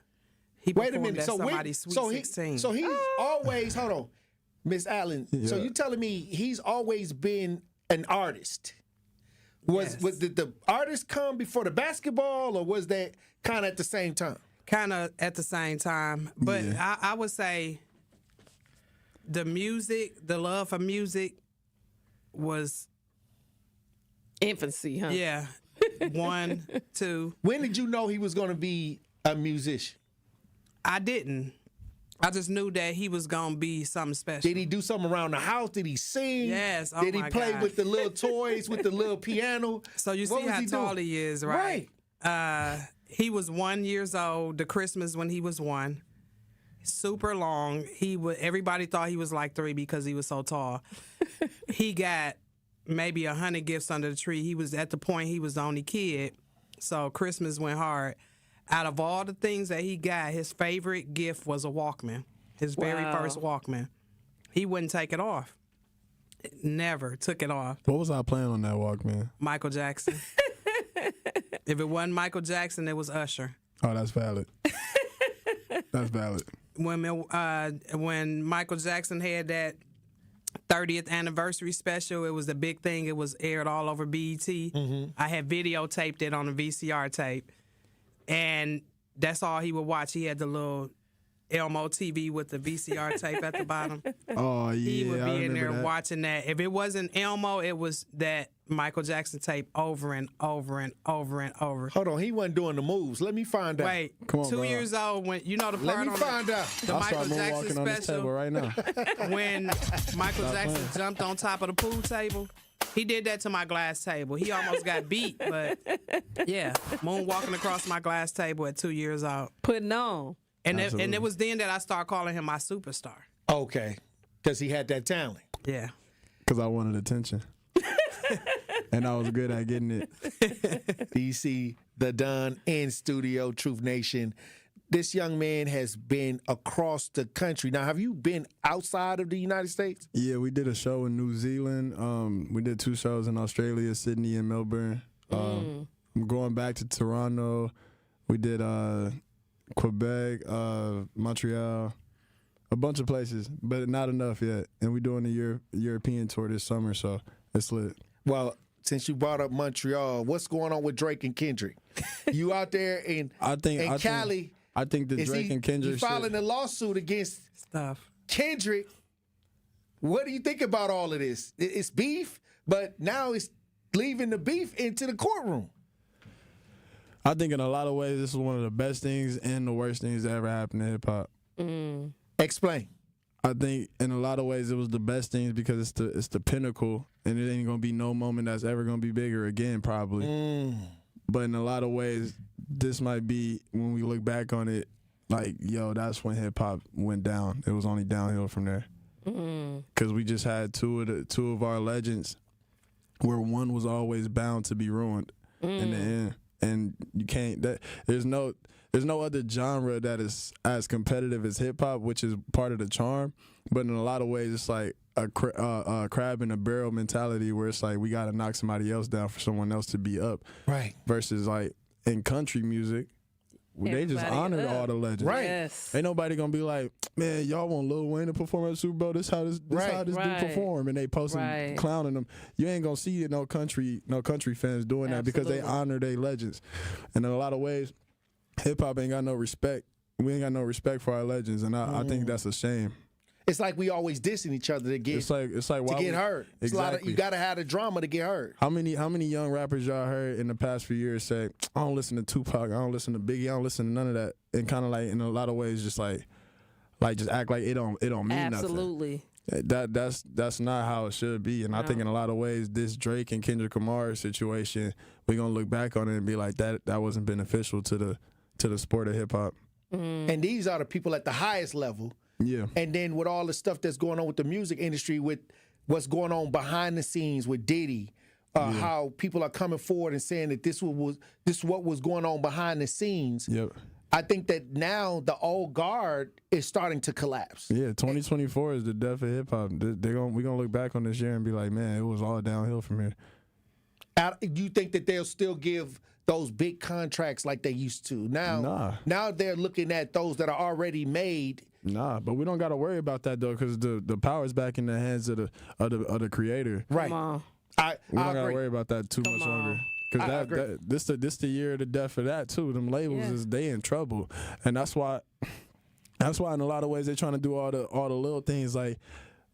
Wait a minute. So somebody's sweet 16. So he's always hold on, Miss Allen. Yeah. So you telling me he's always been an artist? Did the artist come before the basketball, or was that kind of at the same time? Kind of at the same time, but yeah. I would say the music, the love for music was infancy, huh? Yeah. 1, 2. When did you know he was going to be a musician? I didn't. I just knew that he was gonna be something special. Did he do something around the house? Did he sing? Yes. Oh Did he my play God. with the little toys, with the little piano? So you What see was how he tall doing? he is, right? He was 1 year old. The Christmas when he was 1. Super long. Everybody thought he was like 3 because he was so tall. He got maybe 100 gifts under the tree. He was at the point he was the only kid, so Christmas went hard. Out of all the things that he got, his favorite gift was a Walkman. His very first Walkman. He wouldn't take it off. Never took it off. What was I playing on that Walkman? Michael Jackson. If it wasn't Michael Jackson, it was Usher. Oh, that's valid. That's valid. When Michael Jackson had that 30th anniversary special, it was a big thing. It was aired all over BET. Mm-hmm. I had videotaped it on a VCR tape, and that's all he would watch. He had the little Elmo TV with the VCR tape at the bottom. Oh, yeah. He would I be in there remember that. watching that. If it wasn't Elmo, it was that Michael Jackson tape over and over and over and over. Hold on, he wasn't doing the moves. Let me find out. Wait, Come on, 2 bro. years old when you know the Let part me on find out. the I'll Michael start Jackson moonwalking on this table special right now. when Michael Jackson jumped on top of the pool table. He did that to my glass table. He almost got beat, but yeah, moonwalking across my glass table at 2 years old. Putting on. And it was then that I started calling him my superstar. Okay, because he had that talent. Yeah. Because I wanted attention. And I was good at getting it. DC, the Don in studio, Truth Nation. This young man has been across the country. Now, have you been outside of the United States? Yeah, we did a show in New Zealand. We did 2 shows in Australia, Sydney and Melbourne. I'm going back to Toronto. We did Quebec, Montreal, a bunch of places, but not enough yet. And we're doing a European tour this summer, so it's lit. Well, since you brought up Montreal, what's going on with Drake and Kendrick? You out there in Cali. I think the Drake and Kendrick He's filing a lawsuit against Kendrick. What do you think about all of this? It's beef, but now it's leaving the beef into the courtroom. I think in a lot of ways, this is one of the best things and the worst things that ever happened to hip hop. Explain. I think in a lot of ways it was the best things because it's the pinnacle, and it ain't gonna be no moment that's ever gonna be bigger again, probably. But in a lot of ways, this might be, when we look back on it, like, yo, that's when hip hop went down. It was only downhill from there. Because we just had two of our legends, where one was always bound to be ruined in the end. And you can't. There's no other genre that is as competitive as hip hop, which is part of the charm. But in a lot of ways, it's like a crab in a barrel mentality, where it's like we got to knock somebody else down for someone else to be up. Right. Versus like in country music, they just honored all the legends. Right. Yes. Ain't nobody gonna be like, man, y'all want Lil Wayne to perform at the Super Bowl? This how this dude perform, and they posting clowning them. You ain't gonna see no country fans doing that because they honor their legends. And in a lot of ways, hip hop ain't got no respect. We ain't got no respect for our legends, and I think that's a shame. It's like we always dissing each other to get it's like to get heard. It's a lot of, you gotta have the drama to get heard. How many young rappers y'all heard in the past few years say, I don't listen to Tupac, I don't listen to Biggie, I don't listen to none of that, and kind of like in a lot of ways just like just act like it don't mean Absolutely. nothing. That's not how it should be. And I think in a lot of ways, this Drake and Kendrick Lamar situation, we're gonna look back on it and be like, that wasn't beneficial to the sport of hip hop. And these are the people at the highest level. Yeah. And then with all the stuff that's going on with the music industry, with what's going on behind the scenes with Diddy, how people are coming forward and saying that this what was going on behind the scenes. Yep. I think that now the old guard is starting to collapse. Yeah, 2024 is the death of hip hop. We're gonna look back on this year and be like, man, it was all downhill from here. You think that they'll still give those big contracts like they used to? Now they're looking at those that are already made. Nah, but we don't got to worry about that though, because the power's back in the hands of the creator. Right. We don't got to worry about that too much longer. Because this the year of the death of that too. Them labels they in trouble, and that's why in a lot of ways they're trying to do all the little things like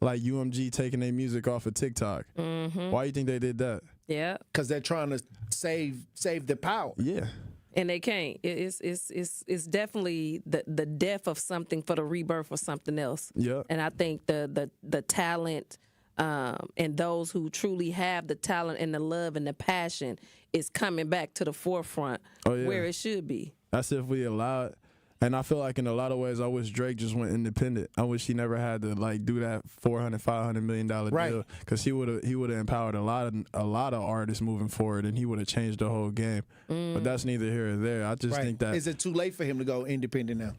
UMG taking their music off of TikTok. Why you think they did that? Yeah, because they're trying to save the power. Yeah. And they can't. It's definitely the death of something for the rebirth of something else. Yeah. And I think the talent and those who truly have the talent and the love and the passion is coming back to the forefront where it should be. That's if we allow it. And I feel like in a lot of ways, I wish Drake just went independent. I wish he never had to like do that $400-500 million deal, because he would have empowered a lot of artists moving forward, and he would have changed the whole game. But that's neither here or there. I just think that is it too late for him to go independent now?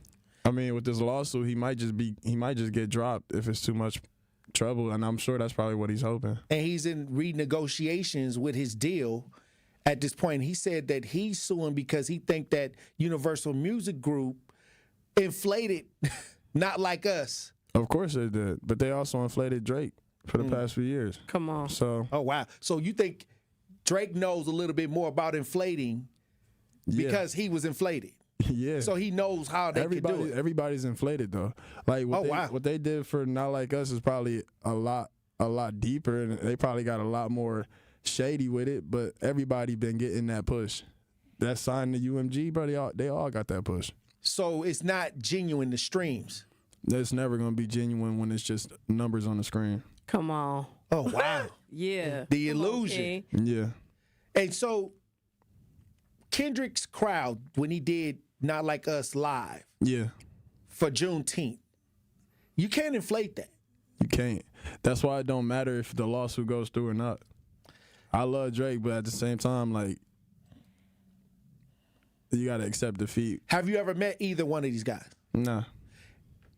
I mean, with this lawsuit, he might just get dropped if it's too much trouble, and I'm sure that's probably what he's hoping. And he's in renegotiations with his deal. At this point, he said that he's suing because he think that Universal Music Group inflated Not Like Us. Of course they did, but they also inflated Drake for the past few years. Come on. So. Oh wow. So you think Drake knows a little bit more about inflating because he was inflated? Yeah. So he knows how they can do it. Everybody's inflated though. Like what they did for Not Like Us is probably a lot deeper, and they probably got a lot more shady with it. But everybody been getting that push. That signed to UMG, bro. They all got that push. So it's not genuine, the streams. It's never gonna be genuine when it's just numbers on the screen. Come on. Oh wow. Yeah. The illusion. Yeah. And so Kendrick's crowd, when he did Not Like Us live, for Juneteenth, you can't inflate that. You can't. That's why it don't matter if the lawsuit goes through or not. I love Drake, but at the same time, like, you got to accept defeat. Have you ever met either one of these guys? Nah.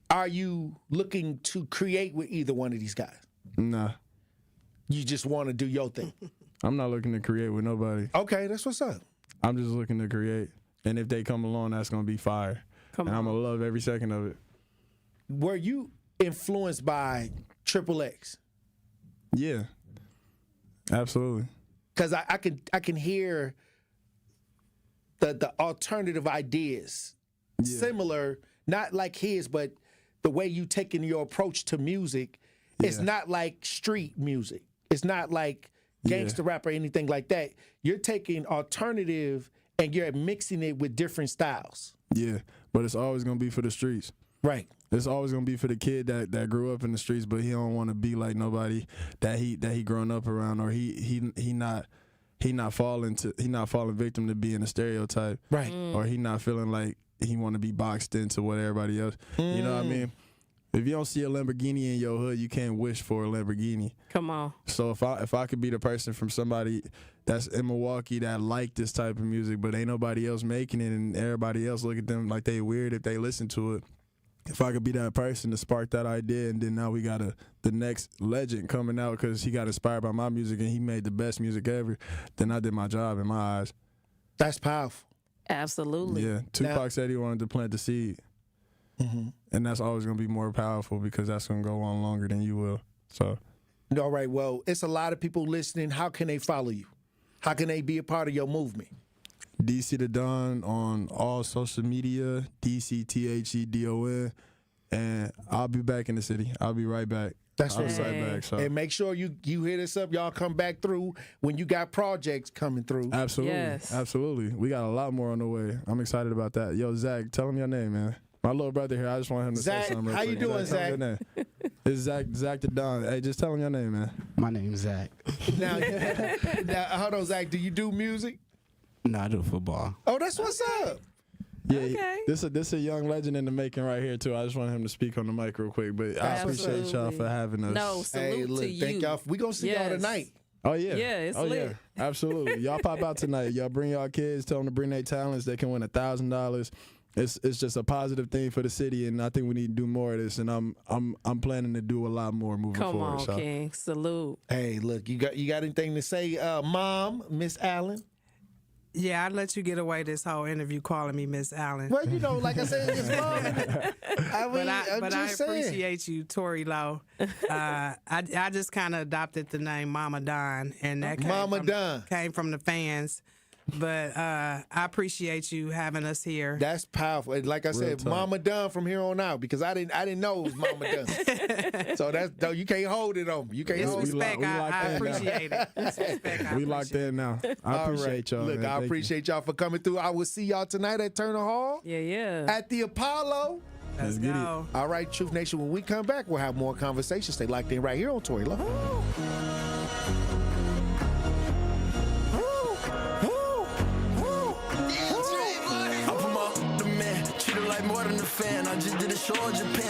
Are you looking to create with either one of these guys? Nah. You just want to do your thing? I'm not looking to create with nobody. Okay, that's what's up. I'm just looking to create. And if they come along, that's going to be fire. I'm going to love every second of it. Were you influenced by Triple X? Yeah. Absolutely. Because I can hear the alternative ideas, similar, not like his, but the way you taking your approach to music. It's not like street music. It's not like gangster rap or anything like that. You're taking alternative and you're mixing it with different styles. Yeah, but it's always gonna be for the streets. Right. It's always gonna be for the kid that grew up in the streets, but he don't want to be like nobody that he grown up around, or he not falling victim to being a stereotype. Right. Or he not feeling like he want to be boxed into what everybody else. You know what I mean? If you don't see a Lamborghini in your hood, you can't wish for a Lamborghini. Come on. So if I could be the person from somebody that's in Milwaukee that like this type of music, but ain't nobody else making it, and everybody else look at them like they weird if they listen to it. If I could be that person to spark that idea, and then now we got the next legend coming out because he got inspired by my music and he made the best music ever, then I did my job in my eyes. That's powerful. Absolutely. Yeah. Tupac said he wanted to plant the seed. Mm-hmm. And that's always going to be more powerful because that's going to go on longer than you will. So, all right. Well, it's a lot of people listening. How can they follow you? How can they be a part of your movement? DC the Don on all social media, DCTHEDON, and I'll be back in the city. I'll be right back. That's right back. So. And make sure you hit us up. Y'all come back through when you got projects coming through. Absolutely. Yes. Absolutely. We got a lot more on the way. I'm excited about that. Yo, Zach, tell him your name, man. My little brother here, I just want him to Zach, say something real how quick. you doing, Zach? Tell him your name. It's Zach the Don. Hey, just tell him your name, man. My name's Zach. Now, hold on, Zach. Do you do music? No, I do football. Oh, that's what's up. Yeah, okay. This a young legend in the making right here too. I just want him to speak on the mic real quick, but I appreciate y'all for having us. No, salute to you. Thank y'all. We gonna see y'all tonight. Oh yeah, yeah, it's lit. Yeah, absolutely. Y'all pop out tonight. Y'all bring y'all kids. Tell them to bring their talents. They can win $1,000. It's just a positive thing for the city, and I think we need to do more of this. And I'm planning to do a lot more moving forward. Come on, King. Salute. Hey, look, you got anything to say, Mom, Miss Allen? Yeah, I'd let you get away this whole interview calling me Miss Allen. Well, you know, like I said, it's Mom. I appreciate you, Tory Lowe. I just kind of adopted the name Mama Don, and that came from the fans. But I appreciate you having us here. That's powerful. And like I said, tough. Mama Done from here on out, because I didn't know it was Mama Done. So you can't hold it on me. You can't It's hold it. respect. I appreciate it. It's respect. I We locked in now. I All appreciate right. y'all. Look, man. I Thank appreciate y'all for coming through. I will see y'all tonight at Turner Hall. Yeah. At the Apollo. Let's go. All right, Truth Nation, when we come back, we'll have more conversations. Stay locked in right here on Tory Lowe. Fan. I just did a show in Japan.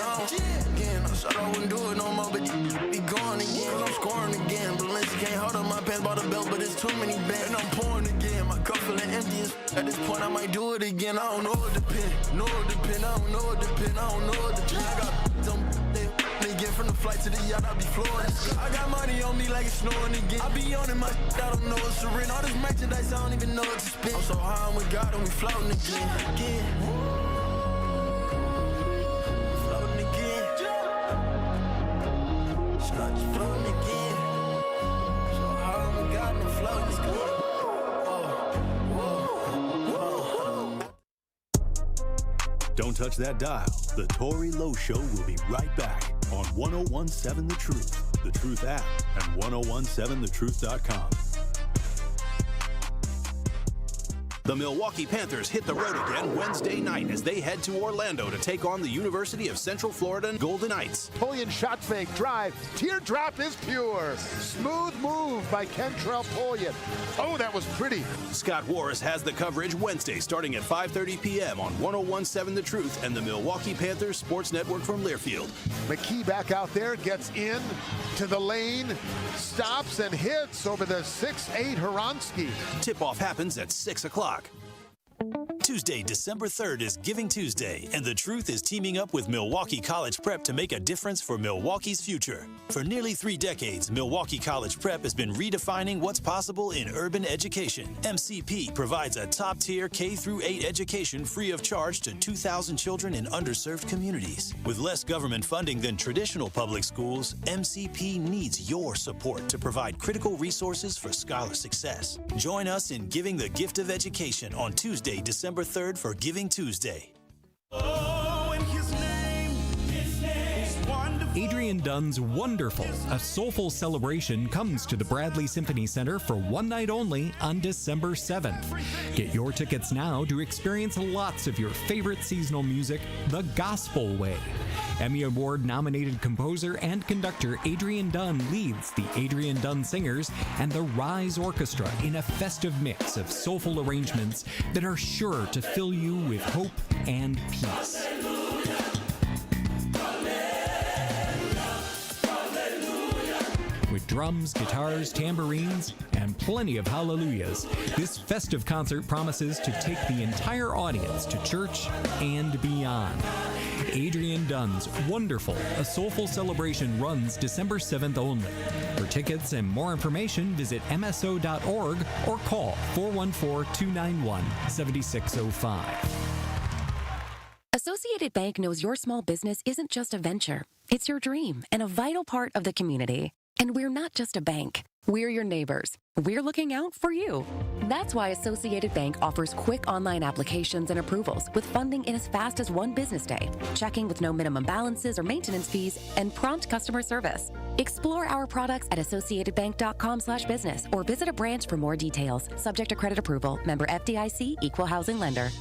Again, I said I wouldn't do it no more, but be gone again. I'm scoring again. Balenci can't hold up my pants by the belt, but it's too many bands. And I'm pouring again. My cup feeling empty. At this point, I might do it again. I don't know what depend. Know what depend. I don't know what depend. I don't know what depend. I got them again from the flight to the yacht. I be flooring. I got money on me like it's snowing again. I be on in my I don't know what's surrender. All this merchandise, I don't even know what to spend. I'm so high, I'm with God, and we floating again. Don't touch that dial. The Tory Lowe Show will be right back on 1017 The Truth, The Truth app, and 1017thetruth.com. The Milwaukee Panthers hit the road again Wednesday night as they head to Orlando to take on the University of Central Florida Golden Knights. Polian shot fake, drive, teardrop is pure. Smooth move by Kentrell Polian. Oh, that was pretty. Scott Warris has the coverage Wednesday starting at 5:30 p.m. on 1017 The Truth and the Milwaukee Panthers Sports Network from Learfield. McKee back out there, gets in to the lane, stops and hits over the 6'8" Hronski. Tip-off happens at 6 o'clock. Tuesday, December 3rd is Giving Tuesday, and The Truth is teaming up with Milwaukee College Prep to make a difference for Milwaukee's future. For nearly 3 decades, Milwaukee College Prep has been redefining what's possible in urban education. MCP provides a top-tier K-8 education free of charge to 2,000 children in underserved communities. With less government funding than traditional public schools, MCP needs your support to provide critical resources for scholar success. Join us in giving the gift of education on Tuesday, December 3rd for Giving Tuesday. Adrian Dunn's Wonderful, a soulful celebration, comes to the Bradley Symphony Center for one night only on December 7th. Get your tickets now to experience lots of your favorite seasonal music the gospel way. Emmy Award-nominated composer and conductor Adrian Dunn leads the Adrian Dunn Singers and the Rise Orchestra in a festive mix of soulful arrangements that are sure to fill you with hope and peace. With drums, guitars, tambourines, and plenty of hallelujahs, this festive concert promises to take the entire audience to church and beyond. Adrian Dunn's Wonderful, a soulful celebration runs December 7th only. For tickets and more information, visit mso.org or call 414-291-7605. Associated Bank knows your small business isn't just a venture. It's your dream and a vital part of the community. And we're not just a bank. We're your neighbors. We're looking out for you. That's why Associated Bank offers quick online applications and approvals with funding in as fast as 1 business day, checking with no minimum balances or maintenance fees, and prompt customer service. Explore our products at associatedbank.com/business or visit a branch for more details. Subject to credit approval. Member FDIC, Equal Housing Lender.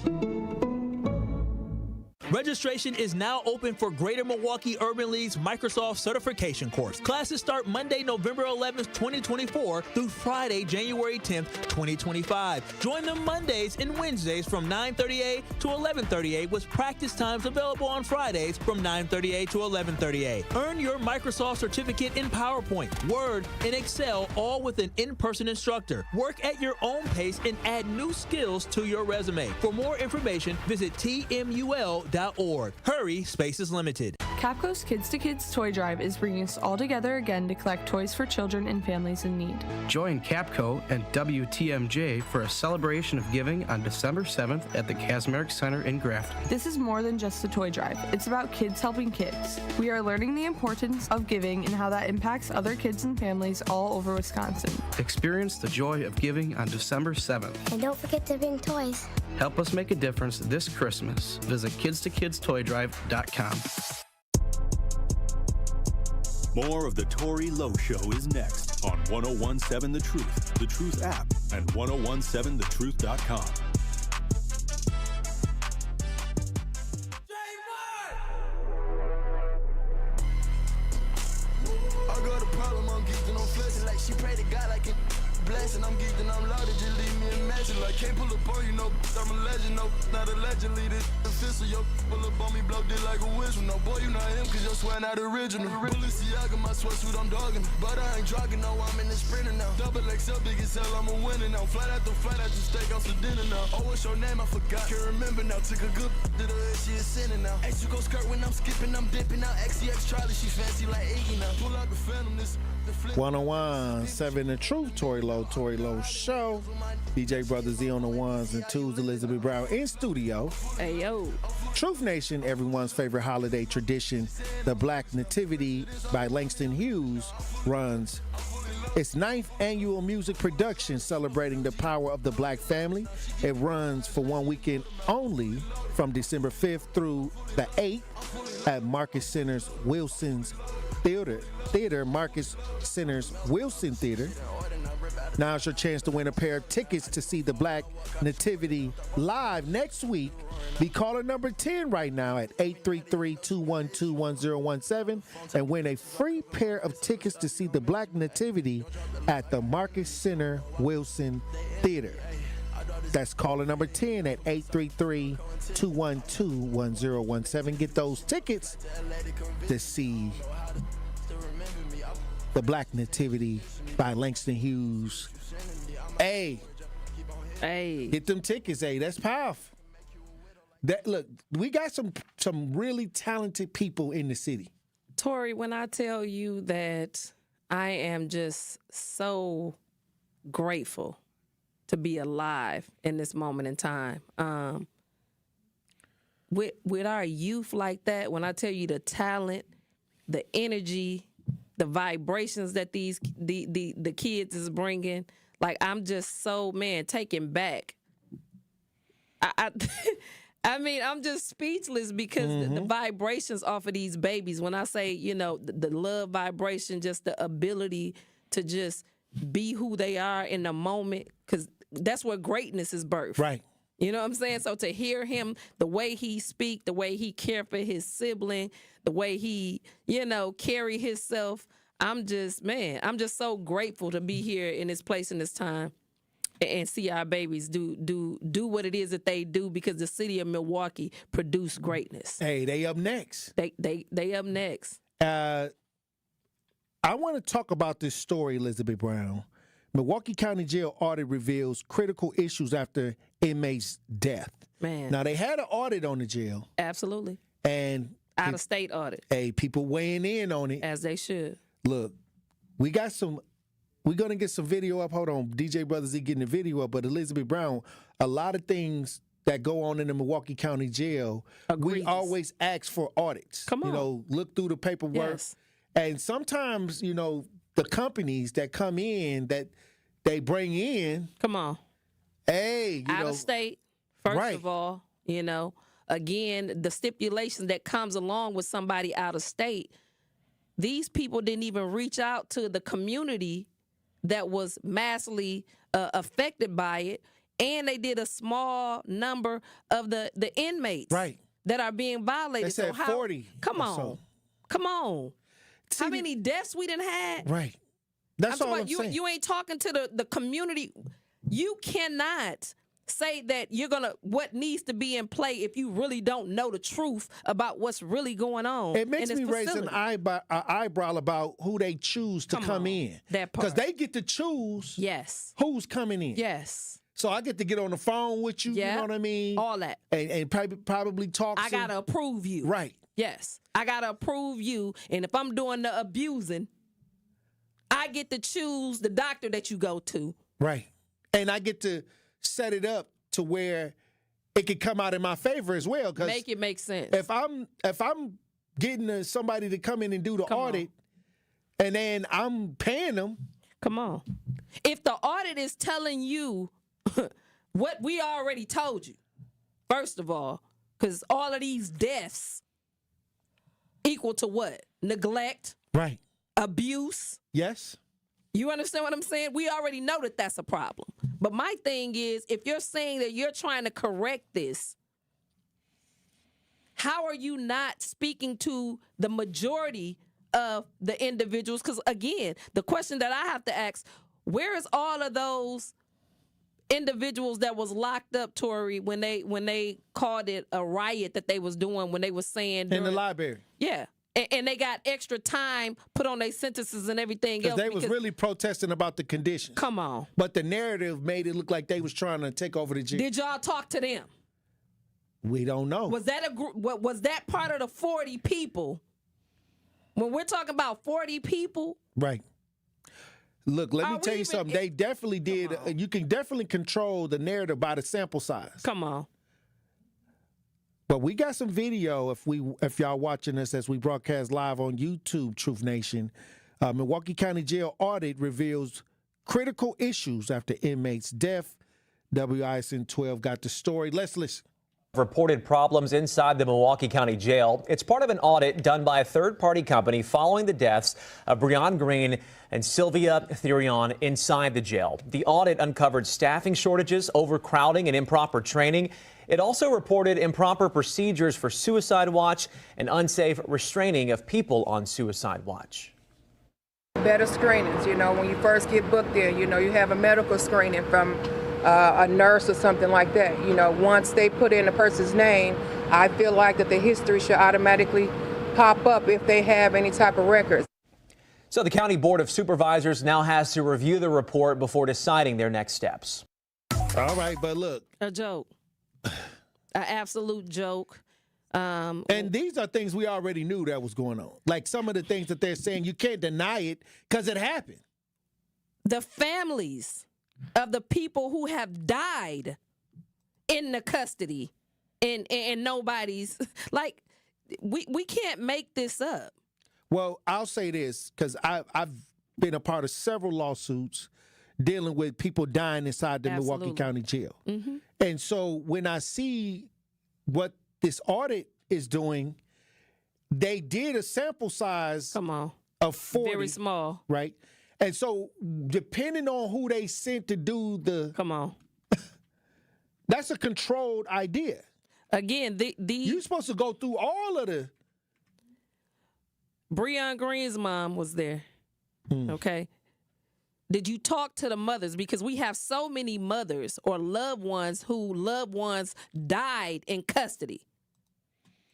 Registration is now open for Greater Milwaukee Urban League's Microsoft Certification Course. Classes start Monday, November 11th, 2024 through Friday, January 10th, 2025. Join them Mondays and Wednesdays from 9:30 to 11:30 with practice times available on Fridays from 9:30 to 11:30. Earn your Microsoft certificate in PowerPoint, Word, and Excel, all with an in-person instructor. Work at your own pace and add new skills to your resume. For more information, visit tmul.edu. capcoskids2kids.org. Hurry, space is limited. Capco's Kids to Kids Toy Drive is bringing us all together again to collect toys for children and families in need. Join Capco and WTMJ for a celebration of giving on December 7th at the Kazmarek Center in Grafton. This is more than just a toy drive. It's about kids helping kids. We are learning the importance of giving and how that impacts other kids and families all over Wisconsin. Experience the joy of giving on December 7th. And don't forget to bring toys. Help us make a difference this Christmas. Visit kidstokidstoydrive.com. More of the Tory Lowe Show is next on 1017 The Truth, The Truth app, and 1017thetruth.com. I got a problem, I'm geeking, I'm flexing like she pray to God like it blessing. I'm geeking, I'm loaded, just leave me a message. Like can't pull up on you, no, I'm a legend, no, not allegedly. This official, yo, pull up on me, blow it like a whistle. No, boy, you not him, cause your sweat not original. Balenciaga, my sweatsuit, I'm dogging. But I ain't jogging, no, I'm in the sprinter now. Double XL, big as hell, I'm a winner now. Flight after steak off for dinner now. Oh, what's your name? I forgot. Can't remember now. Took a good to the head, she is sinning now. X, you go skirt when I'm skipping, I'm dipping out. XCX Charlie, she fancy like Iggy now. Pull out the Phantom, this. 101.7 The Truth, Tory Lowe Show. DJ Brother Z on the ones and twos, Elizabeth Brown in studio. Hey, yo. Truth Nation, everyone's favorite holiday tradition, the Black Nativity by Langston Hughes, runs its 9th annual music production celebrating the power of the Black family. It runs for one weekend only from December 5th through the 8th at Marcus Center's Wilson's Theater, Marcus Center's Wilson Theater. Now's your chance to win a pair of tickets to see the Black Nativity live next week. Be caller number 10 right now at 833-212-1017 and win a free pair of tickets to see the Black Nativity at the Marcus Center Wilson Theater. That's caller number 10 at 833-212-1017. Get those tickets to see the Black Nativity by Langston Hughes. Hey. Get them tickets, hey. That's powerful. Look, we got some really talented people in the city. Tory, when I tell you that I am just so grateful to be alive in this moment in time. With our youth like that, when I tell you the talent, the energy, the vibrations that the kids is bringing, like I'm just so, taken back. I mean, I'm just speechless because the vibrations off of these babies, when I say, the love vibration, just the ability to just be who they are in the moment, because that's where greatness is birthed. Right. You know what I'm saying? So to hear him, the way he speak, the way he care for his sibling, the way he, carry himself, I'm just so grateful to be here in this place in this time and see our babies do what it is that they do, because the city of Milwaukee produced greatness. Hey, they up next. They up next. I want to talk about this story, Elizabeth Brown. Milwaukee County Jail audit reveals critical issues after inmate's death. Man. Now, they had an audit on the jail. Absolutely. And out-of-state audit. Hey, people weighing in on it. As they should. Look, we're going to get some video up. Hold on. DJ Brother Z getting the video up. But Elizabeth Brown, a lot of things that go on in the Milwaukee County Jail, we always ask for audits. Come on. Look through the paperwork. Yes. And sometimes, the companies that come in, that they bring in. Come on. Hey, out of state, first of all, again, the stipulation that comes along with somebody out of state, these people didn't even reach out to the community that was massively affected by it, and they did a small number of the inmates that are being violated. They said 40. Come on. Come on. How many deaths we done had? Right. That's all I'm saying. You ain't talking to the community. You cannot say that you're what needs to be in play if you really don't know the truth about what's really going on. It makes me raise an eyebrow about who they choose to come in. That part. Because they get to choose yes. who's coming in. Yes. So I get to get on the phone with you, you know what I mean? All that. And probably talk I got to approve you. Right. Yes. I got to approve you. And if I'm doing the abusing, I get to choose the doctor that you go to. Right. And I get to set it up to where it can come out in my favor as well. Make it make sense. If I'm getting somebody to come in and do the audit, and then I'm paying them. Come on. If the audit is telling you what we already told you, first of all, because all of these deaths equal to what? Neglect. Right. Abuse. Yes. You understand what I'm saying? We already know that that's a problem. But my thing is, if you're saying that you're trying to correct this, how are you not speaking to the majority of the individuals? Because, again, the question that I have to ask, where is all of those individuals that was locked up, Tory, when they called it a riot that they was doing, when they was saying... In the library. Yeah. And they got extra time put on their sentences and everything else. Because they was really protesting about the conditions. Come on. But the narrative made it look like they was trying to take over the jail. Did y'all talk to them? We don't know. Was that a group? Was that part of the 40 people? When we're talking about 40 people, right? Look, let me tell you something. They definitely did. You can definitely control the narrative by the sample size. Come on. But we got some video if y'all watching us as we broadcast live on YouTube, Truth Nation. Milwaukee County Jail audit reveals critical issues after inmate's death. WISN 12 got the story. Let's listen. Reported problems inside the Milwaukee County Jail. It's part of an audit done by a third-party company following the deaths of Breon Green and Sylvia Therion inside the jail. The audit uncovered staffing shortages, overcrowding, and improper training. It also reported improper procedures for suicide watch and unsafe restraining of people on suicide watch. Better screenings, when you first get booked there, you have a medical screening from a nurse or something like that. Once they put in a person's name, I feel like that the history should automatically pop up if they have any type of records. So the County Board of Supervisors now has to review the report before deciding their next steps. All right, but look. A joke. An absolute joke. And these are things we already knew that was going on. Like some of the things that they're saying, you can't deny it because it happened. The families of the people who have died in the custody and nobody's like we can't make this up. Well, I'll say this because I've been a part of several lawsuits dealing with people dying inside the Milwaukee County Jail. Mm-hmm. And so when I see what this audit is doing, they did a sample size of 40. Very small. Right? And so, depending on who they sent to do that's a controlled idea. Again, you're supposed to go through all of the. Breon Green's mom was there. Okay. Did you talk to the mothers? Because we have so many mothers or loved ones who loved ones died in custody.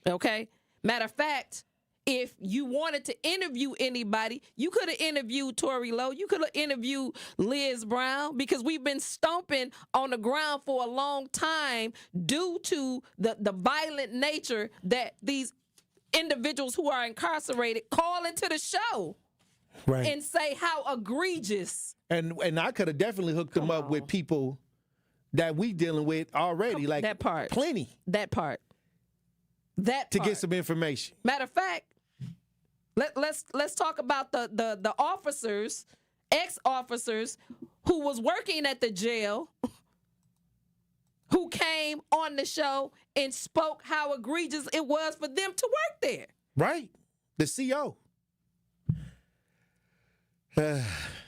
Okay. Matter of fact, if you wanted to interview anybody, you could have interviewed Tory Lowe. You could have interviewed Liz Brown, because we've been stomping on the ground for a long time due to the violent nature that these individuals who are incarcerated call into the show and say how egregious. And I could have definitely hooked them up with people that we dealing with already. Like that part. Plenty. That part. To get some information. Matter of fact, let's talk about the officers, ex-officers who was working at the jail, who came on the show and spoke how egregious it was for them to work there. Right. The CO.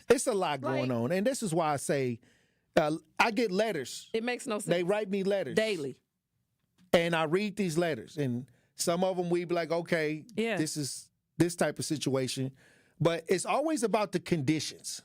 It's a lot going on. And this is why I say I get letters. It makes no sense. They write me letters. Daily. And I read these letters. And some of them we be like, okay, this is this type of situation. But it's always about the conditions,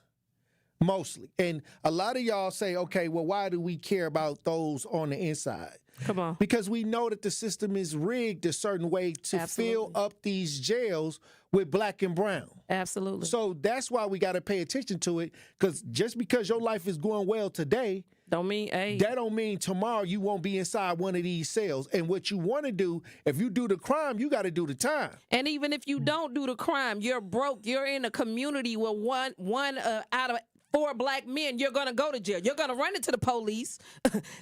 mostly. And a lot of y'all say, okay, well, why do we care about those on the inside? Come on. Because we know that the system is rigged a certain way to fill up these jails with black and brown. Absolutely. So that's why we got to pay attention to it, because just because your life is going well today Don't mean, hey. That don't mean tomorrow you won't be inside one of these cells. And what you want to do, if you do the crime, you got to do the time. And even if you don't do the crime, you're broke. You're in a community where one out of 4 black men, you're going to go to jail. You're going to run into the police.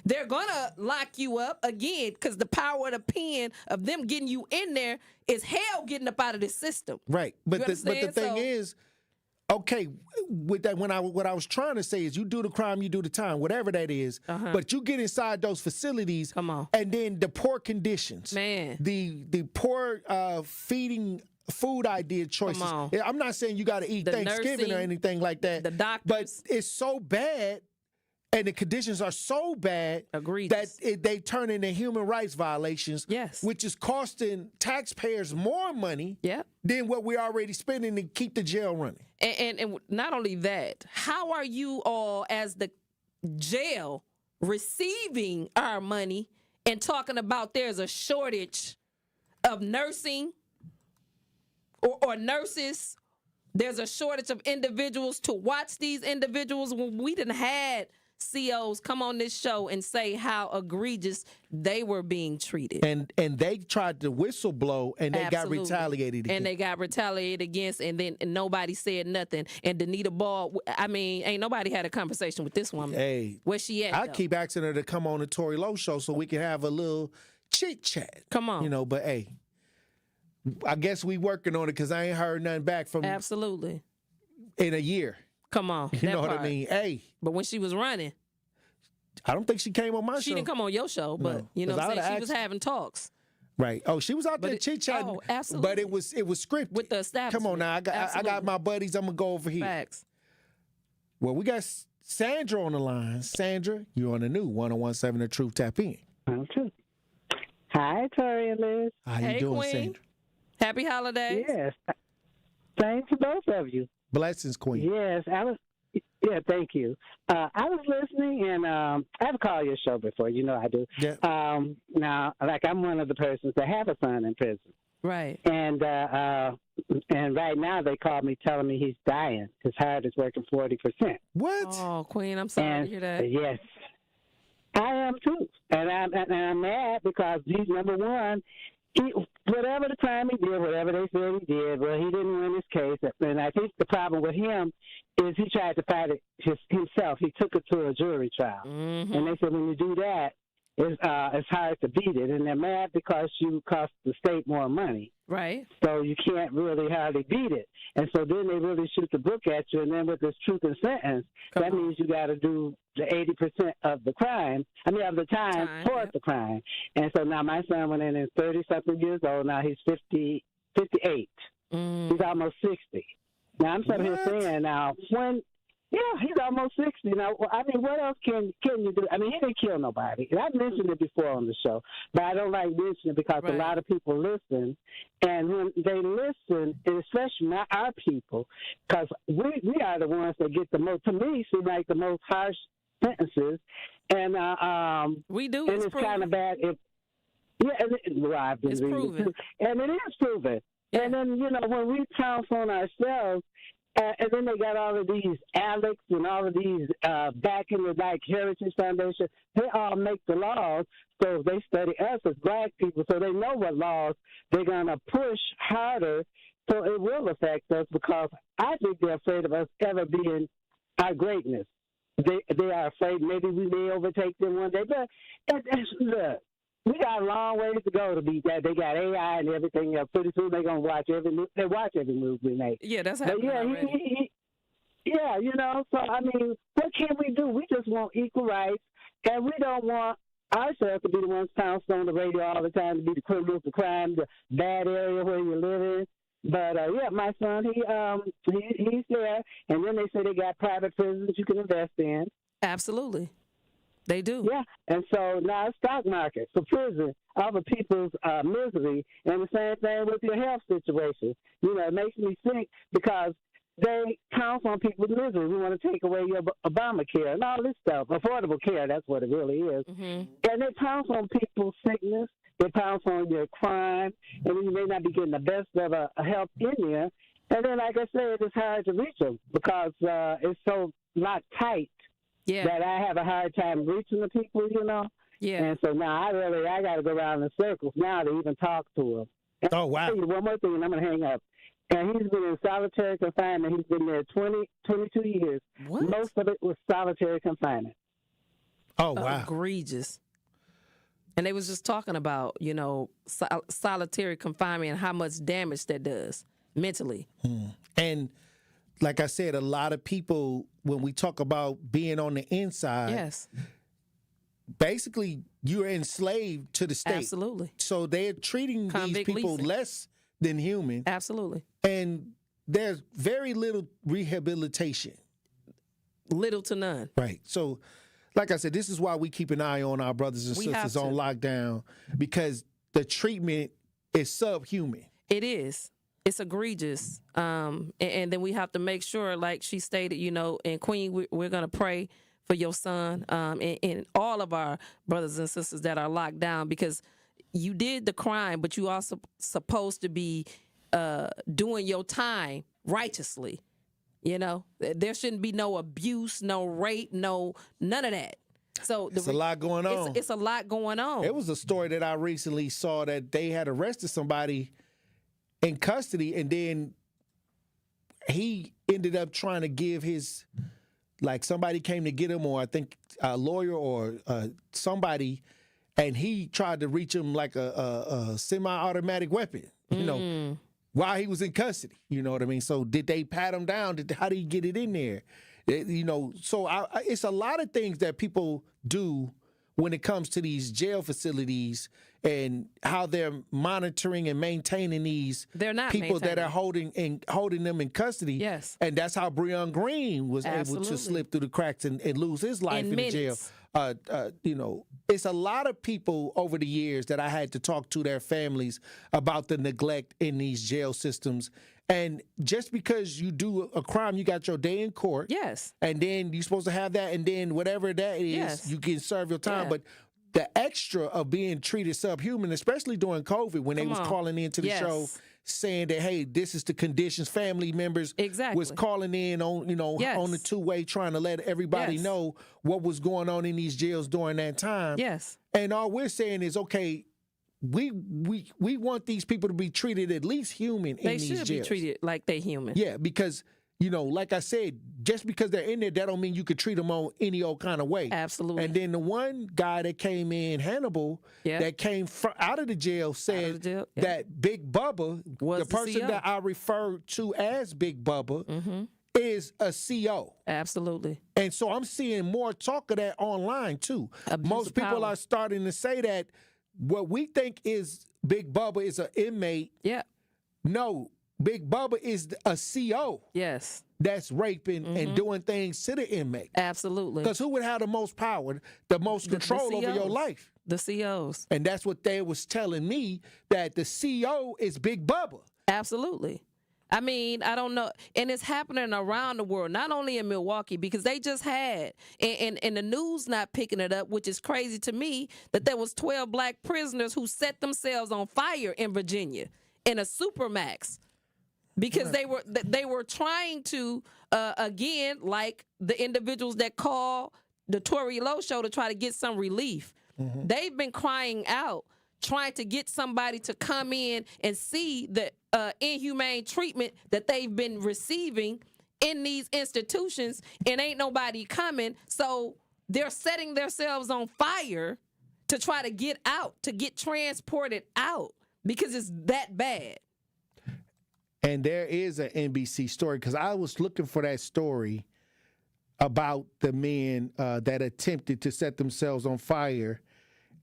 They're going to lock you up again because the power of the pen of them getting you in there is hell getting up out of this system. Right. But the thing is, okay, with that, what I was trying to say is you do the crime, you do the time, whatever that is. But you get inside those facilities, and then the poor conditions, the poor feeding food idea choices. I'm not saying you got to eat Thanksgiving or anything like that. The doctors. But it's so bad, and the conditions are so bad that they turn into human rights violations. Yes. Which is costing taxpayers more money than what we're already spending to keep the jail running. And not only that, how are you all as the jail receiving our money and talking about there's a shortage of nursing or nurses? There's a shortage of individuals to watch these individuals when we done had COs come on this show and say how egregious they were being treated. And they tried to whistle blow, and they got retaliated against. And they got retaliated against, and then nobody said nothing. And Danita Ball, I mean, ain't nobody had a conversation with this woman. Hey, where she at? I keep asking her to come on the Tory Lowe show so we can have a little chit-chat. Come on. You know, but hey, I guess we working on it because I ain't heard nothing back from Absolutely. in a year. Come on. You know what I mean? Hey. But when she was running, I don't think she came on my show. She didn't come on your show, but you know what I'm saying? She was having talks. Right. Oh, she was out there chit-chatting. Oh, absolutely. But it was scripted. With the establishment. Come on now. I got my buddies. I'm going to go over here. Facts. Well, we got Sandra on the line. Sandra, you're on the new 101.7 The Truth. Tap in. Okay. Hi, Tory and Liz. How you doing, Queen. Sandra? Happy holidays. Yes. Thanks to both of you. Blessings, Queen. Yes, yeah, thank you. I was listening, and I've called your show before. You know I do. Yeah. Now, like, I'm one of the persons that have a son in prison. Right. And right now they called me telling me he's dying. His heart is working 40%. What? Oh, Queen, I'm sorry to hear that. Yes. I am, too. And I'm mad because he's, number one, whatever the crime he did, whatever they said he did, well, he didn't win his case. And I think the problem with him is he tried to fight it himself. He took it to a jury trial. Mm-hmm. And they said when you do that, it's hard to beat it. And they're mad because you cost the state more money. Right. So you can't really hardly beat it. And so then they really shoot the book at you. And then with this truth and sentence, that means you got to do the 80% of the crime, of the time for the crime. And so now my son went in 30-something years old. Now he's 58. He's almost 60. Now I'm sitting here saying now, he's almost 60. Now, what else can you do? He didn't kill nobody. And I've mentioned it before on the show, but I don't like mentioning it because a lot of people listen. And when they listen, and especially not our people, because we are the ones that get the most, to me, seem like the most harsh sentences. And we do. And it's kind of bad. I've been reading proven. Too. And it is proven. Yeah. And then, when we pounce on ourselves, and then they got all of these Alex and all of these back in the Heritage Foundation. They all make the laws, so they study us as black people, so they know what laws they're going to push harder, so it will affect us because I think they're afraid of us ever being our greatness. They are afraid maybe we may overtake them one day, but look. We got a long ways to go to beat that. They got AI and everything else. Pretty soon they're going to watch every move. They watch every move we make. Yeah, that's happening already. So, what can we do? We just want equal rights, and we don't want ourselves to be the ones pounced on the radio all the time, to be the criminals, the crime, the bad area where you live in. But, my son, he's there, and then they say they got private prisons you can invest in. Absolutely. They do. Yeah, and so now it's stock market for prison, other people's misery, and the same thing with your health situation. It makes me think because they count on people's misery. We want to take away your Obamacare and all this stuff, affordable care, that's what it really is. Mm-hmm. And they pounce on people's sickness, they pounce on your crime, and you may not be getting the best of a help in there. And then, like I said, it's hard to reach them because it's so locked tight that I have a hard time reaching the people, you know. Yeah. And so now I got to go around in circles now to even talk to him. And oh, wow. I'll tell you one more thing, and I'm going to hang up. And he's been in solitary confinement. He's been there 22 years. What? Most of it was solitary confinement. Oh, wow. Egregious. And they was just talking about, you know, solitary confinement and how much damage that does mentally. And like I said, a lot of people, when we talk about being on the inside, yes, basically you're enslaved to the state. Absolutely. So they're treating these people leasing. less than human. Absolutely. And there's very little rehabilitation. Little to none. Right. So, like I said, this is why we keep an eye on our brothers and sisters on lockdown, because the treatment is subhuman. It is. It's egregious. And then we have to make sure, like she stated, you know, and Queen, we're going to pray for your son and all of our brothers and sisters that are locked down, because you did the crime, but you also supposed to be doing your time righteously. You know, there shouldn't be no abuse, no rape, none of that. So it's a lot going on. It's a lot going on. It was a story that I recently saw that they had arrested somebody in custody, and then he ended up trying to give his, like somebody came to get him, or I think a lawyer or somebody, and he tried to reach him like a semi-automatic weapon, you know, while he was in custody. You know what I mean? So did they pat him down? How did he get it in there? You know, so it's a lot of things that people do when it comes to these jail facilities and how they're monitoring and maintaining these people that are holding them in custody. Yes. And that's how Breon Green was able to slip through the cracks and lose his life in the jail. You know, it's a lot of people over the years that I had to talk to their families about the neglect in these jail systems. And just because you do a crime, you got your day in court. Yes. And then you're supposed to have that, and then whatever that is, you can serve your time. Yeah. But the extra of being treated subhuman, especially during COVID, when they was calling into the show saying that, hey, this is the conditions, family members was calling in on, you know, on the two-way, trying to let everybody know what was going on in these jails during that time. Yes. And all we're saying is, okay, we want these people to be treated at least human in these jails. They should be treated like they're human. Yeah, because, you know, like I said, just because they're in there, that don't mean you could treat them on any old kind of way. Absolutely. And then the one guy that came in, Hannibal, that came out of the jail said that Big Bubba, the person CO. that I referred to as Big Bubba, is a CO. Absolutely. And so I'm seeing more talk of that online, too. Most people are starting to say that what we think is Big Bubba is an inmate. Yeah. No, Big Bubba is a CO. Yes. That's raping and doing things to the inmate. Absolutely. Because who would have the most power, the most control over your life? The COs. And that's what they was telling me, that the CO is Big Bubba. Absolutely. I mean, I don't know. And it's happening around the world, not only in Milwaukee, because they just had, and the news not picking it up, which is crazy to me, that there was 12 black prisoners who set themselves on fire in Virginia in a Supermax because they were trying to, again, like the individuals that call the Tory Lowe show to try to get some relief. They've been crying out, trying to get somebody to come in and see the inhumane treatment that they've been receiving in these institutions, and ain't nobody coming. So they're setting themselves on fire to try to get out, to get transported out, because it's that bad. And there is an NBC story, because I was looking for that story about the men that attempted to set themselves on fire.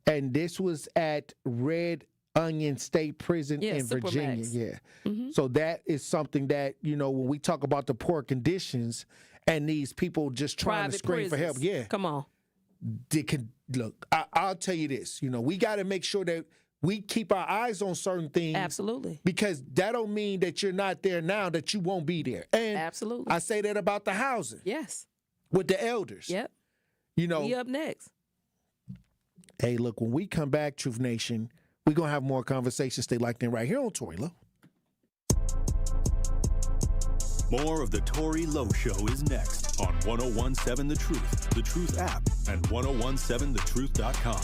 And this was at Red Onion State Prison in Virginia. Yeah. So that is something that, you know, when we talk about the poor conditions and these people just trying to scream for help. Yeah. Come on. They can, look, I'll tell you this, you know, we got to make sure that we keep our eyes on certain things. Absolutely. Because that don't mean that you're not there now, that you won't be there. And absolutely. I say that about the housing. Yes. With the elders. Yep. You know. We up next. Hey, look, when we come back, Truth Nation, we're going to have more conversations. Stay locked in right here on Tory Lowe. More of the Tory Lowe Show is next on 1017 The Truth app, and 1017thetruth.com.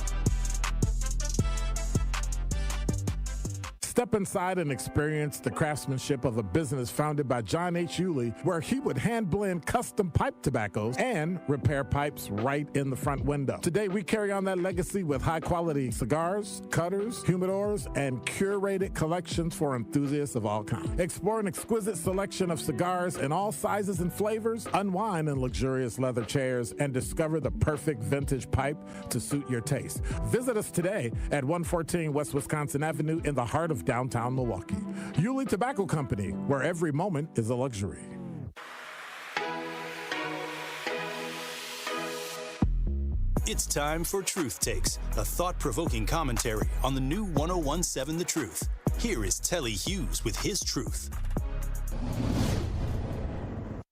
Step inside and experience the craftsmanship of a business founded by John H. Yulee, where he would hand blend custom pipe tobaccos and repair pipes right in the front window. Today, we carry on that legacy with high-quality cigars, cutters, humidors, and curated collections for enthusiasts of all kinds. Explore an exquisite selection of cigars in all sizes and flavors, unwind in luxurious leather chairs, and discover the perfect vintage pipe to suit your taste. Visit us today at 114 West Wisconsin Avenue in the heart of downtown Milwaukee. Yulee Tobacco Company, where every moment is a luxury. It's time for Truth Takes, a thought-provoking commentary on the new 1017 The Truth. Here is Telly Hughes with his truth.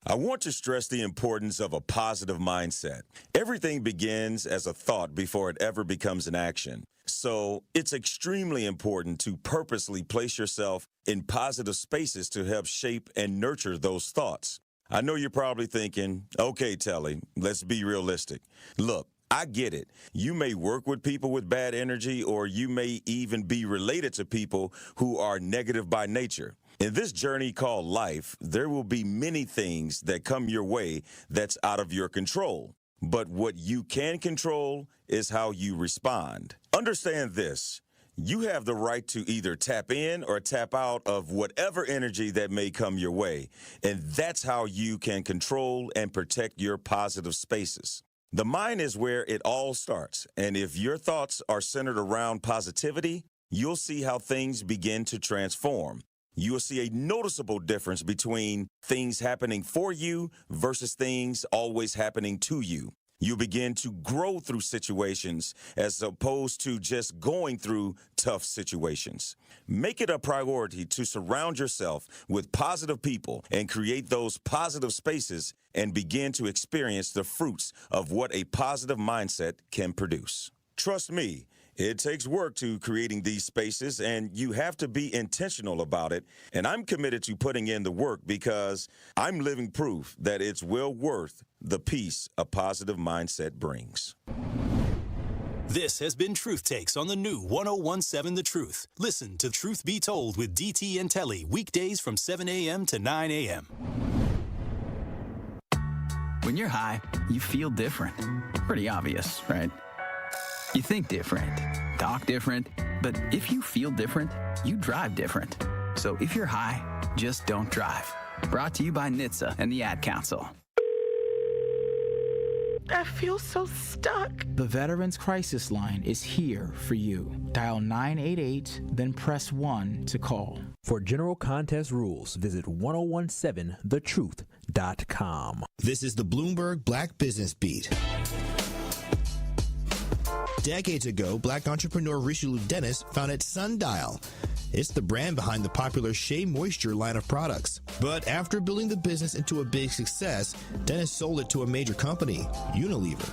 I want to stress the importance of a positive mindset. Everything begins as a thought before it ever becomes an action. So it's extremely important to purposely place yourself in positive spaces to help shape and nurture those thoughts. I know you're probably thinking, okay, Telly, let's be realistic. Look, I get it. You may work with people with bad energy, or you may even be related to people who are negative by nature. In this journey called life, there will be many things that come your way that's out of your control. But what you can control is how you respond. Understand this. You have the right to either tap in or tap out of whatever energy that may come your way. And that's how you can control and protect your positive spaces. The mind is where it all starts. And if your thoughts are centered around positivity, you'll see how things begin to transform. You will see a noticeable difference between things happening for you versus things always happening to you. You begin to grow through situations as opposed to just going through tough situations. Make it a priority to surround yourself with positive people and create those positive spaces and begin to experience the fruits of what a positive mindset can produce. Trust me, it takes work to creating these spaces, and you have to be intentional about it. And I'm committed to putting in the work because I'm living proof that it's well worth the peace a positive mindset brings. This has been Truth Takes on the new 1017 The Truth. Listen to Truth Be Told with DT and Telly weekdays from 7 a.m. to 9 a.m. When you're high, you feel different. Pretty obvious, right? You think different, talk different, but if you feel different, you drive different. So if you're high, just don't drive. Brought to you by NHTSA and the Ad Council. I feel so stuck. The Veterans Crisis Line is here for you. Dial 988, then press 1 to call. For general contest rules, visit 1017thetruth.com. This is the Bloomberg Black Business Beat. Decades ago, black entrepreneur Richelieu Dennis founded Sundial. It's the brand behind the popular Shea Moisture line of products. But after building the business into a big success, Dennis sold it to a major company, Unilever.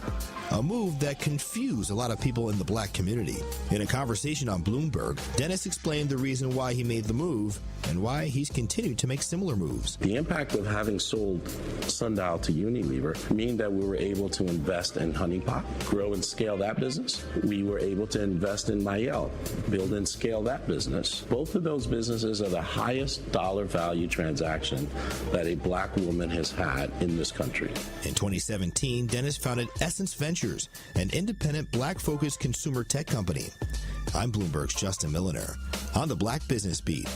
A move that confused a lot of people in the black community. In a conversation on Bloomberg, Dennis explained the reason why he made the move and why he's continued to make similar moves. The impact of having sold Sundial to Unilever mean that we were able to invest in Honey Pot, grow and scale that business. We were able to invest in Mayel, build and scale that business. Both of those businesses are the highest dollar value transaction that a black woman has had in this country. In 2017, Dennis founded Essence Ventures, an independent black-focused consumer tech company. I'm Bloomberg's Justin Milliner on the Black Business Beat.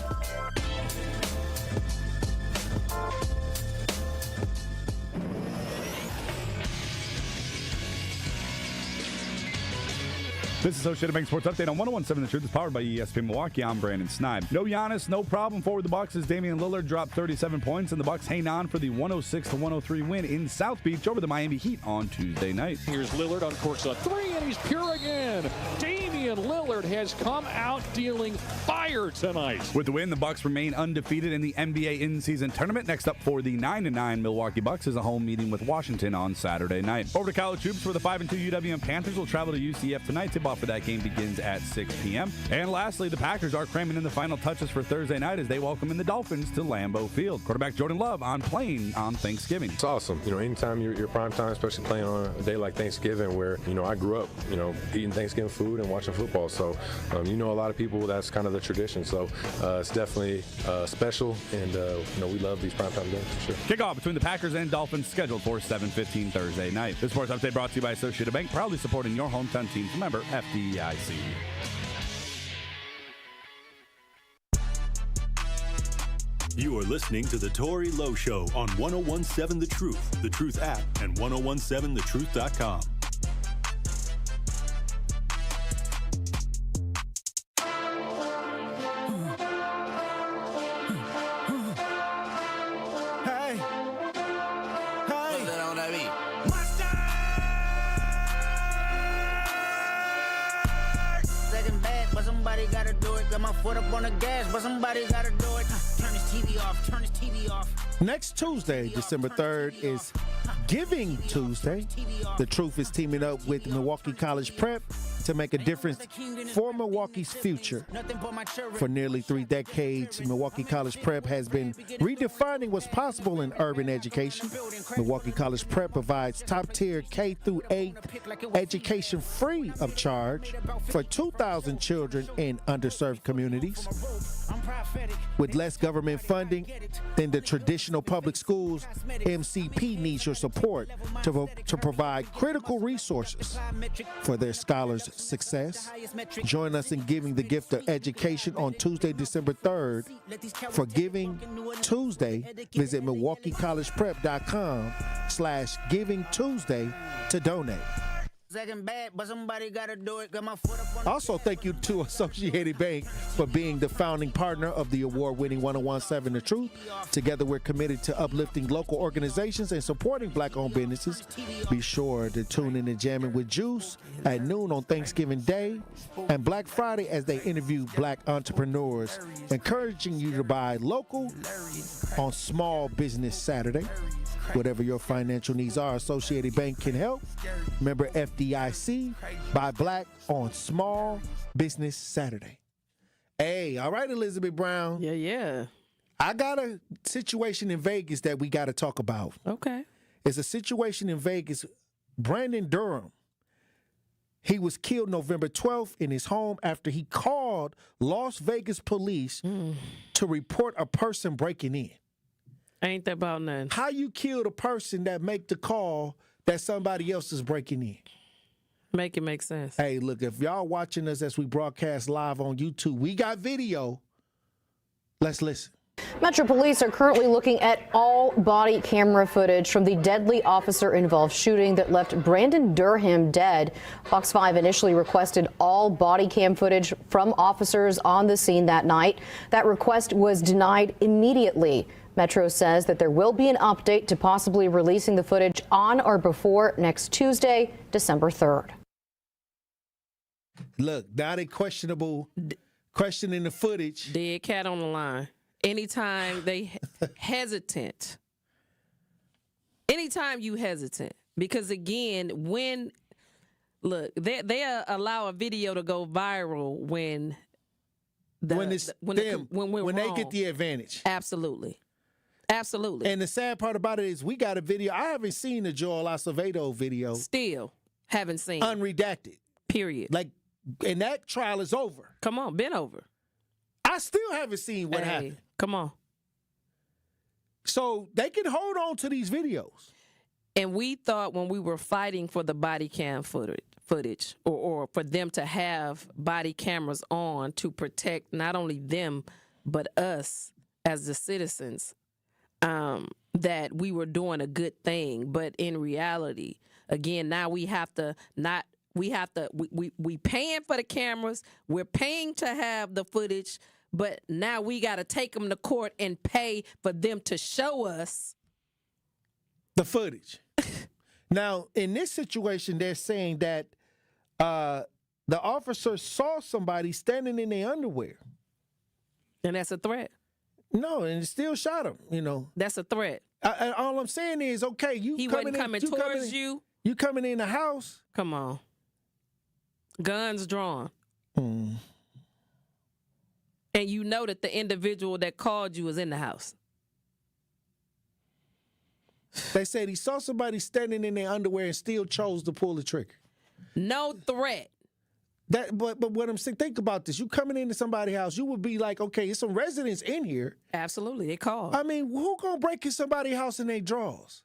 This is Associated Bank Sports Update on 1017 The Truth. Is powered by ESPN Milwaukee. I'm Brandon Snibe. No Giannis, no problem forward the Bucks as Damian Lillard dropped 37 points, and the Bucks hang on for the 106-103 win in South Beach over the Miami Heat on Tuesday night. Here's Lillard on court shot 3, and he's pure again. Damian Lillard Lillard has come out dealing fire tonight. With the win, the Bucks remain undefeated in the NBA in-season tournament. Next up for the 9-9 Milwaukee Bucks is a home meeting with Washington on Saturday night. Over to college hoops, where the 5-2 UWM Panthers will travel to UCF tonight. Tip-off for that game begins at 6 p.m. And lastly, the Packers are cramming in the final touches for Thursday night as they welcome in the Dolphins to Lambeau Field. Quarterback Jordan Love on playing on Thanksgiving. It's awesome. Anytime you're prime time, especially playing on a day like Thanksgiving, where, I grew up, eating Thanksgiving food and watching football. So, a lot of people, that's kind of the tradition. So, it's definitely special, and, we love these primetime games for sure. Kickoff between the Packers and Dolphins scheduled for 7:15 Thursday night. This sports update brought to you by Associated Bank, proudly supporting your hometown teams. Remember, FDIC. You are listening to The Tory Lowe Show on 1017 The Truth app, and 1017thetruth.com. Foot up on the gas, but somebody gotta do it. Turn his TV off, turn his TV off. Next Tuesday, December 3rd, is Giving Tuesday. The Truth is teaming up with Milwaukee College Prep to make a difference for Milwaukee's future. For nearly 3 decades, Milwaukee College Prep has been redefining what's possible in urban education. Milwaukee College Prep provides top-tier K-8 education free of charge for 2,000 children in underserved communities. With less government funding than the traditional public schools, MCP needs your support to provide critical resources for their scholars' success. Join us in giving the gift of education on Tuesday, December 3rd. For Giving Tuesday, visit MilwaukeeCollegePrep.com/Giving Tuesday to donate. Also, thank you to Associated Bank for being the founding partner of the award-winning 1017 The Truth. Together, we're committed to uplifting local organizations and supporting Black-owned businesses. Be sure to tune in to Jamming with Juice at noon on Thanksgiving Day and Black Friday as they interview Black entrepreneurs, encouraging you to buy local on Small Business Saturday. Whatever your financial needs are, Associated Bank can help. Member FDIC, buy Black on Small Business Saturday. Hey, all right, Elizabeth Brown. Yeah. I got a situation in Vegas that we got to talk about. Okay. It's a situation in Vegas. Brandon Durham, he was killed November 12th in his home after he called Las Vegas police to report a person breaking in. Ain't that about nothing? How you kill the person that make the call that somebody else is breaking in? Make it make sense. Hey, look, if y'all watching us as we broadcast live on YouTube, we got video. Let's listen. Metro Police are currently looking at all body camera footage from the deadly officer-involved shooting that left Brandon Durham dead. Fox 5 initially requested all body cam footage from officers on the scene that night. That request was denied immediately. Metro says that there will be an update to possibly releasing the footage on or before next Tuesday, December 3rd. Look, now they questioning the footage. Dead cat on the line. Anytime they hesitant. Anytime you hesitant. Because again, when they allow a video to go viral when when they wrong. get the advantage. Absolutely. Absolutely. And the sad part about it is we got a video. I haven't seen the Joel Acevedo video. Still haven't seen. Unredacted. Period. And that trial is over. Come on, been over. I still haven't seen what happened. Come on. So they can hold on to these videos. And we thought when we were fighting for the body cam footage or for them to have body cameras on to protect not only them but us as the citizens, that we were doing a good thing. But in reality, again, now we paying for the cameras. We're paying to have the footage, but now we got to take them to court and pay for them to show us the footage. Now, in this situation, they're saying that The officer saw somebody standing in their underwear. And that's a threat. No, and it still shot him, you know. That's a threat. All I'm saying is, okay, He wasn't coming towards you. You coming in the house. Come on. Guns drawn. And you know that the individual that called you was in the house. They said he saw somebody standing in their underwear and still chose to pull the trigger. No threat. But what I'm saying, think about this. You coming into somebody's house, you would be like, okay, there's some residents in here. Absolutely, they called. I mean, who gonna break in somebody's house in their drawers?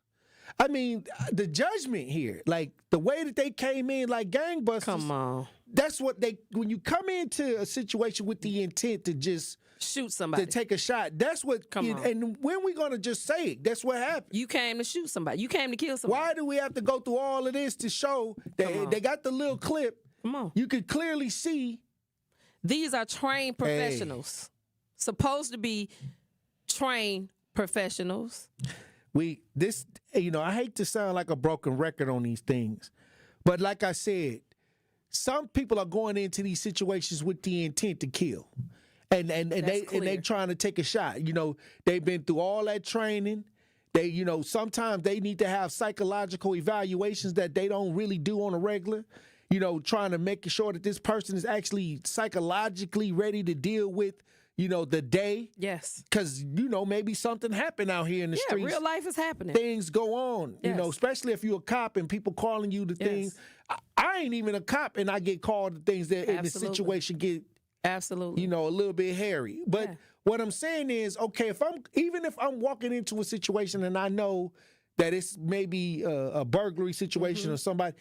I mean, the judgment here, like the way that they came in like gangbusters. Come on. That's what when you come into a situation with the intent to just shoot somebody, to take a shot, that's what, and when we gonna just say it, that's what happened. You came to shoot somebody. You came to kill somebody. Why do we have to go through all of this to show that they got the little clip? Come on. You could clearly see. These are trained professionals. Supposed to be trained professionals. I hate to sound like a broken record on these things, but like I said, some people are going into these situations with the intent to kill. And they trying to take a shot. You know, they've been through all that training. They, you know, sometimes they need to have psychological evaluations that they don't really do on a regular. You know, trying to make sure that this person is actually psychologically ready to deal with, you know, the day. Yes. Because, you know, maybe something happened out here in the streets. Yeah, real life is happening. Things go on, Yes. you know, especially if you're a cop and people calling you the things. I ain't even a cop and I get called the things that in the situation get, absolutely, you know, a little bit hairy. But what I'm saying is, okay, if I'm walking into a situation and I know that it's maybe a burglary situation or somebody,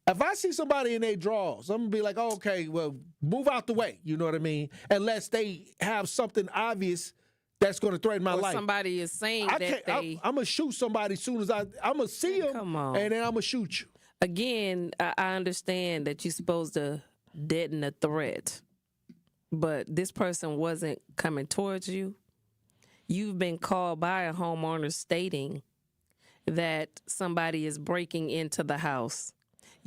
if I see somebody in their drawers, I'm going to be like, oh, okay, well, move out the way. You know what I mean? Unless they have something obvious that's going to threaten my life. Somebody is saying I'm going to shoot somebody as soon as I'm going to see them, and then I'm going to shoot you. Again, I understand that you're supposed to deaden a threat, but this person wasn't coming towards you. You've been called by a homeowner stating that somebody is breaking into the house.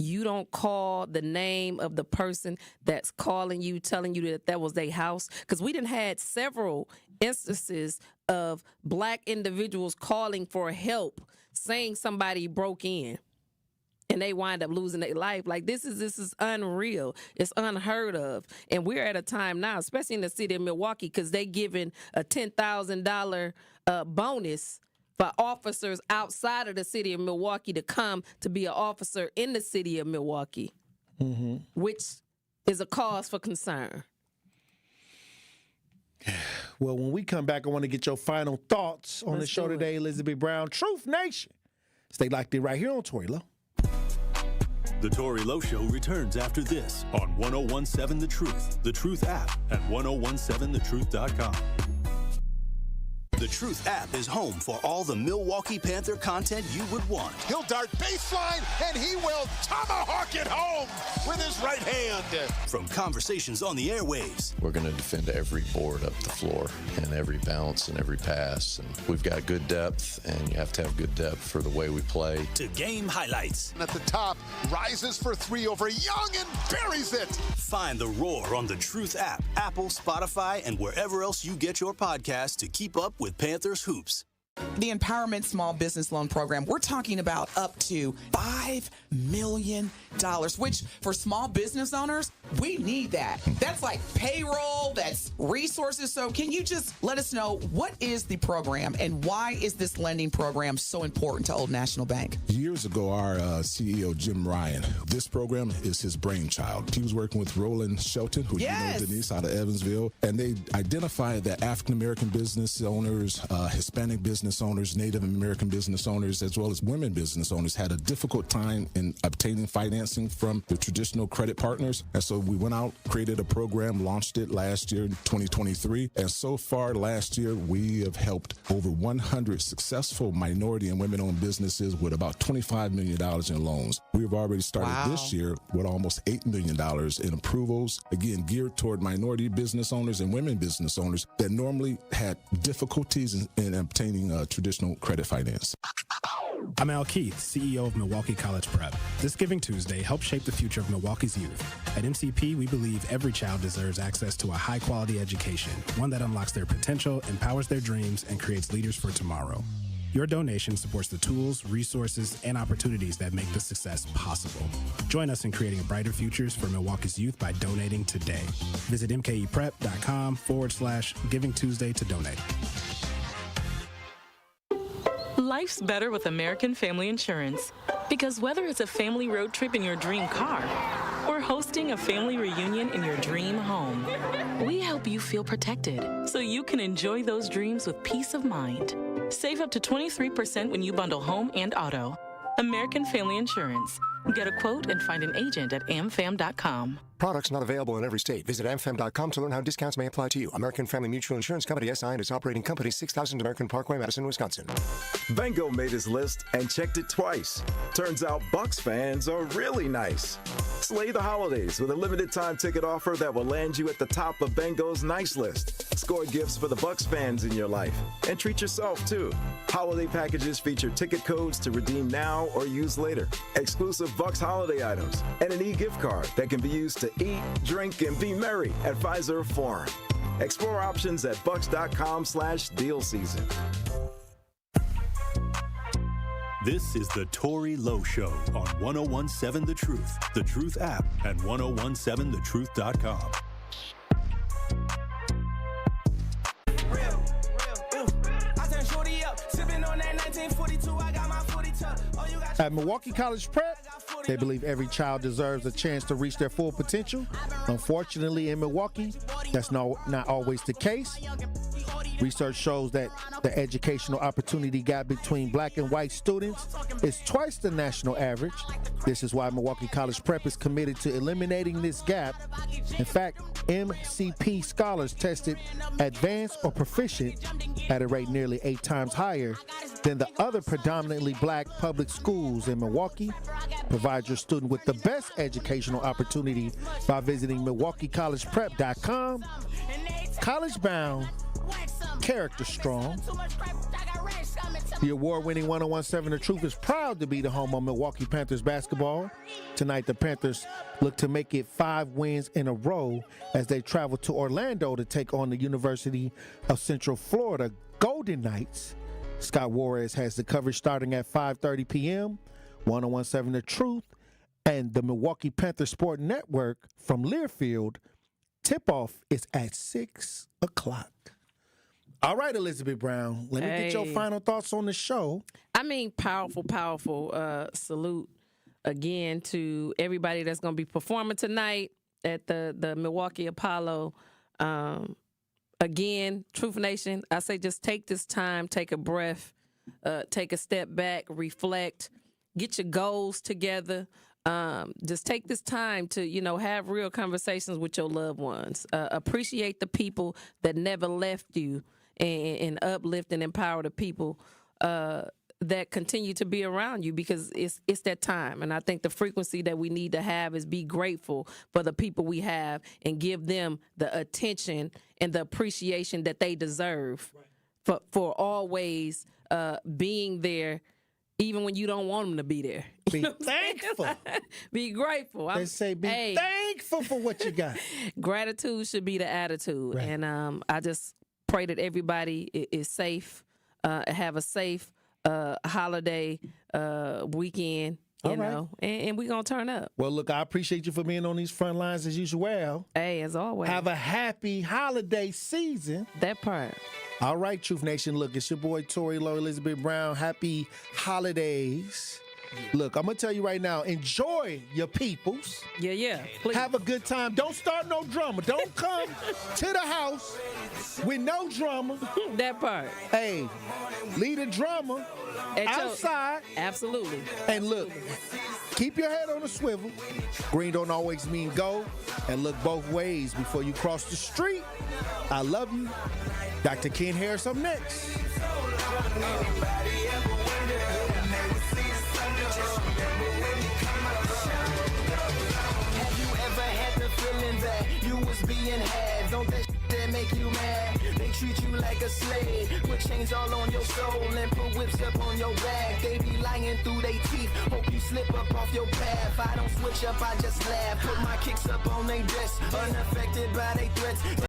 You don't call the name of the person that's calling you, telling you that was their house. Because we done had several instances of black individuals calling for help, saying somebody broke in, and they wind up losing their life. Like, this is unreal. It's unheard of. And we're at a time now, especially in the city of Milwaukee, because they giving a $10,000 bonus for officers outside of the city of Milwaukee to come to be an officer in the city of Milwaukee, which is a cause for concern. Well, when we come back, I want to get your final thoughts on the show today, Elizabeth Brown. Truth Nation. Stay locked in right here on Tory Lowe. The Tory Lowe Show returns after this on 1017 The Truth, The Truth app at 1017thetruth.com. The Truth app is home for all the Milwaukee Panther content you would want. He'll dart baseline, and he will tomahawk it home with his right hand. From conversations on the airwaves. We're going to defend every board up the floor and every bounce and every pass. And we've got good depth, and you have to have good depth for the way we play. To game highlights. And at the top, rises for three over Young and buries it. Find The Roar on the Truth app, Apple, Spotify, and wherever else you get your podcasts to keep up with Panthers hoops. The Empowerment Small Business Loan Program, we're talking about up to $5 million, which for small business owners, we need that. That's like payroll, that's resources. So can you just let us know, what is the program and why is this lending program so important to Old National Bank? Years ago, our CEO, Jim Ryan, this program is his brainchild. He was working with Roland Shelton, who you know, Denise, out of Evansville, and they identified that African-American business owners, Hispanic business owners, Native American business owners, as well as women business owners had a difficult time in obtaining financing from the traditional credit partners. And so we went out, created a program, launched it last year, 2023. And so far last year, we have helped over 100 successful minority and women-owned businesses with about $25 million in loans. We've already started this year with almost $8 million in approvals, again, geared toward minority business owners and women business owners that normally had difficulties in obtaining traditional credit finance. I'm Al Keith, CEO of Milwaukee College Prep. This Giving Tuesday helps shape the future of Milwaukee's youth. At MCP, we believe every child deserves access to a high-quality education, one that unlocks their potential, empowers their dreams, and creates leaders for tomorrow. Your donation supports the tools, resources, and opportunities that make this success possible. Join us in creating brighter futures for Milwaukee's youth by donating today. Visit mkeprep.com/Giving Tuesday to donate. Life's better with American Family Insurance. Because whether it's a family road trip in your dream car or hosting a family reunion in your dream home, we help you feel protected so you can enjoy those dreams with peace of mind. Save up to 23% when you bundle home and auto. American Family Insurance. Get a quote and find an agent at amfam.com. Products not available in every state. Visit amfam.com to learn how discounts may apply to you. American Family Mutual Insurance Company, SI, and its operating company, 6000 American Parkway, Madison, Wisconsin. Bengo made his list and checked it twice. Turns out Bucs fans are really nice. Slay the holidays with a limited time ticket offer that will land you at the top of Bengo's nice list. Score gifts for the Bucs fans in your life. And treat yourself, too. Holiday packages feature ticket codes to redeem now or use later. Exclusive Bucs holiday items and an e-gift card that can be used to eat, drink, and be merry at Pfizer Forum. Explore options at bucks.com/deal season. This is the Tory Lowe Show on 1017 The Truth app, and 1017thetruth.com. At Milwaukee College Prep, they believe every child deserves a chance to reach their full potential. Unfortunately, in Milwaukee, that's not always the case. Research shows that the educational opportunity gap between black and white students is twice the national average. This is why Milwaukee College Prep is committed to eliminating this gap. In fact, MCP scholars tested advanced or proficient at a rate nearly 8 times higher than the other predominantly black public schools in Milwaukee. Provide your student with the best educational opportunity by visiting MilwaukeeCollegePrep.com. College bound, character strong. The award-winning 1017 The Truth is proud to be the home of Milwaukee Panthers basketball. Tonight, the Panthers look to make it 5 wins in a row as they travel to Orlando to take on the University of Central Florida Golden Knights. Scott Juarez has the coverage starting at 5:30 p.m. 1017 The Truth and the Milwaukee Panthers Sport Network from Learfield. Tip-off is at 6 o'clock. All right, Elizabeth Brown, let me get your final thoughts on the show. I mean, powerful salute again to everybody that's going to be performing tonight at the Milwaukee Apollo. Again, Truth Nation, I say just take this time, take a breath, take a step back, reflect, get your goals together. Just take this time to, have real conversations with your loved ones. Appreciate the people that never left you and uplift and empower the people that continue to be around you, because it's that time. And I think the frequency that we need to have is be grateful for the people we have and give them the attention and the appreciation that they deserve for always being there, even when you don't want them to be there. Be thankful. Be grateful. They say be thankful for what you got. Gratitude should be the attitude. Right. And I just pray that everybody is safe, have a safe holiday weekend, you know, and we're going to turn up. Well, look, I appreciate you for being on these front lines as usual. Hey, as always. Have a happy holiday season. That part. All right, Truth Nation. Look, it's your boy, Tory, Lowe, Elizabeth Brown. Happy holidays. Look, I'm going to tell you right now, enjoy your peoples. Yeah. Please. Have a good time. Don't start no drama. Don't come to the house with no drama. That part. Hey, leave the drama outside. Absolutely. And look, keep your head on a swivel. Green don't always mean go. And look both ways before you cross the street. I love you. Dr. Ken Harris up next. Have you ever had the feeling that you was being had? Don't that make you mad? they treat you like a slave. Put chains all on your soul and put whips up on your back. They be lying through they teeth, hope you slip up off your path. I don't switch up, I just laugh. Put my kicks up on they desk, unaffected by they threats.